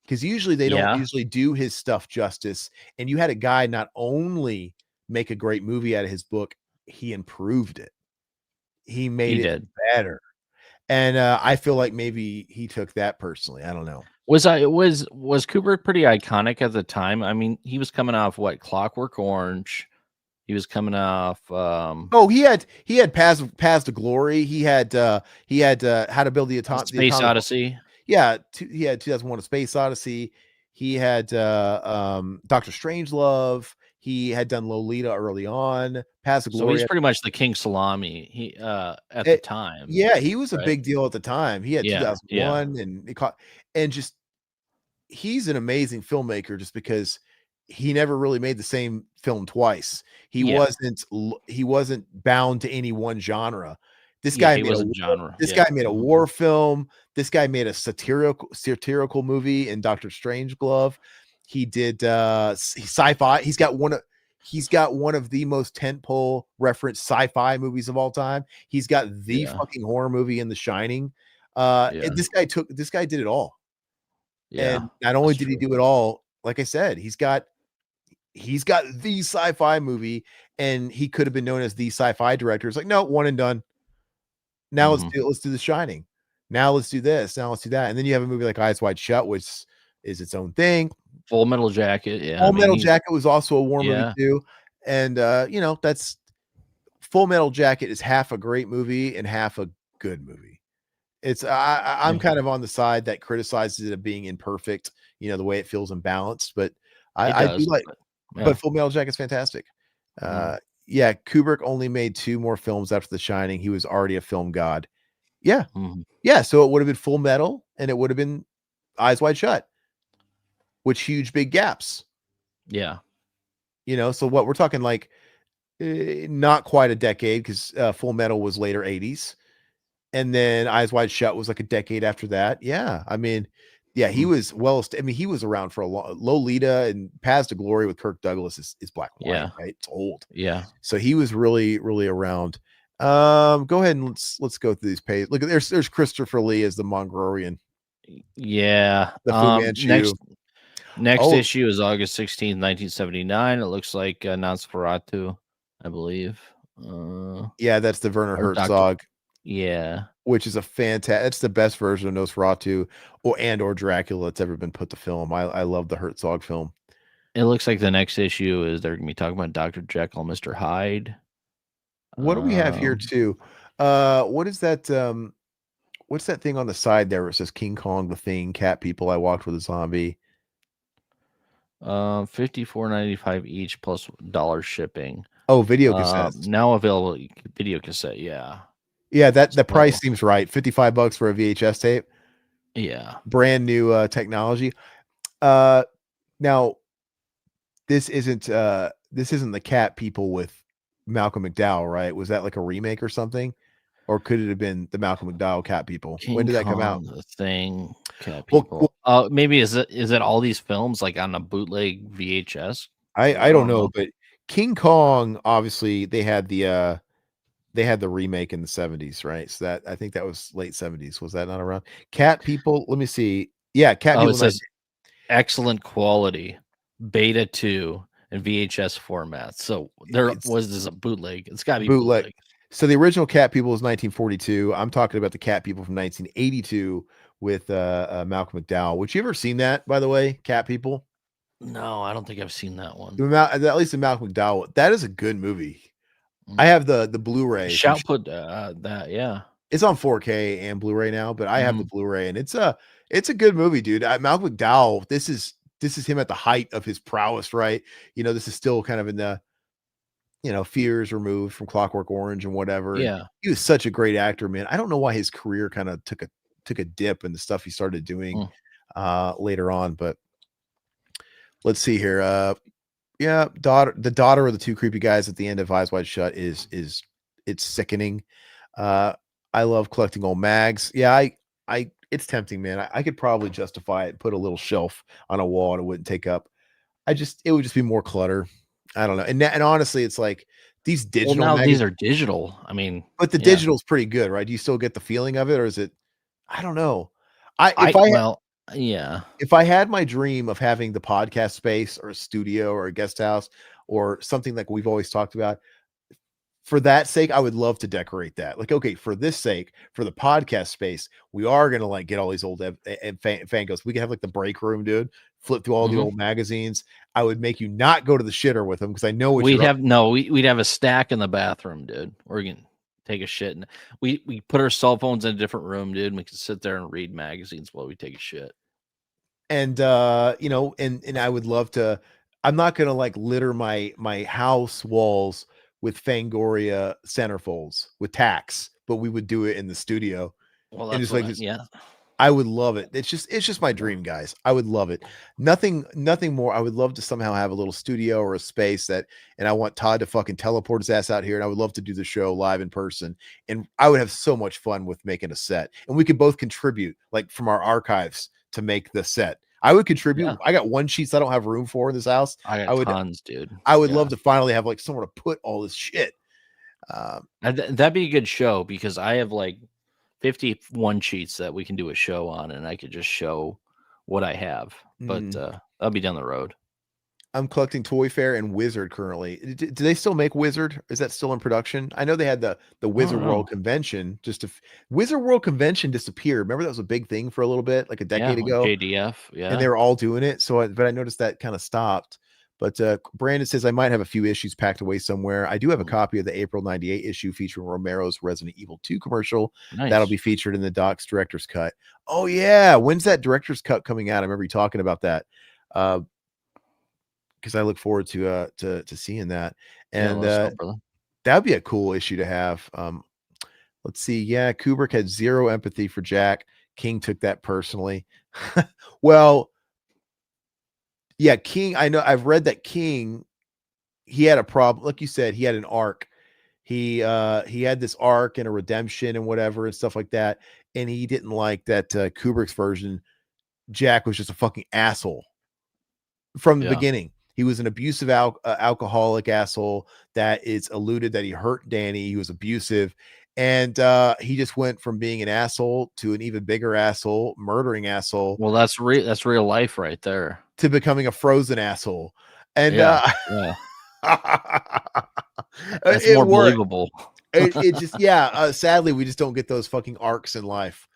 because usually they don't usually do his stuff justice. And you had a guy not only make a great movie out of his book, he improved it. He made it better. And I feel like maybe he took that personally. I don't know. Was Kubrick pretty iconic at the time? I mean, he was coming off what, Clockwork Orange. He was coming off. He had Paths to Glory. He had How to Build the Atomic Space Odyssey. Yeah, he had 2001: A Space Odyssey. He had Doctor Strangelove. He had done Lolita early on. Paths to Glory. So he's pretty much the King Salami. He at the time. Yeah, he was a big deal at the time. He had 2001 and just he's an amazing filmmaker just because he never really made the same film twice. He wasn't bound to any one genre. This guy made a war film. This guy made a satirical movie in Doctor Strangelove. He did sci-fi. He's got one of the most tentpole reference sci-fi movies of all time. He's got the Yeah. fucking horror movie in The Shining. Yeah. And this guy did it all. Yeah. And not only That's did he true. do it all, like I said, he's got the sci-fi movie, and he could have been known as the sci-fi director. It's like, no, one and done. Now let's do The Shining. Now let's do this. Now let's do that. And then you have a movie like Eyes Wide Shut, which is its own thing. Full Metal Jacket. Yeah. I Full mean, Metal Jacket was also a war movie yeah. too. And that's Full Metal Jacket is half a great movie and half a good movie. I'm Yeah. kind of on the side that criticizes it of being imperfect, the way it feels imbalanced, but It I do does. like, Yeah. but Full Metal Jacket's fantastic. Yeah, Kubrick only made 2 more films after The Shining. He was already a film god. Yeah. Mhm. Yeah, so it would have been Full Metal and it would have been Eyes Wide Shut, which huge big gaps. Yeah. So what we're talking like not quite a decade because Full Metal was later 80s. And then Eyes Wide Shut was like a decade after that. Yeah. I mean, yeah, he was he was around for a long. Lolita and Paths to Glory with Kirk Douglas is black and white, Yeah. right? It's old. Yeah. So he was really, really around. Go ahead and let's go through these pages. Look, there's Christopher Lee as the Mongolian. Yeah. The Fu Manchu. Next issue is August 16th, 1979. It looks like Nosferatu, I believe. Yeah, that's the Werner or Herzog. Yeah. Which is a fantastic. It's the best version of Nosferatu or Dracula that's ever been put to film. I love the Herzog film. It looks like the next issue is they're gonna be talking about Dr. Jekyll, Mr. Hyde. What do we have here too? What is that? What's that thing on the side there where it says King Kong, the Thing, Cat People, I Walked with a Zombie? $54.95 each plus dollar shipping. Oh, video cassettes. Now available video cassette, yeah. Yeah, the price seems right. $55 for a VHS tape. Yeah. Brand new technology. Now this isn't the Cat People with Malcolm McDowell, right? Was that like a remake or something? Or could it have been the Malcolm McDowell Cat People? When did that come out? The Thing, Cat People. Maybe is it all these films like on a bootleg VHS? I don't know, but King Kong, obviously they had the remake in the 70s, right? So that I think that was late 70s. Was that not around? Cat People, let me see. Yeah, Cat People. It says excellent quality, Beta 2 and VHS format. So was this a bootleg? It's got to be bootleg. So the original Cat People was 1942. I'm talking about the Cat People from 1982 with Malcolm McDowell. Would you ever seen that, by the way, Cat People? No, I don't think I've seen that one. At least the Malcolm McDowell. That is a good movie. I have the Blu-ray. Shout put that, yeah. It's on 4K and Blu-ray now, but I have the Blu-ray, and it's a good movie, dude. Malcolm McDowell. This is him at the height of his prowess, right? This is still kind of in the fears removed from Clockwork Orange and whatever. Yeah. And he was such a great actor, man. I don't know why his career kind of took a dip in the stuff he started doing later on, but let's see here. Yeah, the daughter of the 2 creepy guys at the end of Eyes Wide Shut is it's sickening. I love collecting old mags. Yeah, it's tempting, man. I could probably justify it, put a little shelf on a wall and it wouldn't take up. It would just be more clutter. I don't know. And honestly, it's like these digital. Well, now these are digital. I mean, but the digital's pretty good, right? Do you still get the feeling of it, or is it? I don't know. If I had my dream of having the podcast space or a studio or a guest house or something like we've always talked about, for that sake, I would love to decorate that. Like, okay, for this sake, for the podcast space, we are gonna like get all these old Fangos. We can have like the break room, dude. Flip through all the old magazines. I would make you not go to the shitter with them because I know what we'd have a stack in the bathroom, dude. Or we can take a shit, and we put our cell phones in a different room, dude. And we can sit there and read magazines while we take a shit. And and I would love to. I'm not gonna like litter my house walls with Fangoria centerfolds with tacks, but we would do it in the studio. Well, that's like I would love it. It's just my dream, guys. I would love it. Nothing more. I would love to somehow have a little studio or a space and I want Todd to fucking teleport his ass out here, and I would love to do the show live in person. And I would have so much fun with making a set, and we could both contribute like from our archives to make the set. I would contribute. Yeah. I got one sheets I don't have room for in this house. I got tons, dude. I would love to finally have like somewhere to put all this shit. That'd be a good show because I have like 51 sheets that we can do a show on, and I could just show what I have. But that'll be down the road. I'm collecting Toy Fair and Wizard currently. Do they still make Wizard? Is that still in production? I know they had the Wizard World Convention. Wizard World Convention disappeared. Remember that was a big thing for a little bit, like a decade ago. JDF, yeah. And they were all doing it. But I noticed that kind of stopped. But Brandon says I might have a few issues packed away somewhere. I do have a copy of the April '98 issue featuring Romero's Resident Evil 2 commercial. Nice. That'll be featured in the Doc's director's cut. Oh yeah, when's that director's cut coming out? I remember you talking about that. Because I look forward to seeing that, and that would be a cool issue to have. Let's see. Yeah, Kubrick had zero empathy for Jack. King took that personally. Well, yeah, King. I know. I've read that King. He had a problem, like you said. He had an arc. He had this arc and a redemption and whatever and stuff like that. And he didn't like that Kubrick's version. Jack was just a fucking asshole from the beginning. He was an abusive alcoholic asshole that is alluded that he hurt Danny. He was abusive. And he just went from being an asshole to an even bigger asshole, murdering asshole. Well, that's real life right there. To becoming a frozen asshole. And that's more believable. It just, sadly, we just don't get those fucking arcs in life.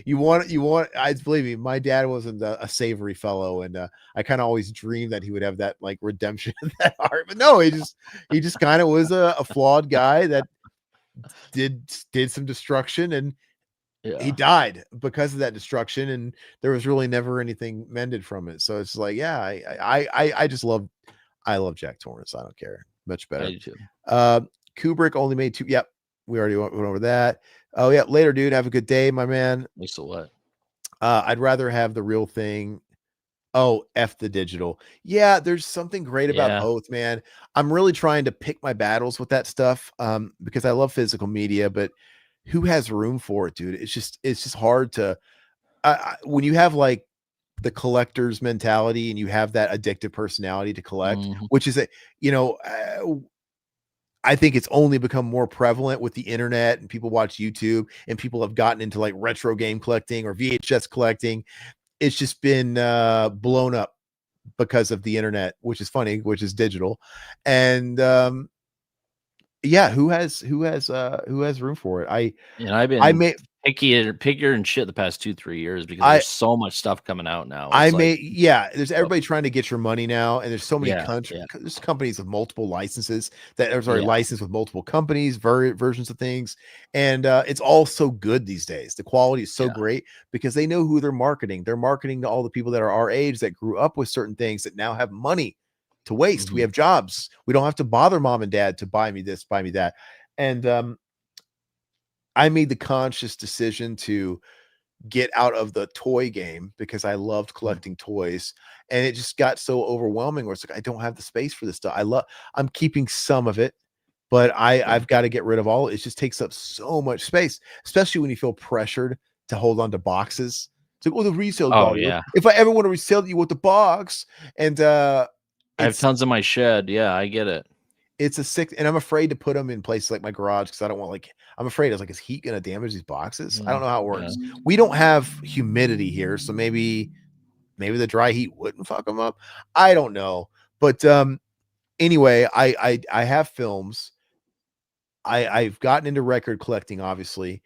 You want, I believe me, my dad wasn't a savory fellow, and I kind of always dreamed that he would have that like redemption of that arc, but no, he just kind of was a flawed guy that did some destruction, and he died because of that destruction, and there was really never anything mended from it. So it's like, I love Jack Torrance. I don't care, much better. I do too. Kubrick only made 2. Yep, we already went over that. Oh yeah, later, dude. Have a good day, my man. Thanks a lot. I'd rather have the real thing. Oh, F the digital. Yeah, there's something great about both, man. I'm really trying to pick my battles with that stuff because I love physical media, but who has room for it, dude? It's just hard to when you have like the collector's mentality and you have that addictive personality to collect, which is I think it's only become more prevalent with the internet, and people watch YouTube, and people have gotten into like retro game collecting or VHS collecting. It's just been blown up because of the internet, which is funny, which is digital. And who has room for it? I've been pickier and shit the past 2-3 years because there's so much stuff coming out now. There's everybody trying to get your money now, and there's so many there's companies with multiple licenses that are licensed with multiple companies, versions of things, and it's all so good these days. The quality is so great because they know who they're marketing. They're marketing to all the people that are our age that grew up with certain things that now have money to waste. We have jobs. We don't have to bother mom and dad to buy me this, buy me that, and I made the conscious decision to get out of the toy game because I loved collecting toys, and it just got so overwhelming where it's like, I don't have the space for this stuff. I'm keeping some of it, but I've got to get rid of all. It just takes up so much space, especially when you feel pressured to hold on to boxes. It's like, the resale value. If I ever want to resell you with the box, and I have tons in my shed. Yeah, I get it. It's a sick, and I'm afraid to put them in places like my garage because I don't want I'm afraid is heat going to damage these boxes? I don't know how it works. We don't have humidity here, so maybe the dry heat wouldn't fuck them up. I don't know, but anyway, I have films. I've gotten into record collecting. Obviously,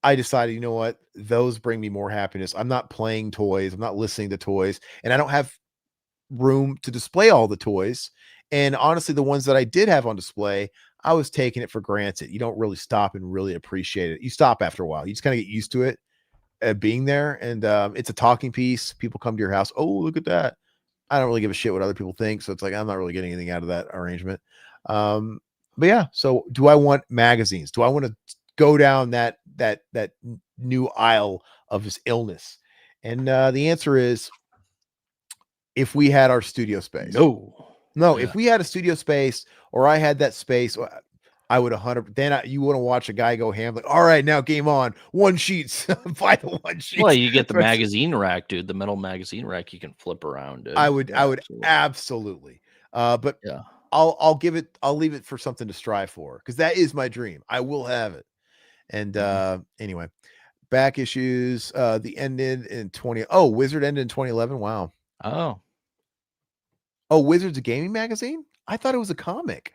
I decided, you know what, those bring me more happiness. I'm not playing toys. I'm not listening to toys, and I don't have room to display all the toys. And honestly, the ones that I did have on display, I was taking it for granted. You don't really stop and really appreciate it. You stop after a while. You just kind of get used to it being there. And it's a talking piece. People come to your house. Oh, look at that. I don't really give a shit what other people think. So it's like, I'm not really getting anything out of that arrangement. But yeah. So do I want magazines? Do I want to go down that new aisle of this illness? And the answer is, if we had our studio space. No, if we had a studio space, or I had that space, I would 100. Then you want to watch a guy go ham, like, all right, now game on. One sheets, buy the one sheets. Well, you get the magazine rack, dude. The metal magazine rack you can flip around, dude. I would Yeah, absolutely. But yeah. I'll leave it for something to strive for, because that is my dream. I will have it. And anyway, back issues. The ended in 20. Oh, Wizard ended in 2011. Wow. Oh, Wizard's a gaming magazine? I thought it was a comic.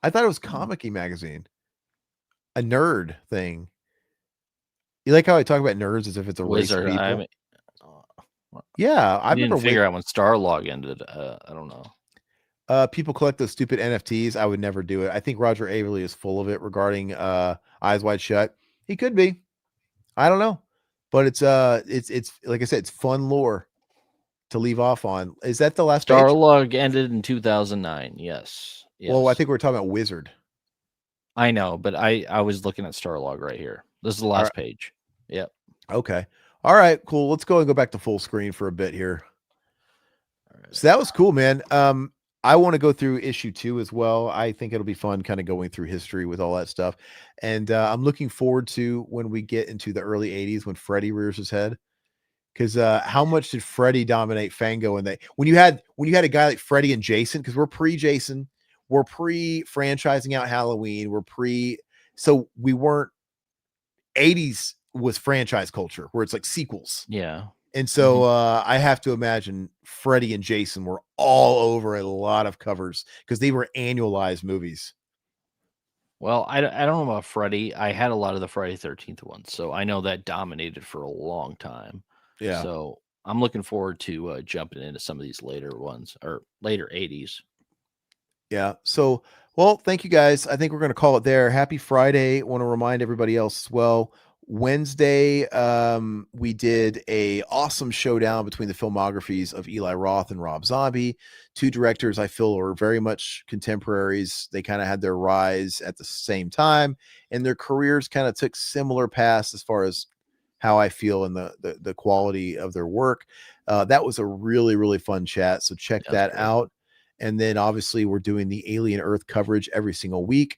I thought it was comic-y magazine. A nerd thing. You like how I talk about nerds as if it's a Wizard. race of I people? mean, Yeah, I didn't remember figure out when Starlog ended. I don't know. people collect those stupid NFTs. I would never do it. I think Roger Averill is full of it regarding Eyes Wide Shut. He could be. I don't know. But it's like I said, it's fun lore to leave off on. Is that the last page? Starlog ended in 2009. Yes. Well, I think we're talking about Wizard. I know, but I was looking at Starlog right here. This is the last page. Yep. Okay. All right, cool. Let's go back to full screen for a bit here. So that was cool, man. I want to go through issue 2 as well. I think it'll be fun kind of going through history with all that stuff. And I'm looking forward to when we get into the early 80s when Freddy rears his head. Because how much did Freddy dominate Fango? And when you had a guy like Freddy and Jason, because we're pre-Jason, we're pre-franchising out Halloween, so we weren't. 80s was franchise culture where it's like sequels. Yeah. And so I have to imagine Freddy and Jason were all over a lot of covers because they were annualized movies. Well, I don't know about Freddy. I had a lot of the Friday 13th ones, so I know that dominated for a long time. Yeah. So I'm looking forward to jumping into some of these later ones or later 80s. Yeah. So, well, thank you guys. I think we're going to call it there. Happy Friday. Want to remind everybody else as well. Wednesday, we did a awesome showdown between the filmographies of Eli Roth and Rob Zombie, two directors I feel are very much contemporaries. They kind of had their rise at the same time, and their careers kind of took similar paths as far as how I feel in the quality of their work. That was a really, really fun chat. So check that out. And then obviously we're doing the Alien Earth coverage every single week.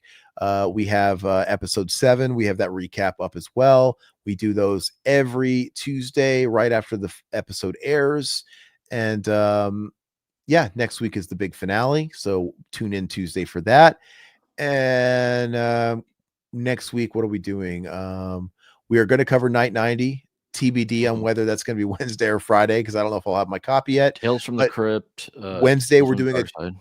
We have episode 7. We have that recap up as well. We do those every Tuesday right after the episode airs. And yeah, next week is the big finale. So tune in Tuesday for that. And next week, what are we doing? We are going to cover Night 90. TBD on whether that's going to be Wednesday or Friday, because I don't know if I'll have my copy yet. Tales from the Crypt. Wednesday, we're doing a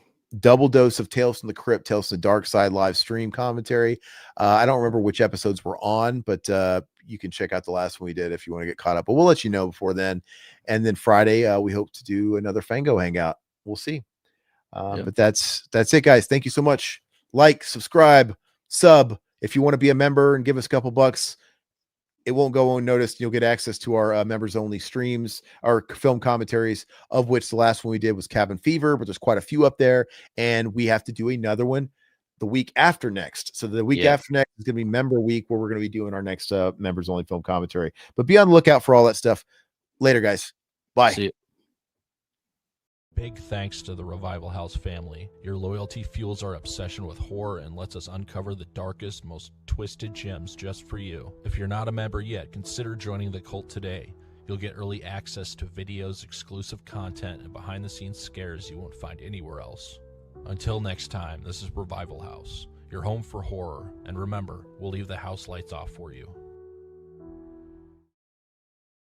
double dose of Tales from the Crypt, Tales from the Dark Side live stream commentary. I don't remember which episodes we're on, but you can check out the last one we did if you want to get caught up. But we'll let you know before then. And then Friday, we hope to do another Fango hangout. We'll see. But that's it, guys. Thank you so much. Like, subscribe, sub. If you want to be a member and give us a couple bucks, it won't go unnoticed. You'll get access to our members only streams, our film commentaries, of which the last one we did was Cabin Fever, but there's quite a few up there. And we have to do another one the week after next. So the week after next is going to be member week, where we're going to be doing our next members only film commentary. But be on the lookout for all that stuff. Later, guys. Bye. See you. Big thanks to the Revival House family. Your loyalty fuels our obsession with horror and lets us uncover the darkest, most twisted gems just for you. If you're not a member yet, consider joining the cult today. You'll get early access to videos, exclusive content, and behind-the-scenes scares you won't find anywhere else. Until next time, this is Revival House, your home for horror, and remember, we'll leave the house lights off for you.